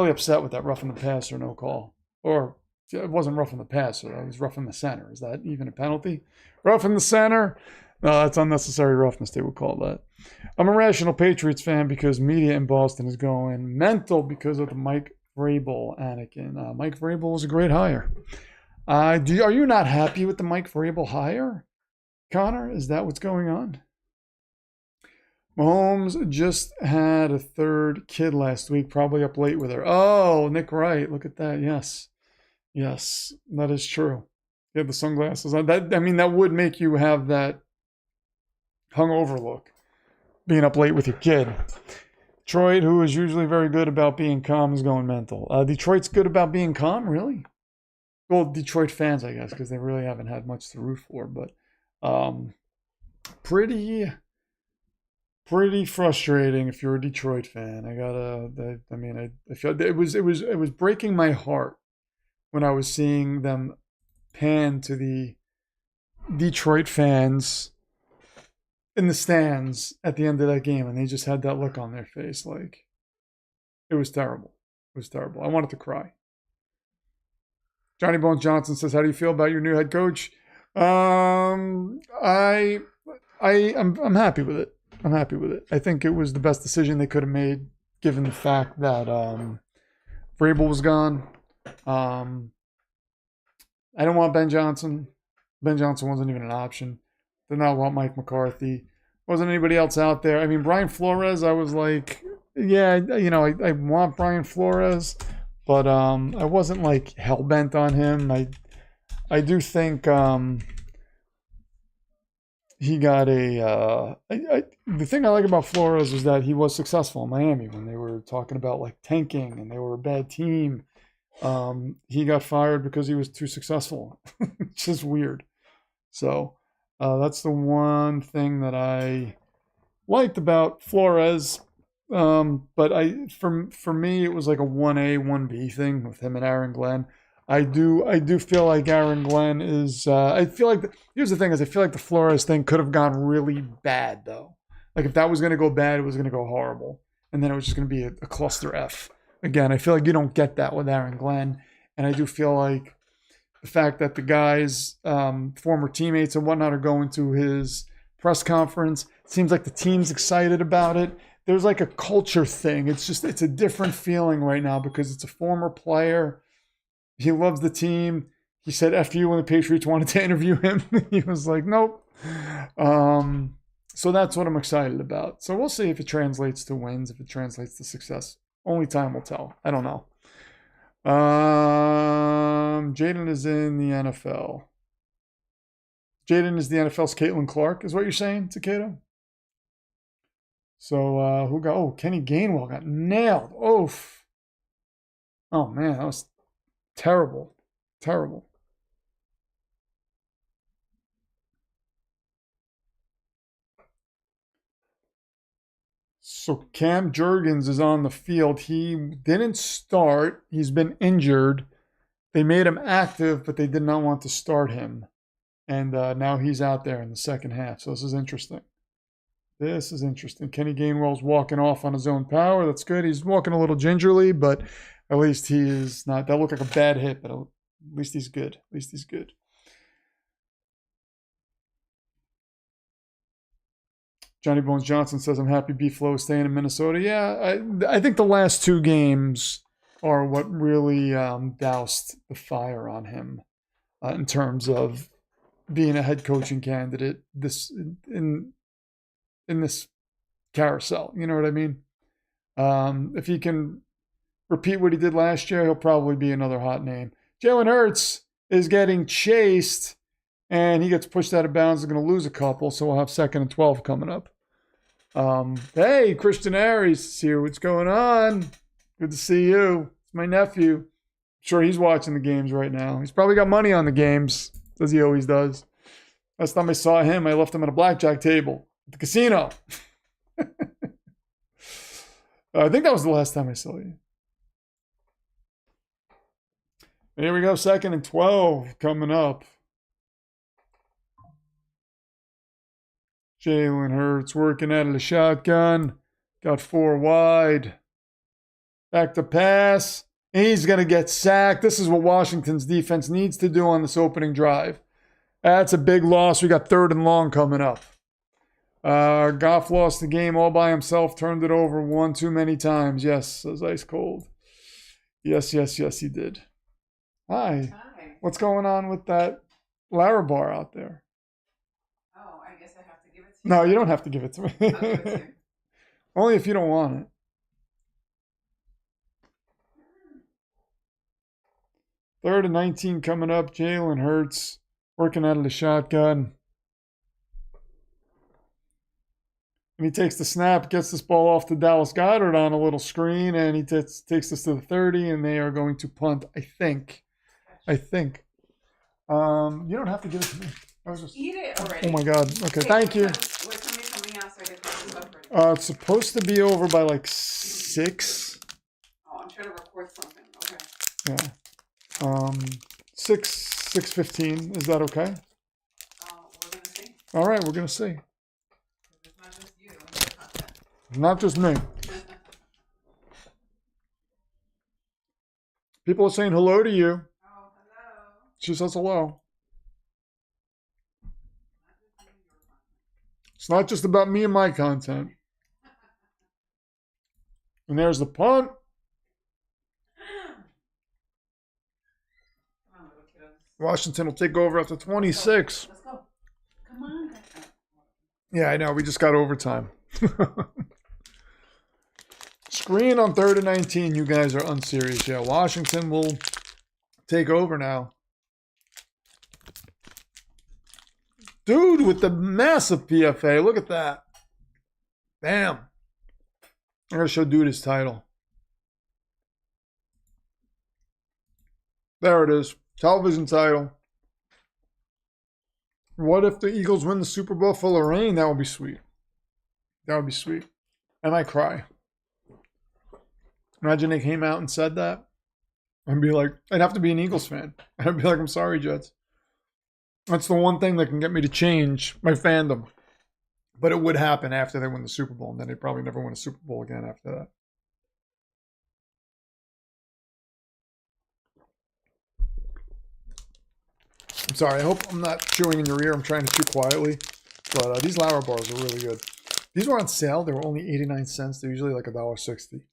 upset with that rough in the passer no call. Or it wasn't rough in the passer. It was rough in the center. Is that even a penalty? Rough in the center? No, that's unnecessary roughness, they would call that. I'm a rational Patriots fan because media in Boston is going mental because of the Mike Vrabel Anakin. Mike Vrabel was a great hire. Are you not happy with the Mike Vrabel hire, Connor? Is that what's going on? Mahomes just had a third kid last week, probably up late with her. Oh, Nick Wright, look at that. Yes, that is true. You have the sunglasses on. That would make you have that hungover look, being up late with your kid. Detroit, who is usually very good about being calm, is going mental. Detroit's good about being calm, really? Well, Detroit fans, I guess, because they really haven't had much to root for. But pretty frustrating if you're a Detroit fan. I feel it was breaking my heart when I was seeing them pan to the Detroit fans in the stands at the end of that game, and they just had that look on their face. Like, it was terrible. It was terrible. I wanted to cry. Johnny Bones Johnson says, how do you feel about your new head coach? I'm happy with it. I'm happy with it. I think it was the best decision they could have made, given the fact that Vrabel was gone. I don't want Ben Johnson. Ben Johnson wasn't even an option. Did not want Mike McCarthy. Wasn't anybody else out there. I mean, Brian Flores, I was like, yeah, I want Brian Flores, but I wasn't like hell-bent on him. I do think he got the thing I like about Flores was that he was successful in Miami when they were talking about like tanking and they were a bad team. He got fired because he was too successful, which is weird. So that's the one thing that I liked about Flores. But for me, it was like a 1A, 1B thing with him and Aaron Glenn. I do feel like Aaron Glenn is. I feel like here's the thing: is I feel like the Flores thing could have gone really bad though. Like if that was going to go bad, it was going to go horrible, and then it was just going to be a cluster F. Again, I feel like you don't get that with Aaron Glenn, and I do feel like the fact that the guys, former teammates and whatnot, are going to his press conference. It seems like the team's excited about it. There's like a culture thing. It's a different feeling right now because it's a former player. He loves the team. He said F you when the Patriots wanted to interview him. He was like, nope. So that's what I'm excited about. So we'll see if it translates to wins, if it translates to success. Only time will tell. I don't know. Jaden is in the NFL. Jaden is the NFL's Caitlin Clark, is what you're saying, Takeda? So who got? Oh, Kenny Gainwell got nailed. Oof. Oh man, that was terrible. Terrible. So Cam Jurgens is on the field. He didn't start. He's been injured. They made him active, but they did not want to start him. And now he's out there in the second half. So this is interesting. Kenny Gainwell's walking off on his own power. That's good. He's walking a little gingerly, but at least he is not. That looked like a bad hit, but at least he's good. Johnny Bones Johnson says, I'm happy B-Flow is staying in Minnesota. Yeah, I think the last two games are what really doused the fire on him in terms of being a head coaching candidate in this carousel. You know what I mean? If he can repeat what he did last year, he'll probably be another hot name. Jalen Hurts is getting chased, and he gets pushed out of bounds. They're going to lose a couple, so we'll have 2nd and 12 coming up. Hey, Christian Aries is here. What's going on? Good to see you. It's my nephew. I'm sure he's watching the games right now. He's probably got money on the games, as he always does. Last time I saw him, I left him at a blackjack table at the casino. I think that was the last time I saw you. Here we go, 2nd and 12 coming up. Jalen Hurts working out of the shotgun. Got 4 wide. Back to pass. He's going to get sacked. This is what Washington's defense needs to do on this opening drive. That's a big loss. We got 3rd and long coming up. Goff lost the game all by himself. Turned it over one too many times. Yes, says Ice Cold. Yes, he did. Hi. Hi. What's going on with that Larabar out there? Oh, I guess I have to give it to you. No, you don't have to give it to me. I'll give it to you. Only if you don't want it. 3rd and 19 coming up. Jalen Hurts working out of the shotgun. And he takes the snap, gets this ball off to Dallas Goedert on a little screen, and he takes this to the 30, and they are going to punt, I think. You don't have to give it to me. I was just... Eat it already. Oh, my God. Okay, thank you. Wait, somebody's coming out so I can put this up ready. It's supposed to be over by like 6. Oh, I'm trying to record something. Okay. Yeah. 6:15. Is that okay? We're going to see. All right, we're going to see. It's not just you. It's content. Not just me. People are saying hello to you. Oh, hello. She says hello. It's not just about me and my content. And there's the punt. Come on, little kiddos. Washington will take over after 26. Let's go. Come on. Yeah, I know. We just got overtime. Screen on 3rd and 19. You guys are unserious. Yeah, Washington will take over now. Dude with the massive PFA. Look at that. Damn. I gotta show dude his title. There it is. Television title. What if the Eagles win the Super Bowl full of rain? That would be sweet. That would be sweet. I might cry. Imagine they came out and said that. I'd be like, I'd have to be an Eagles fan. I'd be like, I'm sorry, Jets. That's the one thing that can get me to change my fandom. But it would happen after they win the Super Bowl, and then they'd probably never win a Super Bowl again after that. I'm sorry. I hope I'm not chewing in your ear. I'm trying to chew quietly. But these Lauer bars are really good. These were on sale. They were only 89 cents. They're usually like $1.60.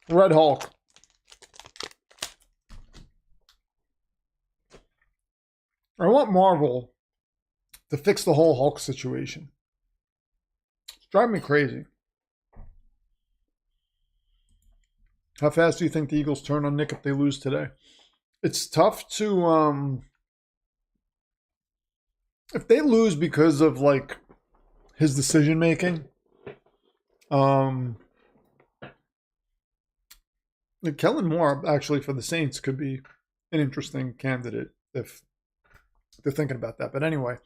Red Hulk. I want Marvel to fix the whole Hulk situation. It's driving me crazy. How fast do you think the Eagles turn on Nick if they lose today? It's tough to, if they lose because of like his decision making, Kellen Moore actually for the Saints could be an interesting candidate if they're thinking about that. But anyway,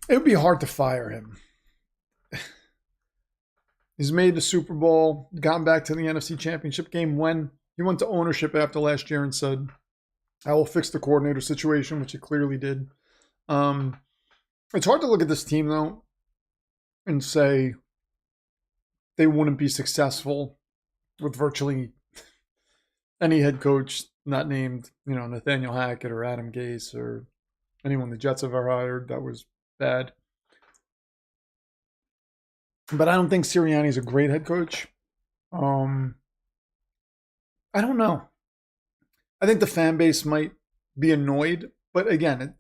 it would be hard to fire him. He's made the Super Bowl, gotten back to the NFC Championship game when he went to ownership after last year and said, I will fix the coordinator situation, which he clearly did. It's hard to look at this team, though, and say they wouldn't be successful with virtually any head coach not named, Nathaniel Hackett or Adam Gase or anyone the Jets have ever hired that was bad. But I don't think Sirianni's a great head coach. I don't know. I think the fan base might be annoyed, but again,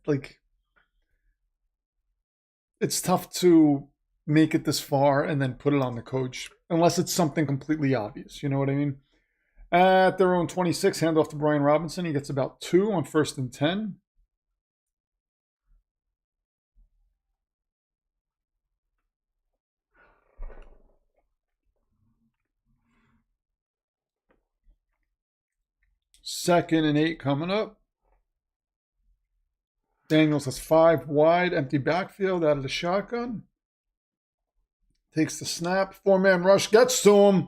it's tough to make it this far and then put it on the coach unless it's something completely obvious. You know what I mean? At their own 26, handoff to Brian Robinson. He gets about 2 on 1st and 10. Second and 8 coming up. Daniels has 5 wide, empty backfield out of the shotgun. Takes the snap. 4-man rush gets to him.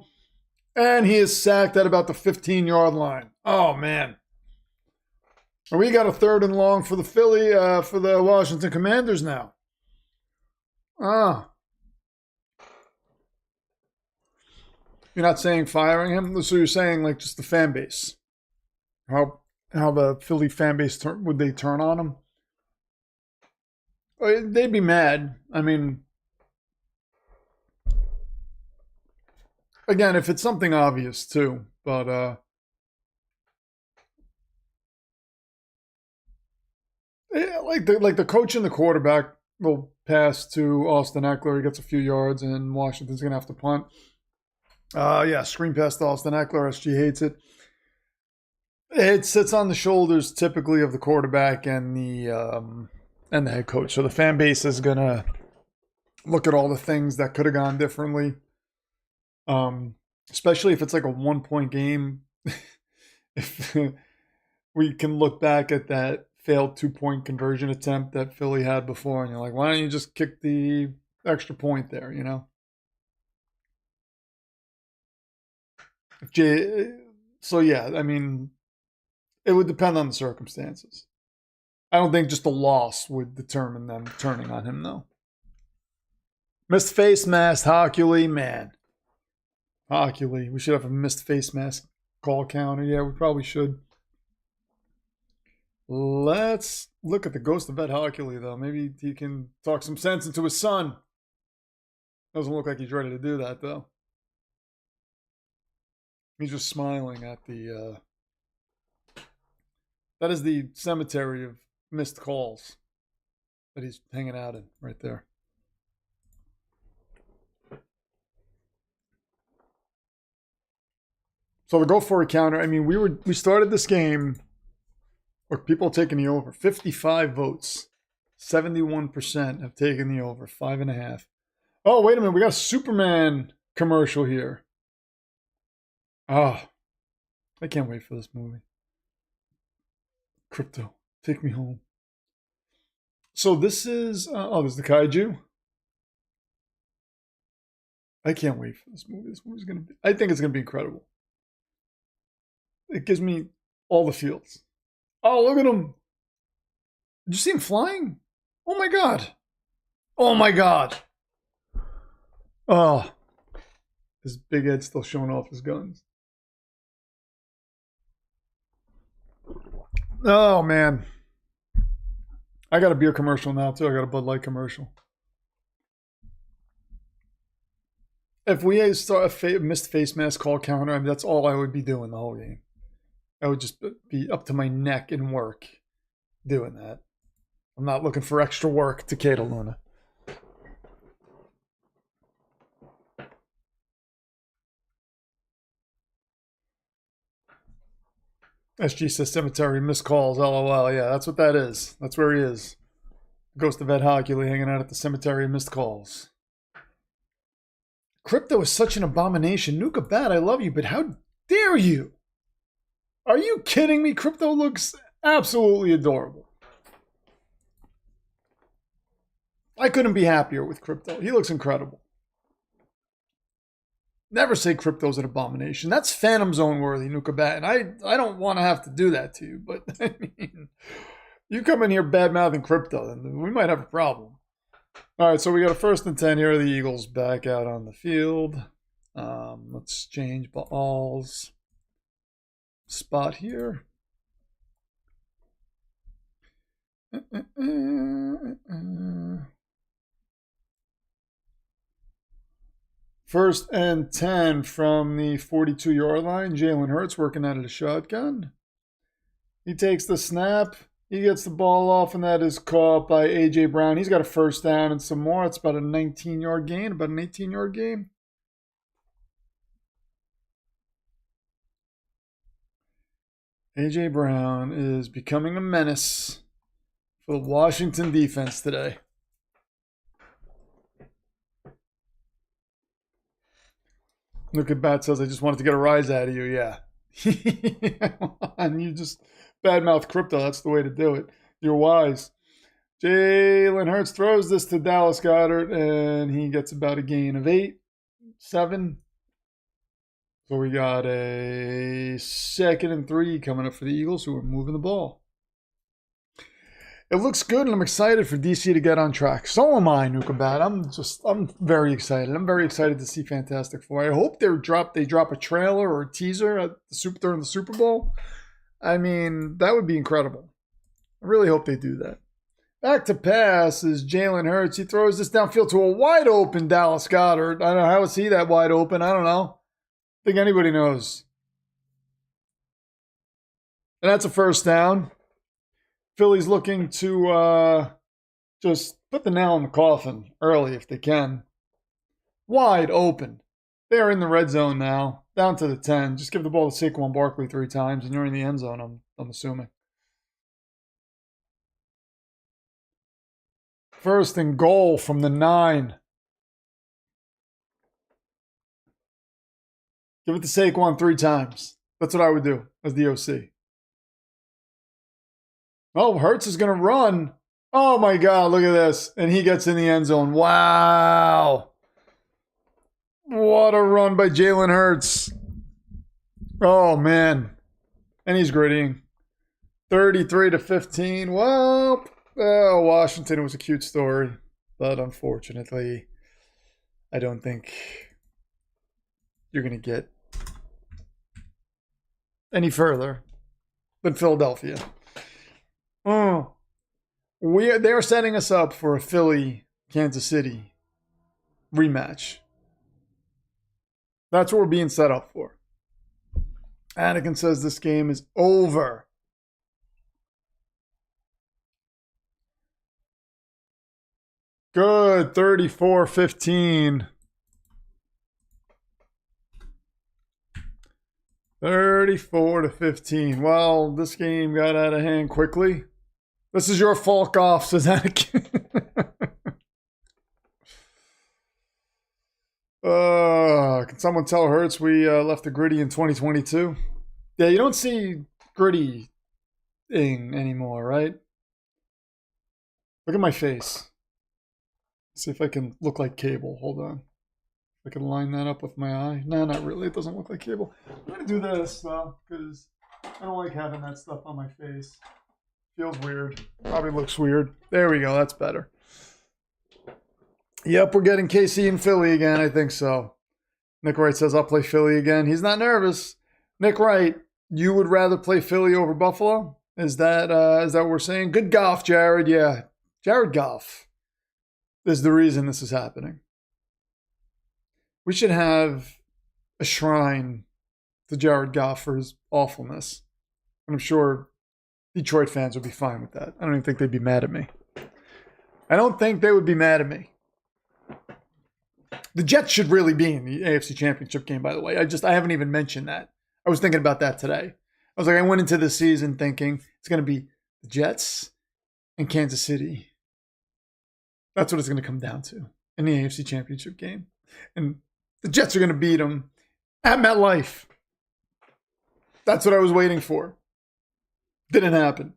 And he is sacked at about the 15-yard line. Oh, man. We got a 3rd and long for the Washington Commanders now. You're not saying firing him? So you're saying like just the fan base. How the Philly fan base, would they turn on him? They'd be mad. I mean, again, if it's something obvious too, but like the coach and the quarterback will pass to Austin Eckler. He gets a few yards, and Washington's gonna have to punt. Screen pass to Austin Eckler. SG hates it. It sits on the shoulders typically of the quarterback and the head coach. So the fan base is gonna look at all the things that could have gone differently. Especially if it's like a 1-point game. If we can look back at that failed 2-point conversion attempt that Philly had before, and you're like, why don't you just kick the extra point there, you know? So yeah, I mean, it would depend on the circumstances. I don't think just a loss would determine them turning on him, though. Missed face mask, Hockley, man. Hockley, we should have a missed face mask call counter. Yeah, we probably should. Let's look at the ghost of Ed Hockley, though. Maybe he can talk some sense into his son. Doesn't look like he's ready to do that, though. He's just smiling at the... That is the cemetery of missed calls that he's hanging out in right there. So the go for a counter, I mean, we started this game with people taking the over. 55 votes. 71% have taken the over. 5.5. Oh, wait a minute. We got a Superman commercial here. I can't wait for this movie. Crypto, take me home. So this is, this is the kaiju. I can't wait for this movie. This movie's going to be, I think it's going to be incredible. It gives me all the feels. Oh, look at him. Did you see him flying? Oh my God. Oh my God. Oh, his big head still showing off his guns. Oh, man. I got a beer commercial now, too. I got a Bud Light commercial. If we start a missed face mask call counter, I mean, that's all I would be doing the whole game. I would just be up to my neck in work doing that. I'm not looking for extra work to Kato Luna. SG says cemetery, missed calls, LOL. Yeah, that's what that is. That's where he is. Ghost of Ed Hockley hanging out at the cemetery, missed calls. Crypto is such an abomination. Nuka Bat, I love you, but how dare you? Are you kidding me? Crypto looks absolutely adorable. I couldn't be happier with Crypto. He looks incredible. Never say Crypto's an abomination. That's Phantom Zone worthy, Nuka Bat. And I don't want to have to do that to you, but I mean, you come in here bad-mouthing Crypto, then we might have a problem. All right, so we got a 1st and 10 here. The Eagles back out on the field. Let's change balls. Spot here. First and 10 from the 42-yard line. Jalen Hurts working out of the shotgun. He takes the snap. He gets the ball off, and that is caught by A.J. Brown. He's got a first down and some more. It's about a 19-yard gain, about an 18-yard gain. A.J. Brown is becoming a menace for the Washington defense today. Look at Bat says, I just wanted to get a rise out of you. Yeah. And you just badmouth crypto. That's the way to do it. You're wise. Jalen Hurts throws this to Dallas Goedert, and he gets about a gain of 8, 7. So we got a 2nd and 3 coming up for the Eagles, who are moving the ball. It looks good, and I'm excited for DC to get on track. So am I, Nukabat. I'm very excited. I'm very excited to see Fantastic Four. I hope they drop a trailer or a teaser during the Super Bowl. I mean, that would be incredible. I really hope they do that. Back to pass is Jalen Hurts. He throws this downfield to a wide open Dallas Goedert. I don't know, how is he that wide open? I don't know. I think anybody knows. And that's a first down. Philly's looking to just put the nail in the coffin early if they can. Wide open. They're in the red zone now. Down to the 10. Just give the ball to Saquon Barkley 3 times and you're in the end zone, I'm assuming. First and goal from the 9. Give it to Saquon 3 times. That's what I would do as the OC. Oh, Hurts is going to run. Oh, my God, look at this. And he gets in the end zone. Wow. What a run by Jalen Hurts. Oh, man. And he's grittying. 33-15. Well, Washington, it was a cute story. But unfortunately, I don't think you're going to get any further than Philadelphia. They're setting us up for a Philly-Kansas City rematch. That's what we're being set up for. Anakin says this game is over. Good, 34-15. 34-15. Well, this game got out of hand quickly. This is your fault, Goff, says Anakin. Can someone tell Hurts we left the gritty in 2022? Yeah, you don't see gritty anymore, right? Look at my face. See if I can look like Cable. Hold on. I can line that up with my eye. No, not really. It doesn't look like Cable. I'm going to do this, though, because I don't like having that stuff on my face. Feels weird. Probably looks weird. There we go. That's better. Yep, we're getting KC and Philly again. I think so. Nick Wright says, I'll play Philly again. He's not nervous. Nick Wright, you would rather play Philly over Buffalo? Is that what we're saying? Good Goff, Jared. Yeah. Jared Goff is the reason this is happening. We should have a shrine to Jared Goff for his awfulness. And I'm sure Detroit fans would be fine with that. I don't even think they'd be mad at me. I don't think they would be mad at me. The Jets should really be in the AFC Championship game, by the way. I haven't even mentioned that. I was thinking about that today. I was like, I went into the season thinking it's going to be the Jets and Kansas City. That's what it's going to come down to in the AFC Championship game. And the Jets are going to beat them at MetLife. That's what I was waiting for. Didn't happen.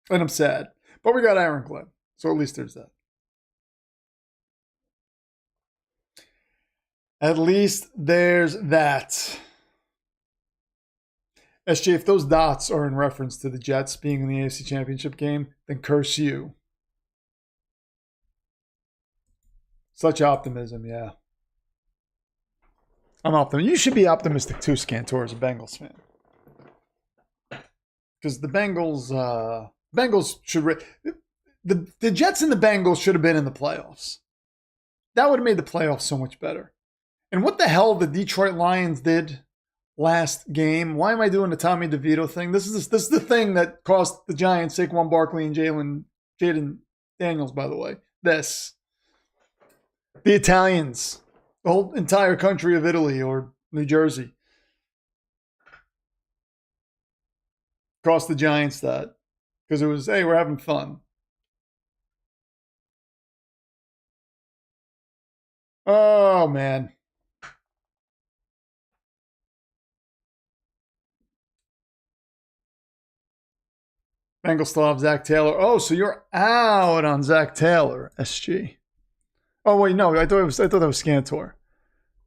And I'm sad. But we got Aaron Glenn. So at least there's that. At least there's that. SJ, if those dots are in reference to the Jets being in the AFC Championship game, then curse you. Such optimism, yeah. I'm optimistic. You should be optimistic too, Scantor, as a Bengals fan. Because the Bengals should... The Jets and the Bengals should have been in the playoffs. That would have made the playoffs so much better. And what the hell the Detroit Lions did last game? Why am I doing the Tommy DeVito thing? This is the thing that cost the Giants Saquon Barkley and Jaden Daniels, by the way. The Italians, the whole entire country of Italy or New Jersey, cost the Giants that because it was, hey, we're having fun. Oh, man. Bengals still have Zach Taylor. Oh, so you're out on Zach Taylor, SG. Oh, wait, no. I thought that was Scantor.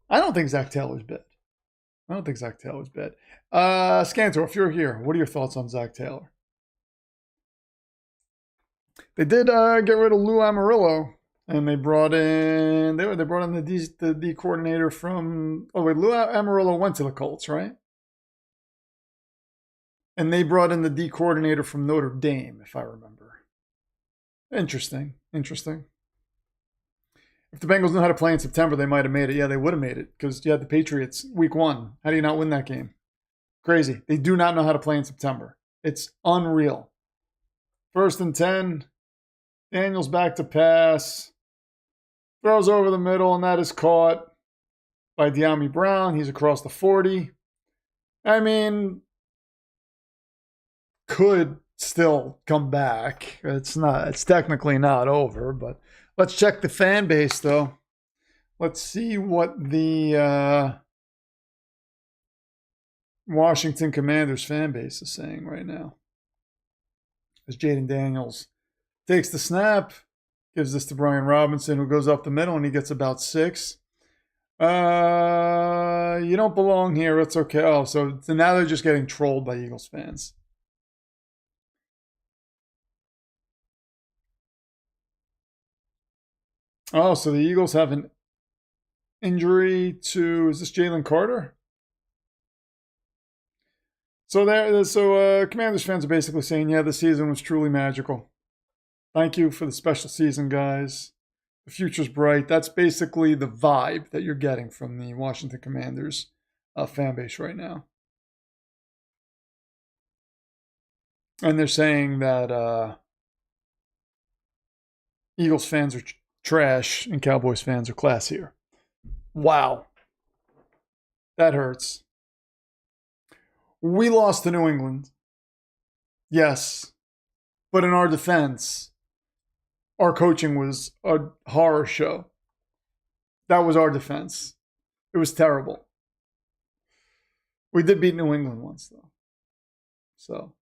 I don't think Zach Taylor's bad. Scantor, if you're here, what are your thoughts on Zach Taylor? They did get rid of Lou Amarillo, and they brought in the D coordinator from. Oh wait, Lou Amarillo went to the Colts, right? And they brought in the D coordinator from Notre Dame, if I remember. Interesting. If the Bengals knew how to play in September, they might have made it. Yeah, they would have made it because you had the Patriots week 1. How do you not win that game? Crazy. They do not know how to play in September. It's unreal. 1st and 10. Daniels back to pass. Throws over the middle, and that is caught by De'Ami Brown. He's across the 40. I mean, could still come back. It's technically not over, but let's check the fan base, though. Let's see what the Washington Commanders fan base is saying right now. As Jaden Daniels takes the snap, gives this to Brian Robinson, who goes up the middle, and he gets about 6. You don't belong here. It's okay. Oh, so now they're just getting trolled by Eagles fans. Oh, so the Eagles have an injury to, is this Jalen Carter? So Commanders fans are basically saying, yeah, the season was truly magical. Thank you for the special season, guys. The future's bright. That's basically the vibe that you're getting from the Washington Commanders fan base right now. And they're saying that Eagles fans are trash and Cowboys fans are classier. Wow. That hurts. We lost to New England. Yes. But in our defense, our coaching was a horror show. That was our defense. It was terrible. We did beat New England once, though. So.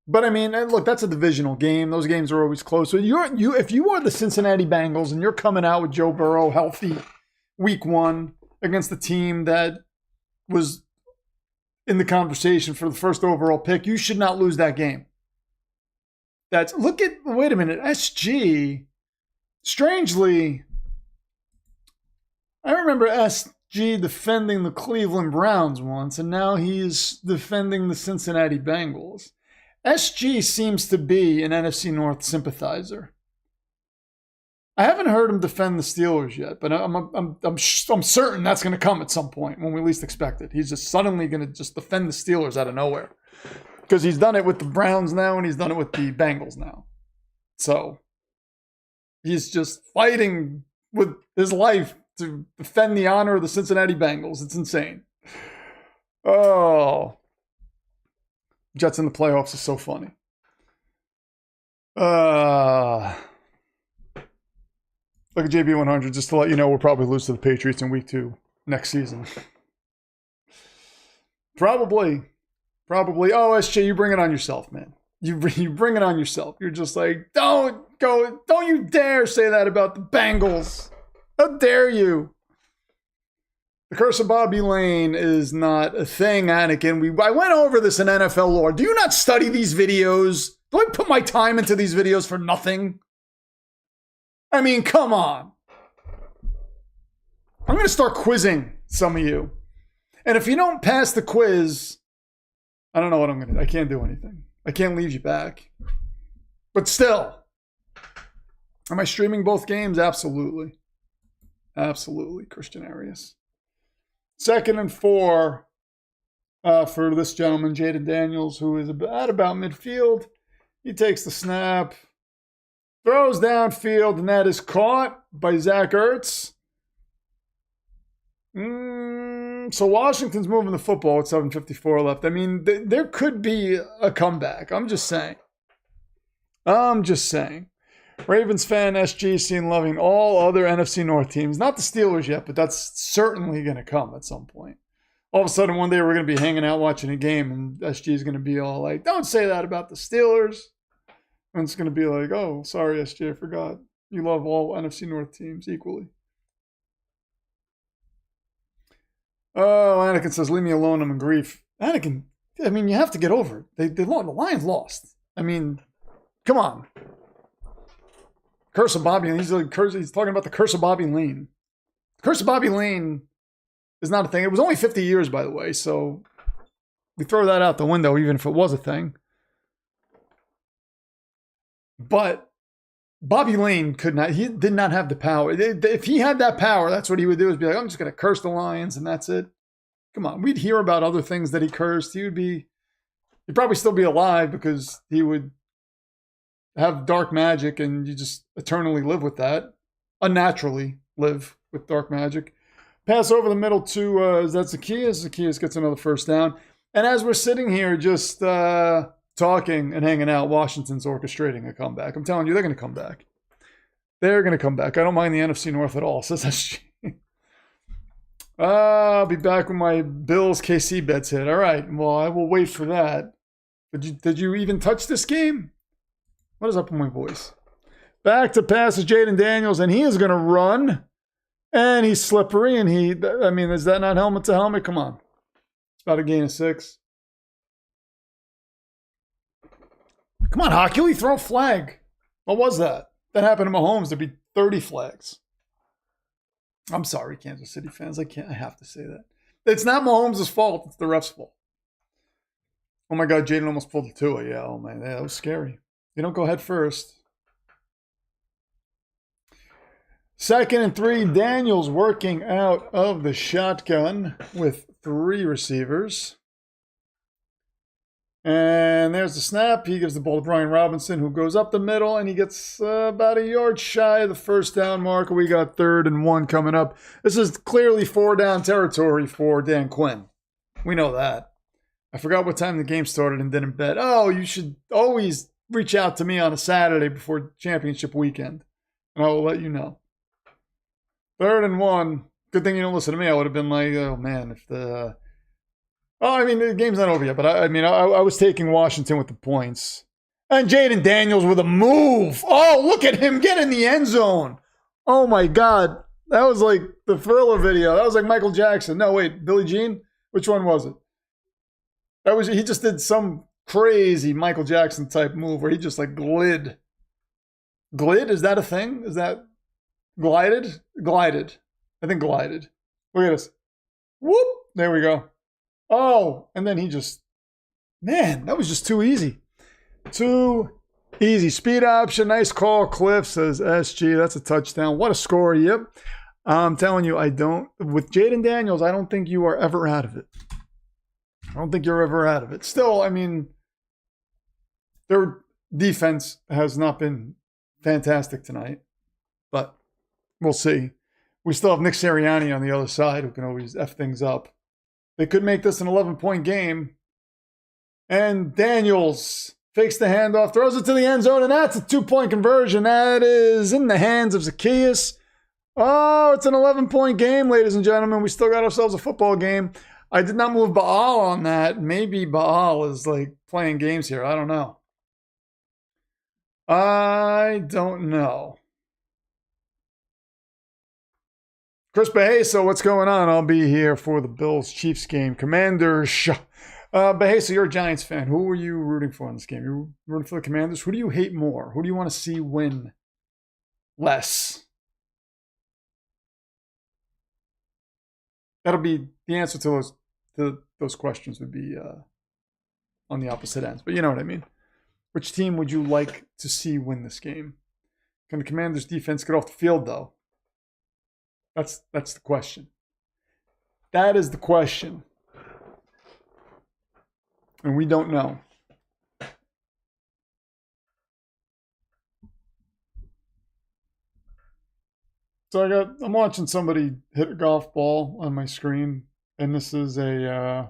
But I mean, look, that's a divisional game. Those games are always close. So if you are the Cincinnati Bengals and you're coming out with Joe Burrow healthy week 1 against the team that was in the conversation for the first overall pick, you should not lose that game. Wait a minute, SG, strangely, I remember SG defending the Cleveland Browns once, and now he's defending the Cincinnati Bengals. SG seems to be an NFC North sympathizer. I haven't heard him defend the Steelers yet, but I'm certain that's going to come at some point when we least expect it. He's just suddenly going to just defend the Steelers out of nowhere. Because he's done it with the Browns now and he's done it with the Bengals now. So he's just fighting with his life to defend the honor of the Cincinnati Bengals. It's insane. Oh. Jets in the playoffs is so funny. Look at JB100, just to let you know, we'll probably lose to the Patriots in week 2 next season. Probably. Oh, SJ, you bring it on yourself, man. You bring it on yourself. You're just like, don't you dare say that about the Bengals. How dare you? The curse of Bobby Lane is not a thing, Anakin. I went over this in NFL lore. Do you not study these videos? Do I put my time into these videos for nothing? I mean, come on. I'm going to start quizzing some of you. And if you don't pass the quiz, I don't know what I'm going to do. I can't do anything. I can't leave you back. But still, Am I streaming both games? Absolutely. Absolutely, Christian Arias. 2nd and 4 for this gentleman, Jodice Daniels, who is at about midfield. He takes the snap, throws downfield, and that is caught by Zach Ertz. So Washington's moving the football with 7:54 left. I mean, there could be a comeback. I'm just saying. Ravens fan SG seen loving all other NFC North teams. Not the Steelers yet, but that's certainly going to come at some point. All of a sudden, one day we're going to be hanging out watching a game, and SG is going to be all like, don't say that about the Steelers. And it's going to be like, oh, sorry, SG, I forgot. You love all NFC North teams equally. Oh, Anakin says, leave me alone, I'm in grief. Anakin, I mean, you have to get over it. The Lions lost. I mean, come on. Curse of Bobby, and he's talking about the curse of Bobby Lane. The curse of Bobby Lane is not a thing. It was only 50 years, by the way, so we throw that out the window, even if it was a thing. But Bobby Lane he did not have the power. If he had that power, that's what he would do, is be like, I'm just going to curse the Lions, and that's it. Come on, we'd hear about other things that he cursed. He'd probably still be alive because he would have dark magic, and you just eternally live with that. Unnaturally live with dark magic. Pass over the middle to, is that Zacchaeus? Zacchaeus gets another first down. And as we're sitting here just talking and hanging out, Washington's orchestrating a comeback. I'm telling you, they're going to come back. They're going to come back. I don't mind the NFC North at all, says SG. I'll be back when my Bills KC bets hit. All right, well, I will wait for that. Did you even touch this game? What is up with my voice? Back to pass is Jodice Daniels, and he is going to run. And he's slippery, and is that not helmet to helmet? Come on. It's about a gain of 6. Come on, Hockey, throw a flag. What was that? That happened to Mahomes. There'd be 30 flags. I'm sorry, Kansas City fans. I have to say that. It's not Mahomes' fault. It's the ref's fault. Oh, my God, Jaden almost pulled the Tua. Yeah, oh, man, that was scary. You don't go head first. 2nd and 3, Daniels working out of the shotgun with 3 receivers. And there's the snap. He gives the ball to Brian Robinson, who goes up the middle, and he gets about a yard shy of the first down marker. We got 3rd and 1 coming up. This is clearly 4-down territory for Dan Quinn. We know that. I forgot what time the game started and didn't bet. Oh, you should always reach out to me on a Saturday before championship weekend, and I will let you know. 3rd and 1. Good thing you don't listen to me. I would have been like, oh, man, if the... the game's not over yet, but I was taking Washington with the points. And Jodice Daniels with a move. Oh, look at him get in the end zone. Oh, my God. That was like the Thriller video. That was like Michael Jackson. No, wait, Billie Jean? Which one was it? He just did some crazy Michael Jackson type move where he just like glid. Glid? Is that a thing? Is that glided? Glided. I think glided. Look at this. Whoop. There we go. Oh, and then he just, man, that was just too easy. Too easy. Speed option. Nice call. Cliff says SG. That's a touchdown. What a score. Yep. I'm telling you, with Jodice Daniels, I don't think you are ever out of it. I don't think you're ever out of it. Still, their defense has not been fantastic tonight, but we'll see. We still have Nick Sirianni on the other side who can always F things up. They could make this an 11-point game. And Daniels fakes the handoff, throws it to the end zone, and that's a 2-point conversion. That is in the hands of Zacchaeus. Oh, it's an 11-point game, ladies and gentlemen. We still got ourselves a football game. I did not move Baal on that. Maybe Baal is like playing games here. I don't know. Chris Bahesa, what's going on? I'll be here for the Bills-Chiefs game. Commanders. Bahesa, you're a Giants fan. Who were you rooting for in this game? You rooting for the Commanders? Who do you hate more? Who do you want to see win less? That'll be the answer to those questions would be on the opposite ends. But you know what I mean. Which team would you like to see win this game? Can the Commanders defense get off the field, though? That's the question. That is the question. And we don't know. So I'm watching somebody hit a golf ball on my screen, and this is a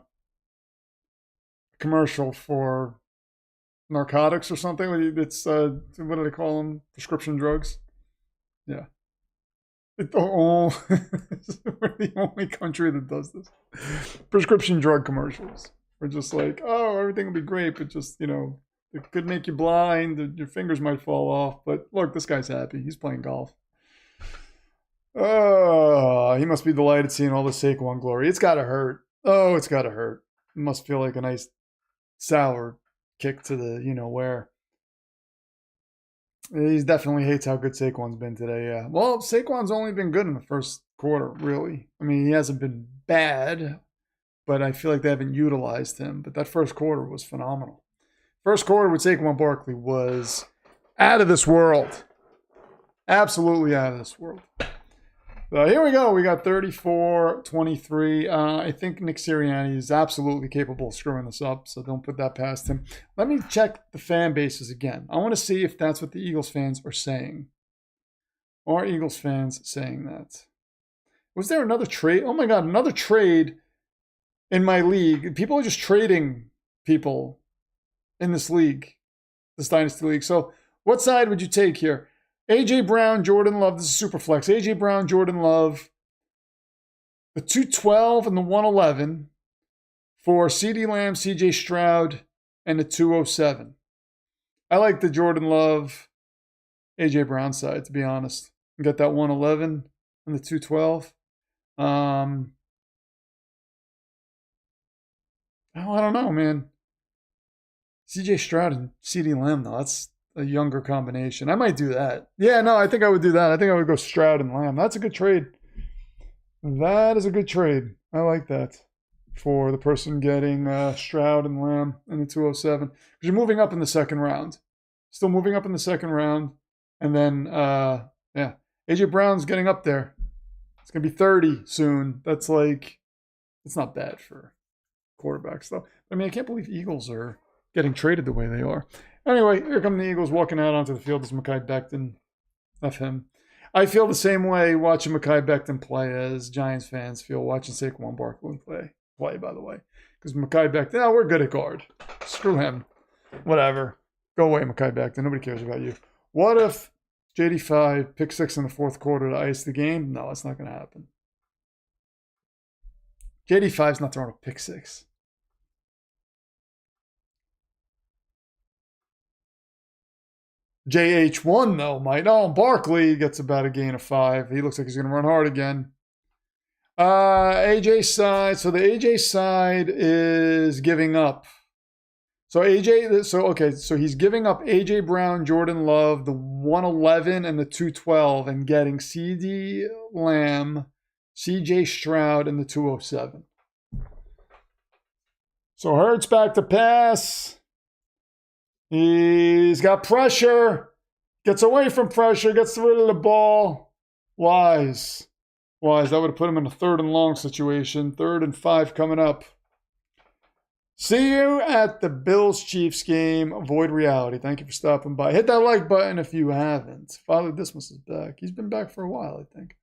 commercial for narcotics or something. It's what do they call them? Prescription drugs. Yeah. We're the only country that does this. Prescription drug commercials. We're just like, oh, everything will be great, but just, it could make you blind. Your fingers might fall off. But look, this guy's happy. He's playing golf. Oh, he must be delighted seeing all the Saquon glory. It's got to hurt. Oh, it's got to hurt. It must feel like a nice sour kick to the where. He definitely hates how good Saquon's been today, yeah. Well, Saquon's only been good in the first quarter, really. I mean, he hasn't been bad, but I feel like they haven't utilized him. But that first quarter was phenomenal. First quarter with Saquon Barkley was out of this world. Absolutely out of this world. So here we go. We got 34-23. I think Nick Sirianni is absolutely capable of screwing this up, so don't put that past him. Let me check the fan bases again. I want to see if that's what the Eagles fans are saying. Are Eagles fans saying that? Was there another trade? Oh my God, another trade in my league. People are just trading people in this league, this Dynasty League. So what side would you take here? A.J. Brown, Jordan Love. This is super flex. A.J. Brown, Jordan Love. The 212 and the 111 for CeeDee Lamb, C.J. Stroud, and the 207. I like the Jordan Love, A.J. Brown side, to be honest. You get that 111 and the 212. I don't know, man. C.J. Stroud and CeeDee Lamb, though. That's a younger combination. I might do that. Yeah, no, I think I would do that. I think I would go Stroud and Lamb. That's a good trade. That is a good trade. I like that for the person getting Stroud and Lamb in the 207. Because you're moving up in the second round. Still moving up in the second round. And then, yeah, A.J. Brown's getting up there. It's going to be 30 soon. That's like, it's not bad for quarterbacks, though. I mean, I can't believe Eagles are getting traded the way they are. Anyway, here come the Eagles walking out onto the field as Mekhi Becton. F him. I feel the same way watching Mekhi Becton play as Giants fans feel watching Saquon Barkley play, by the way. Because Mekhi Becton, we're good at guard. Screw him. Whatever. Go away, Mekhi Becton. Nobody cares about you. What if JD5 pick 6 in the fourth quarter to ice the game? No, that's not going to happen. JD5's not throwing a pick 6. JH1, though, might. Oh, Barkley gets about a gain of 5. He looks like he's going to run hard again. AJ side. So the AJ side is giving up. So so he's giving up AJ Brown, Jordan Love, the 111 and the 212, and getting CeeDee Lamb, CJ Stroud, and the 207. So Hurts back to pass. He's got pressure. Gets away from pressure. Gets rid of the ball. Wise. That would have put him in a 3rd and long situation. 3rd and 5 coming up. See you at the Bills-Chiefs game. Avoid reality. Thank you for stopping by. Hit that like button if you haven't. Father Dismas is back. He's been back for a while, I think.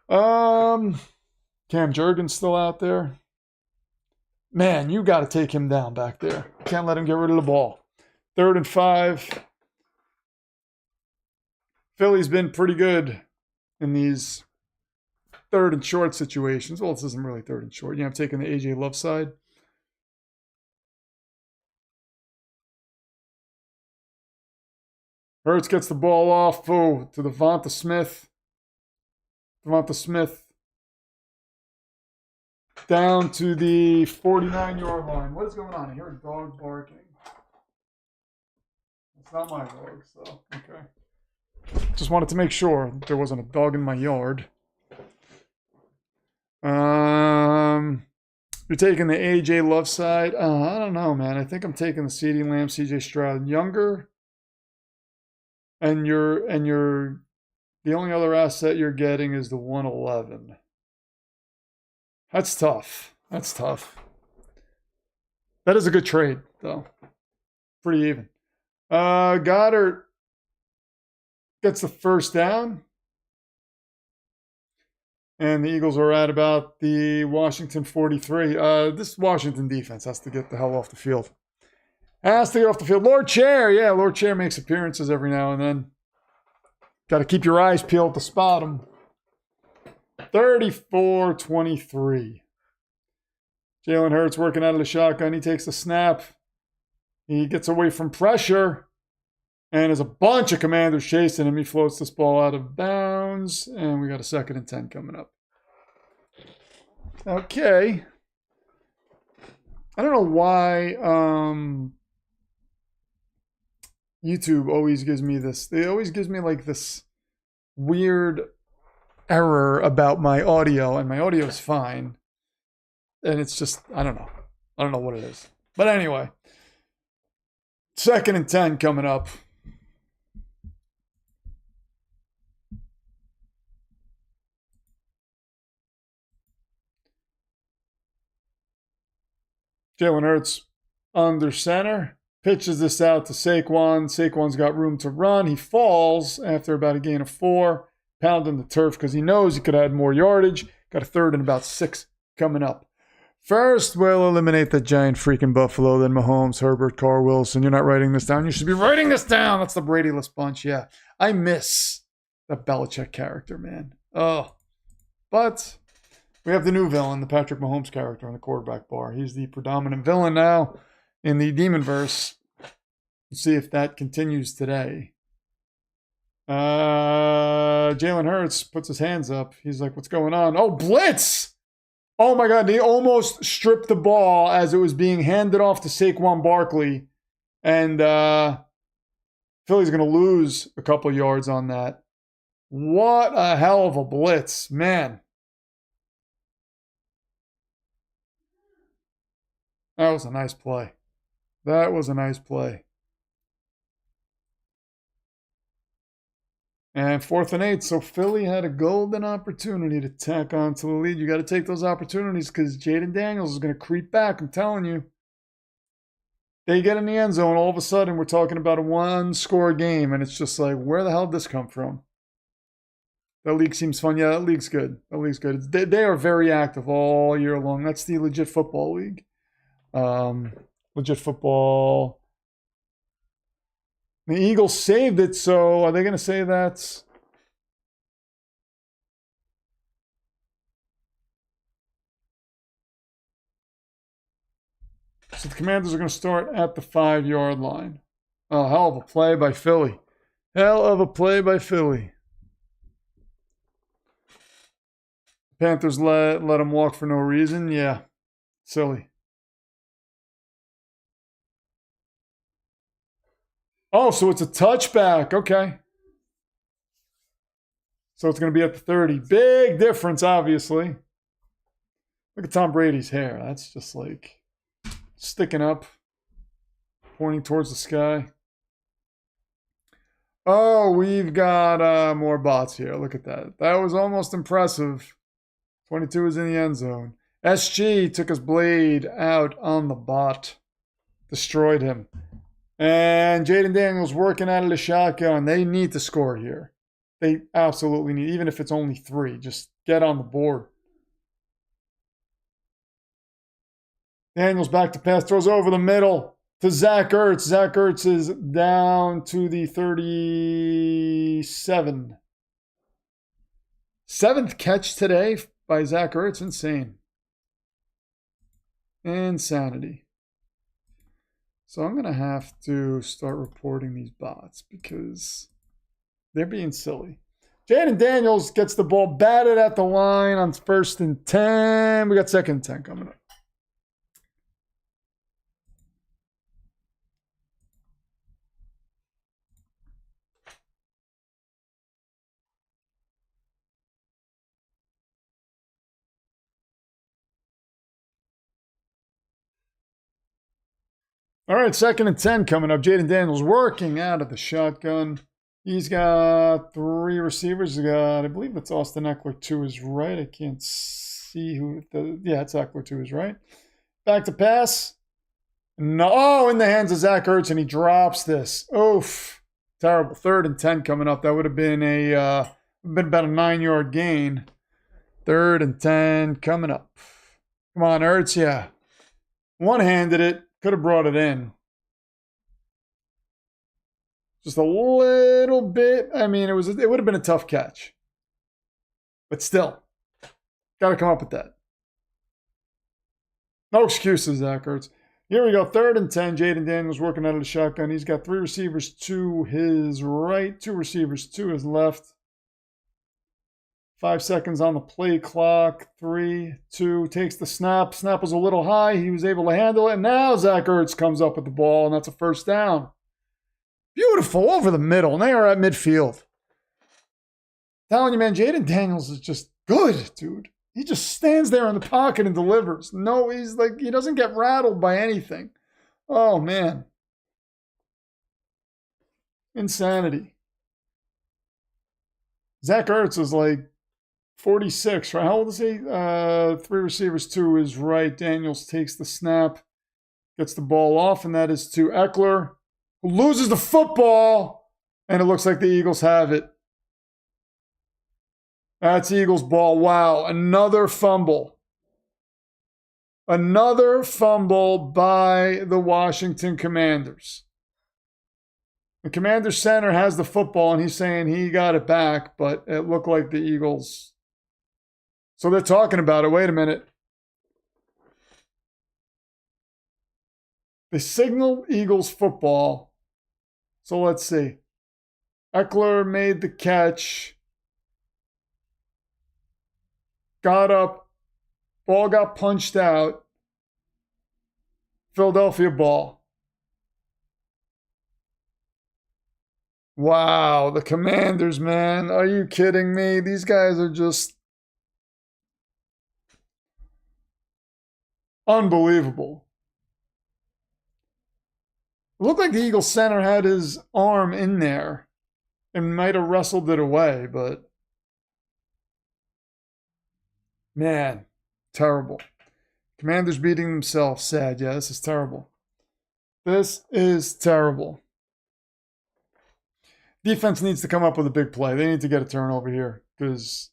Cam Jurgens still out there. Man, you got to take him down back there. Can't let him get rid of the ball. 3rd and 5. Philly's been pretty good in these 3rd and short situations. Well, this isn't really 3rd and short. I'm taking the AJ Love side. Hurts gets the ball off to Devonta Smith. Devonta Smith down to the 49-yard line. What is going on? I hear a dog barking. It's not my dog, so okay. Just wanted to make sure there wasn't a dog in my yard. You're taking the AJ Love side. I don't know, man. I think I'm taking the CeeDee Lamb, CJ Stroud. Younger. And the only other asset you're getting is the 111. That's tough. That's tough. That is a good trade, though. Pretty even. Goddard gets the first down. And the Eagles are at about the Washington 43. This Washington defense has to get the hell off the field. Has to get off the field. Lord Chair. Yeah, Lord Chair makes appearances every now and then. Got to keep your eyes peeled to spot him. 34-23. Jalen Hurts working out of the shotgun. He takes the snap. He gets away from pressure. And there's a bunch of Commanders chasing him. He floats this ball out of bounds. And we got a 2nd and 10 coming up. Okay. I don't know why YouTube always gives me this. It always gives me like this weird error about my audio. And my audio is fine. And it's just, I don't know. I don't know what it is. But anyway. 2nd and 10 coming up. Jalen Hurts under center. Pitches this out to Saquon. Saquon's got room to run. He falls after about a gain of 4. Pounding the turf because he knows he could add more yardage. Got a 3rd and about 6 coming up. First, we'll eliminate the giant freaking Buffalo. Then Mahomes, Herbert, Carr, Wilson. You're not writing this down. You should be writing this down. That's the Brady-less bunch. Yeah. I miss the Belichick character, man. Oh. But we have the new villain, the Patrick Mahomes character on the quarterback bar. He's the predominant villain now in the Demonverse. Let's see if that continues today. Jalen Hurts puts his hands up. He's like, what's going on? Oh, blitz! Oh my God, they almost stripped the ball as it was being handed off to Saquon Barkley. And Philly's going to lose a couple yards on that. What a hell of a blitz, man. That was a nice play. That was a nice play. And 4th and 8, so Philly had a golden opportunity to tack on to the lead. You got to take those opportunities because Jaden Daniels is going to creep back, I'm telling you. They get in the end zone, all of a sudden we're talking about a 1-score game, and it's just like, where the hell did this come from? That league seems fun. Yeah, that league's good. That league's good. They are very active all year long. That's the Legit Football League. Legit Football. The Eagles saved it, so are they going to say that's... So the Commanders are going to start at the 5-yard line. Oh, hell of a play by Philly. Hell of a play by Philly. Panthers let him walk for no reason. Yeah, silly. Oh, so it's a touchback. Okay. So it's going to be at the 30. Big difference, obviously. Look at Tom Brady's hair. That's just like sticking up, pointing towards the sky. Oh, we've got more bots here. Look at that. That was almost impressive. 22 is in the end zone. SG took his blade out on the bot. Destroyed him. And Jaden Daniels working out of the shotgun. They need to score here. They absolutely need, even if it's only 3. Just get on the board. Daniels back to pass, throws over the middle to Zach Ertz. Zach Ertz is down to the 37. 7th catch today by Zach Ertz. Insane. Insanity. So I'm going to have to start reporting these bots because they're being silly. Jaden Daniels gets the ball batted at the line on 1st and 10. We got 2nd and 10 coming up. All right, 2nd and 10 coming up. Jaden Daniels working out of the shotgun. He's got 3 receivers. He's got, I believe it's Austin Eckler to his right. I can't see who. Yeah, it's Eckler to his right. Back to pass. No, oh, in the hands of Zach Ertz, and he drops this. Oof. Terrible. 3rd and 10 coming up. That would have been about a 9-yard gain. 3rd and 10 coming up. Come on, Ertz, yeah. One-handed it. Could have brought it in. Just a little bit. I mean, it would have been a tough catch. But still, got to come up with that. No excuses, Zach Ertz. Here we go. 3rd and 10. Jaden Daniels working out of the shotgun. He's got 3 receivers to his right, 2 receivers to his left. 5 seconds on the play clock. 3, 2, takes the snap. Snap was a little high. He was able to handle it. And now Zach Ertz comes up with the ball, and that's a 1st down. Beautiful, over the middle, and they are at midfield. Telling you, man, Jaden Daniels is just good, dude. He just stands there in the pocket and delivers. No, he doesn't get rattled by anything. Oh, man. Insanity. Zach Ertz is like 46, right? How old is he? 3 receivers to his right. Daniels takes the snap, gets the ball off, and that is to Eckler, who loses the football, and it looks like the Eagles have it. That's Eagles ball. Wow, another fumble. Another fumble by the Washington Commanders. The Commanders center has the football, and he's saying he got it back, but it looked like the Eagles. So they're talking about it. Wait a minute. They signaled Eagles football. So let's see. Eckler made the catch. Got up. Ball got punched out. Philadelphia ball. Wow, the Commanders, man. Are you kidding me? These guys are just unbelievable. It looked like the Eagles center had his arm in there and might have wrestled it away, but man, terrible. Commanders beating themselves. Sad. Yeah, this is terrible. This is terrible. Defense needs to come up with a big play. They need to get a turnover here because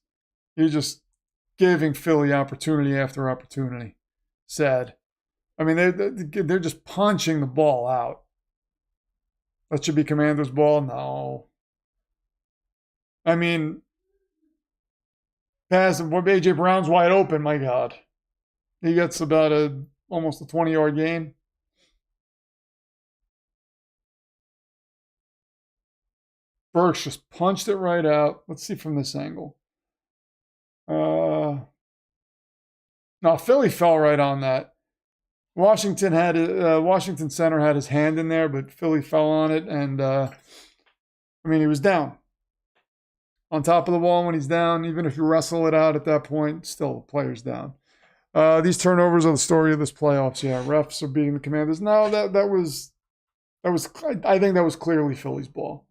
you're just giving Philly opportunity after opportunity. Sad. I mean, they're just punching the ball out. That should be Commanders' ball? No. I mean, pass, A.J. Brown's wide open, my God. He gets about almost a 20-yard gain. Burks just punched it right out. Let's see from this angle. No, Philly fell right on that. Washington center had his hand in there, but Philly fell on it, and he was down. On top of the wall when he's down, even if you wrestle it out at that point, still the player's down. These turnovers are the story of this playoffs. Yeah, refs are beating the Commanders. No, that was I think that was clearly Philly's ball.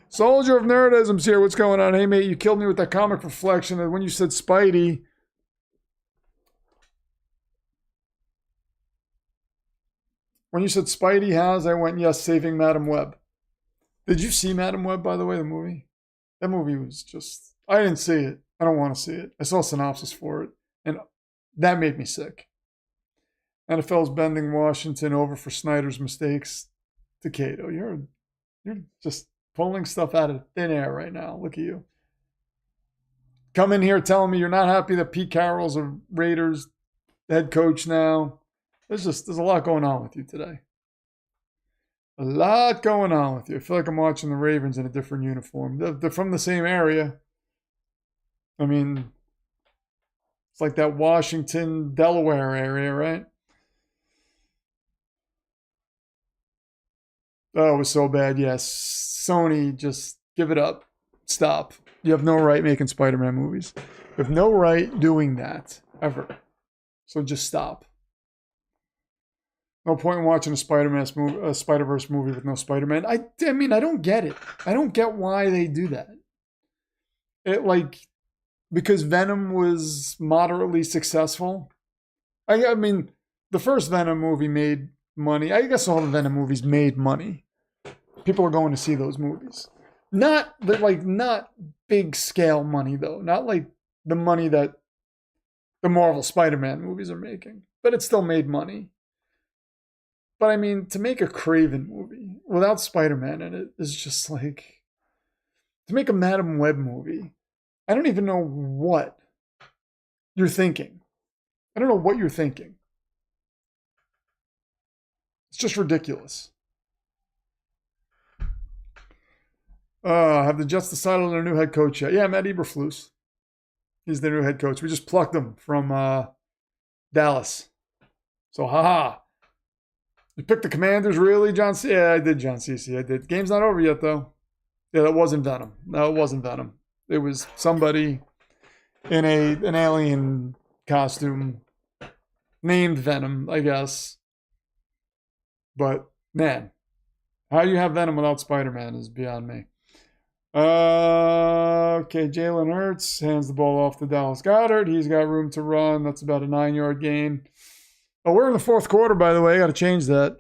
Soldier of Nerdism's here. What's going on? Hey, mate, you killed me with that comic reflection. And when you said Spidey, has, I went, yes, Saving Madam Web. Did you see Madam Web, by the way, the movie? That movie was just, I didn't see it. I don't want to see it. I saw a synopsis for it, and that made me sick. NFL's bending Washington over for Snyder's mistakes. Decato, you're just pulling stuff out of thin air right now. Look at you. Come in here telling me you're not happy that Pete Carroll's a Raiders head coach now. There's a lot going on with you today. A lot going on with you. I feel like I'm watching the Ravens in a different uniform. They're from the same area. I mean, it's like that Washington, Delaware area, right? Oh, it was so bad. Yes. Sony, just give it up. Stop. You have no right making Spider-Man movies. You have no right doing that, ever. So just stop. No point in watching a Spider-Verse movie with no Spider-Man. I mean, I don't get it. I don't get why they do that. Because Venom was moderately successful. I mean, the first Venom movie made money. I guess all the Venom movies made money. People are going to see those movies. Not big scale money though. Not like the money that the Marvel Spider-Man movies are making. But it still made money. But I mean, to make a Craven movie without Spider-Man in it is just like to make a Madam Web movie. I don't even know what you're thinking. I don't know what you're thinking. It's just ridiculous. Have the Jets decided on their new head coach yet? Yeah, Matt Eberflus. He's their new head coach. We just plucked him from Dallas. So, haha. You picked the Commanders, really, John? Yeah, I did, John Cece. I did. Game's not over yet, though. Yeah, that wasn't Venom. No, it wasn't Venom. It was somebody in an alien costume named Venom, I guess. But, man, how you have Venom without Spider-Man is beyond me. Okay, Jalen Hurts hands the ball off to Dallas Goedert. He's got room to run. That's about a 9-yard gain. Oh, we're in the fourth quarter, by the way. Got to change that.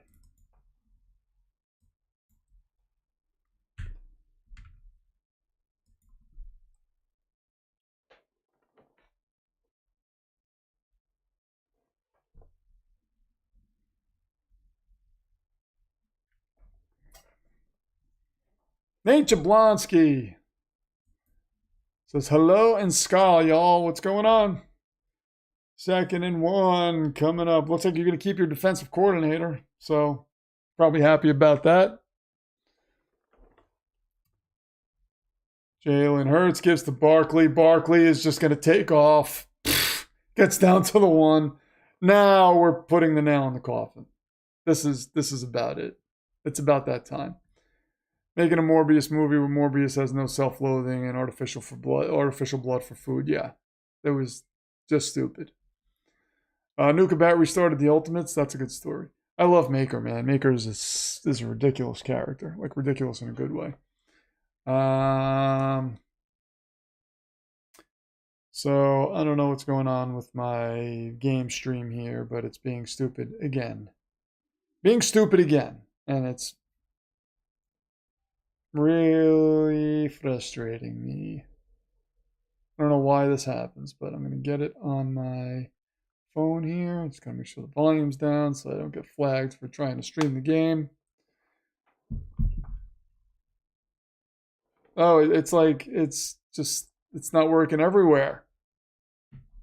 Nate Jablonski says, hello and ska, y'all. What's going on? 2nd and 1 coming up. Looks like you're going to keep your defensive coordinator. So, probably happy about that. Jalen Hurts gives to Barkley. Barkley is just going to take off. Gets down to the 1. Now we're putting the nail in the coffin. This is about it. It's about that time. Making a Morbius movie where Morbius has no self-loathing and artificial blood for food. Yeah, it was just stupid. Nuka Bat restarted the Ultimates. That's a good story. I love Maker, man. Maker is a ridiculous character. Like, ridiculous in a good way. So, I don't know what's going on with my game stream here, but it's being stupid again. Being stupid again. And it's really frustrating me. I don't know why this happens, but I'm going to get it on my phone here. I'm just going to make sure the volume's down so I don't get flagged for trying to stream the game. Oh, it's not working everywhere.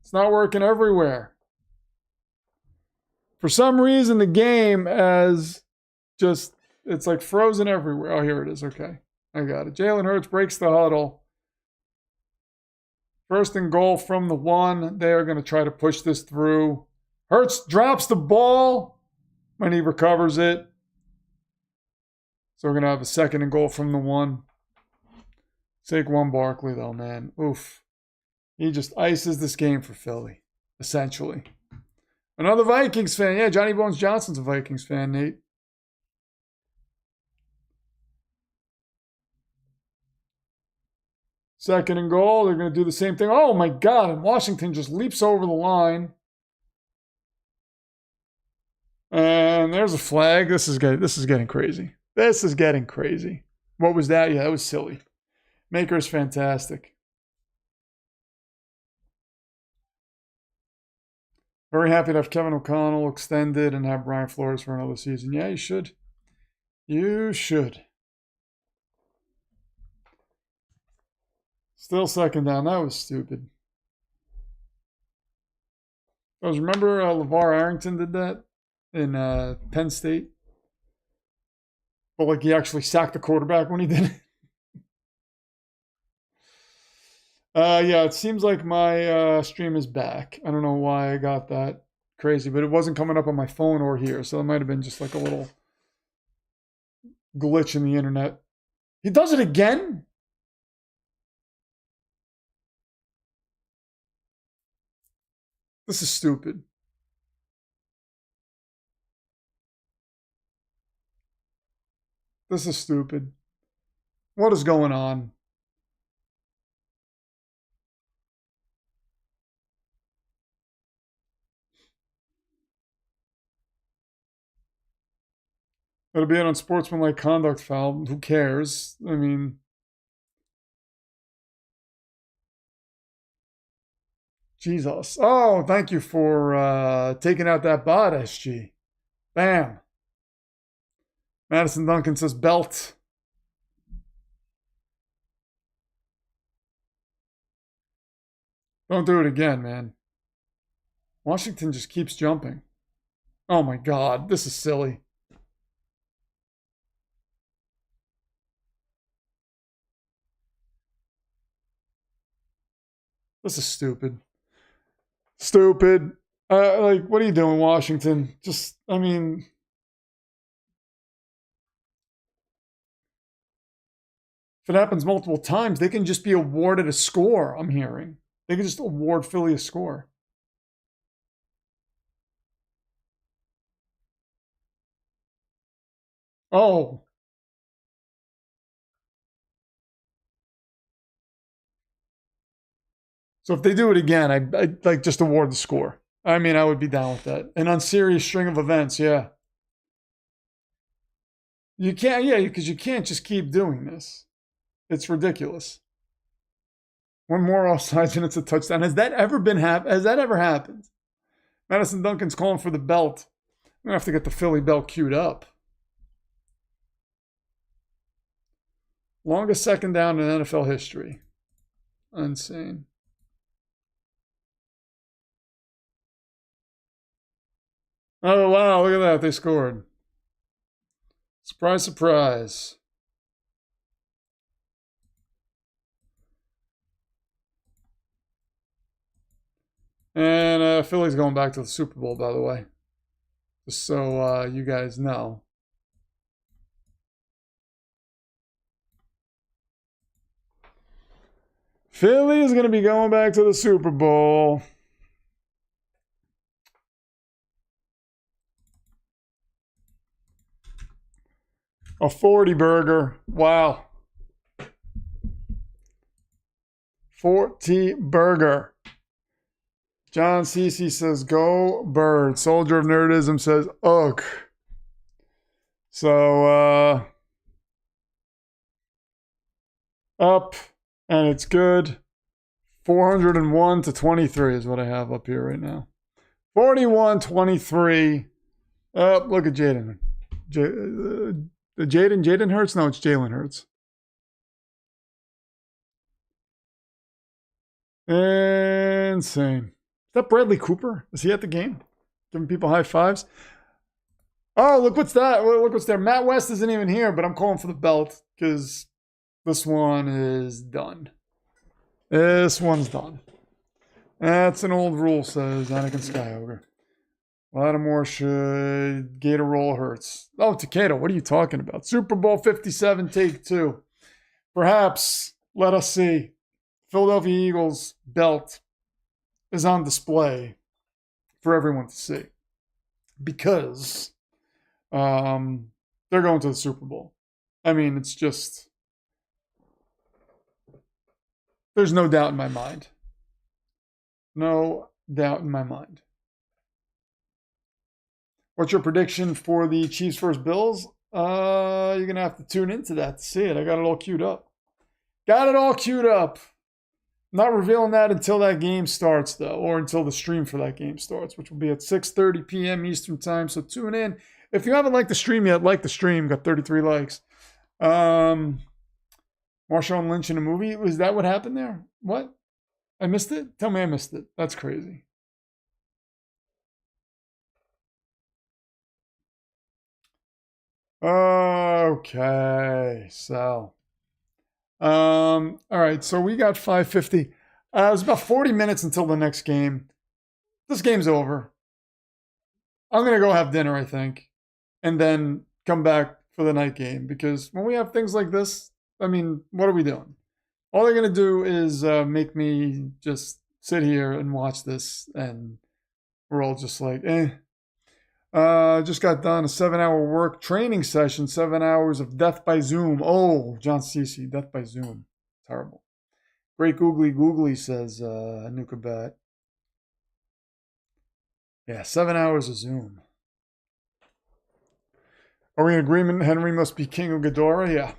It's not working everywhere. For some reason, the game it's like frozen everywhere. Oh, here it is. Okay. I got it. Jalen Hurts breaks the huddle. 1st and goal from the 1. They are going to try to push this through. Hurts drops the ball when he recovers it. So we're going to have a 2nd and goal from the 1. Saquon Barkley, though, man. Oof. He just ices this game for Philly, essentially. Another Vikings fan. Yeah, Johnny Bones Johnson's a Vikings fan, Nate. Second and goal. They're going to do the same thing. Oh, my God. And Washington just leaps over the line. And there's a flag. This is getting crazy. This is getting crazy. What was that? Yeah, that was silly. Maker's fantastic. Very happy to have Kevin O'Connell extended and have Brian Flores for another season. Yeah, you should. You should. Still 2nd down. That was stupid. Remember LeVar Arrington did that in Penn State? But like he actually sacked the quarterback when he did it. Yeah, it seems like my stream is back. I don't know why I got that crazy, but it wasn't coming up on my phone or here, so it might have been just like a little glitch in the internet. He does it again? This is stupid. This is stupid. What is going on? It'll be an unsportsmanlike conduct foul. Who cares? I mean, Jesus. Oh, thank you for taking out that bot, SG. Bam. Madison Duncan says belt. Don't do it again, man. Washington just keeps jumping. Oh my God, this is silly. This is stupid. Stupid. Like, what are you doing, Washington? Just, I mean, if it happens multiple times, they can just be awarded a score, I'm hearing. They can just award Philly a score. Oh. So if they do it again, I'd like just award the score. I mean, I would be down with that. An unserious string of events, yeah. You can't, yeah, because you can't just keep doing this. It's ridiculous. One more offsides and it's a touchdown. Has that ever happened? Madison Duncan's calling for the belt. I'm gonna have to get the Philly belt queued up. Longest second down in NFL history. Insane. Oh, wow, look at that. They scored. Surprise, surprise. And Philly's going back to the Super Bowl, by the way. Just so you guys know. Philly is going to be going back to the Super Bowl. A 40 burger. Wow. 40 burger. John Cece says, go bird. Soldier of Nerdism says, ugh. So, up, and it's good. 401 to 23 is what I have up here right now. 41-23. Oh, look at Jaden. Jaden Hurts? No, it's Jalen Hurts. Insane. Is that Bradley Cooper? Is he at the game? Giving people high fives? Oh, look what's that. Look what's there. Matt West isn't even here, but I'm calling for the belt because this one is done. This one's done. That's an old rule, says Anakin Skyogre. Lattimore should Gator roll Hurts. Oh, Takeda, what are you talking about? Super Bowl 57, take 2. Perhaps, let us see. Philadelphia Eagles belt is on display for everyone to see. Because they're going to the Super Bowl. I mean, it's just... There's no doubt in my mind. No doubt in my mind. What's your prediction for the Chiefs versus Bills? You're going to have to tune into that to see it. I got it all queued up. Got it all queued up. Not revealing that until that game starts, though, or until the stream for that game starts, which will be at 6:30 p.m. Eastern Time. So tune in. If you haven't liked the stream yet, like the stream. Got 33 likes. Marshawn Lynch in a movie. Was that what happened there? What? I missed it? Tell me I missed it. That's crazy. Okay, so, all right, so we got 5:50. It was about 40 minutes until the next game. This game's over. I'm going to go have dinner, I think, and then come back for the night game because when we have things like this, I mean, what are we doing? All they're going to do is make me just sit here and watch this, and we're all just like, eh. Just got done a 7-hour work training session, 7 hours of death by Zoom. Oh, John Cece, death by Zoom. Terrible. Great googly, says Nukabat. Yeah, 7 hours of Zoom. Are we in agreement Henry must be king of Ghidorah? Yeah.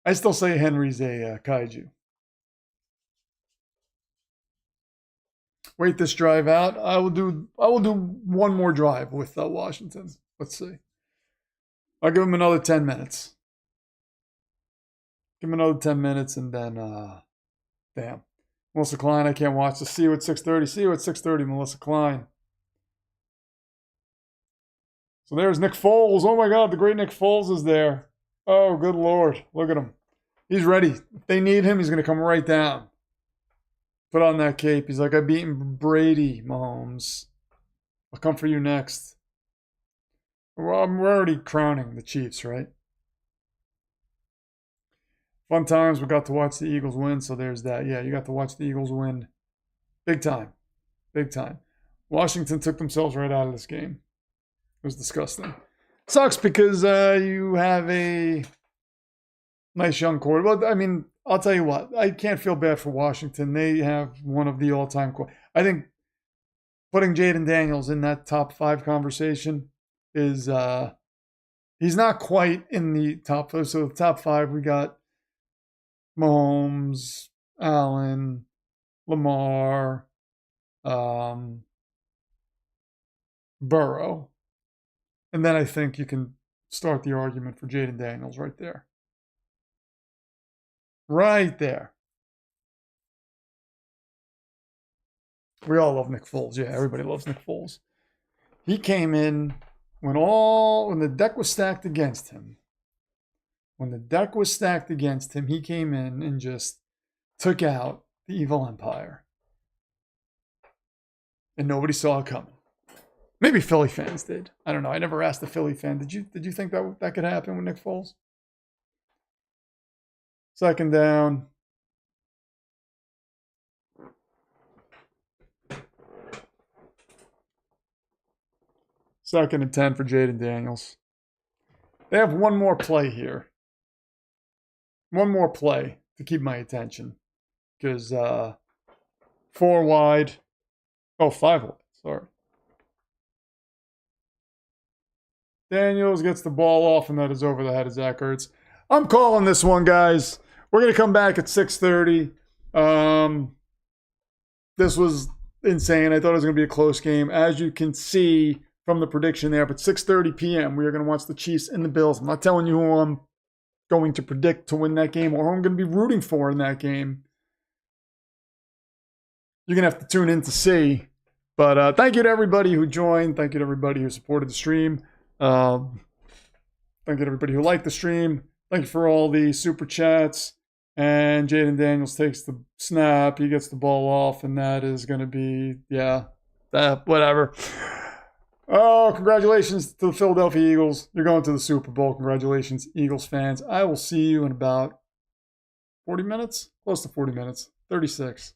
I still say Henry's a kaiju. Wait this drive out. I will do one more drive with Washington. Let's see. I'll give him another 10 minutes. Give him another 10 minutes and then damn. Melissa Klein, I can't watch this. See you at 6:30. See you at 6:30, Melissa Klein. So there's Nick Foles. Oh my God, the great Nick Foles is there. Oh, good Lord. Look at him. He's ready. If they need him, he's going to come right down. Put on that cape. He's like, I beat Brady, Mahomes. I'll come for you next. Well, we're already crowning the Chiefs, right? Fun times. We got to watch the Eagles win, so there's that. Yeah, you got to watch the Eagles win. Big time. Big time. Washington took themselves right out of this game. It was disgusting. Sucks because you have a nice young quarterback. Well, I mean, I'll tell you what. I can't feel bad for Washington. They have one of the all-time I think putting Jaden Daniels in that top 5 conversation is he's not quite in the top 5. So the top 5, we got Mahomes, Allen, Lamar, Burrow. And then I think you can start the argument for Jaden Daniels right there. Right there. We all love Nick Foles. Yeah, everybody loves Nick Foles. He came in when the deck was stacked against him. When the deck was stacked against him, he came in and just took out the evil empire. And nobody saw it coming. Maybe Philly fans did. I don't know. I never asked a Philly fan. Did you think that could happen with Nick Foles? Second down. Second and 10 for Jaden Daniels. They have one more play here. One more play to keep my attention. Because 4 wide. Oh, 5 wide. Sorry. Daniels gets the ball off, and that is over the head of Zach Ertz. I'm calling this one, guys. We're going to come back at 6:30. This was insane. I thought it was going to be a close game. As you can see from the prediction there, but 6:30 p.m., we are going to watch the Chiefs and the Bills. I'm not telling you who I'm going to predict to win that game or who I'm going to be rooting for in that game. You're going to have to tune in to see. But thank you to everybody who joined. Thank you to everybody who supported the stream. Thank you to everybody who liked the stream. Thank you for all the super chats. And Jaden Daniels takes the snap. He gets the ball off, and that is going to be, whatever. Oh, congratulations to the Philadelphia Eagles. You're going to the Super Bowl. Congratulations, Eagles fans. I will see you in about 40 minutes. Close to 40 minutes. 36.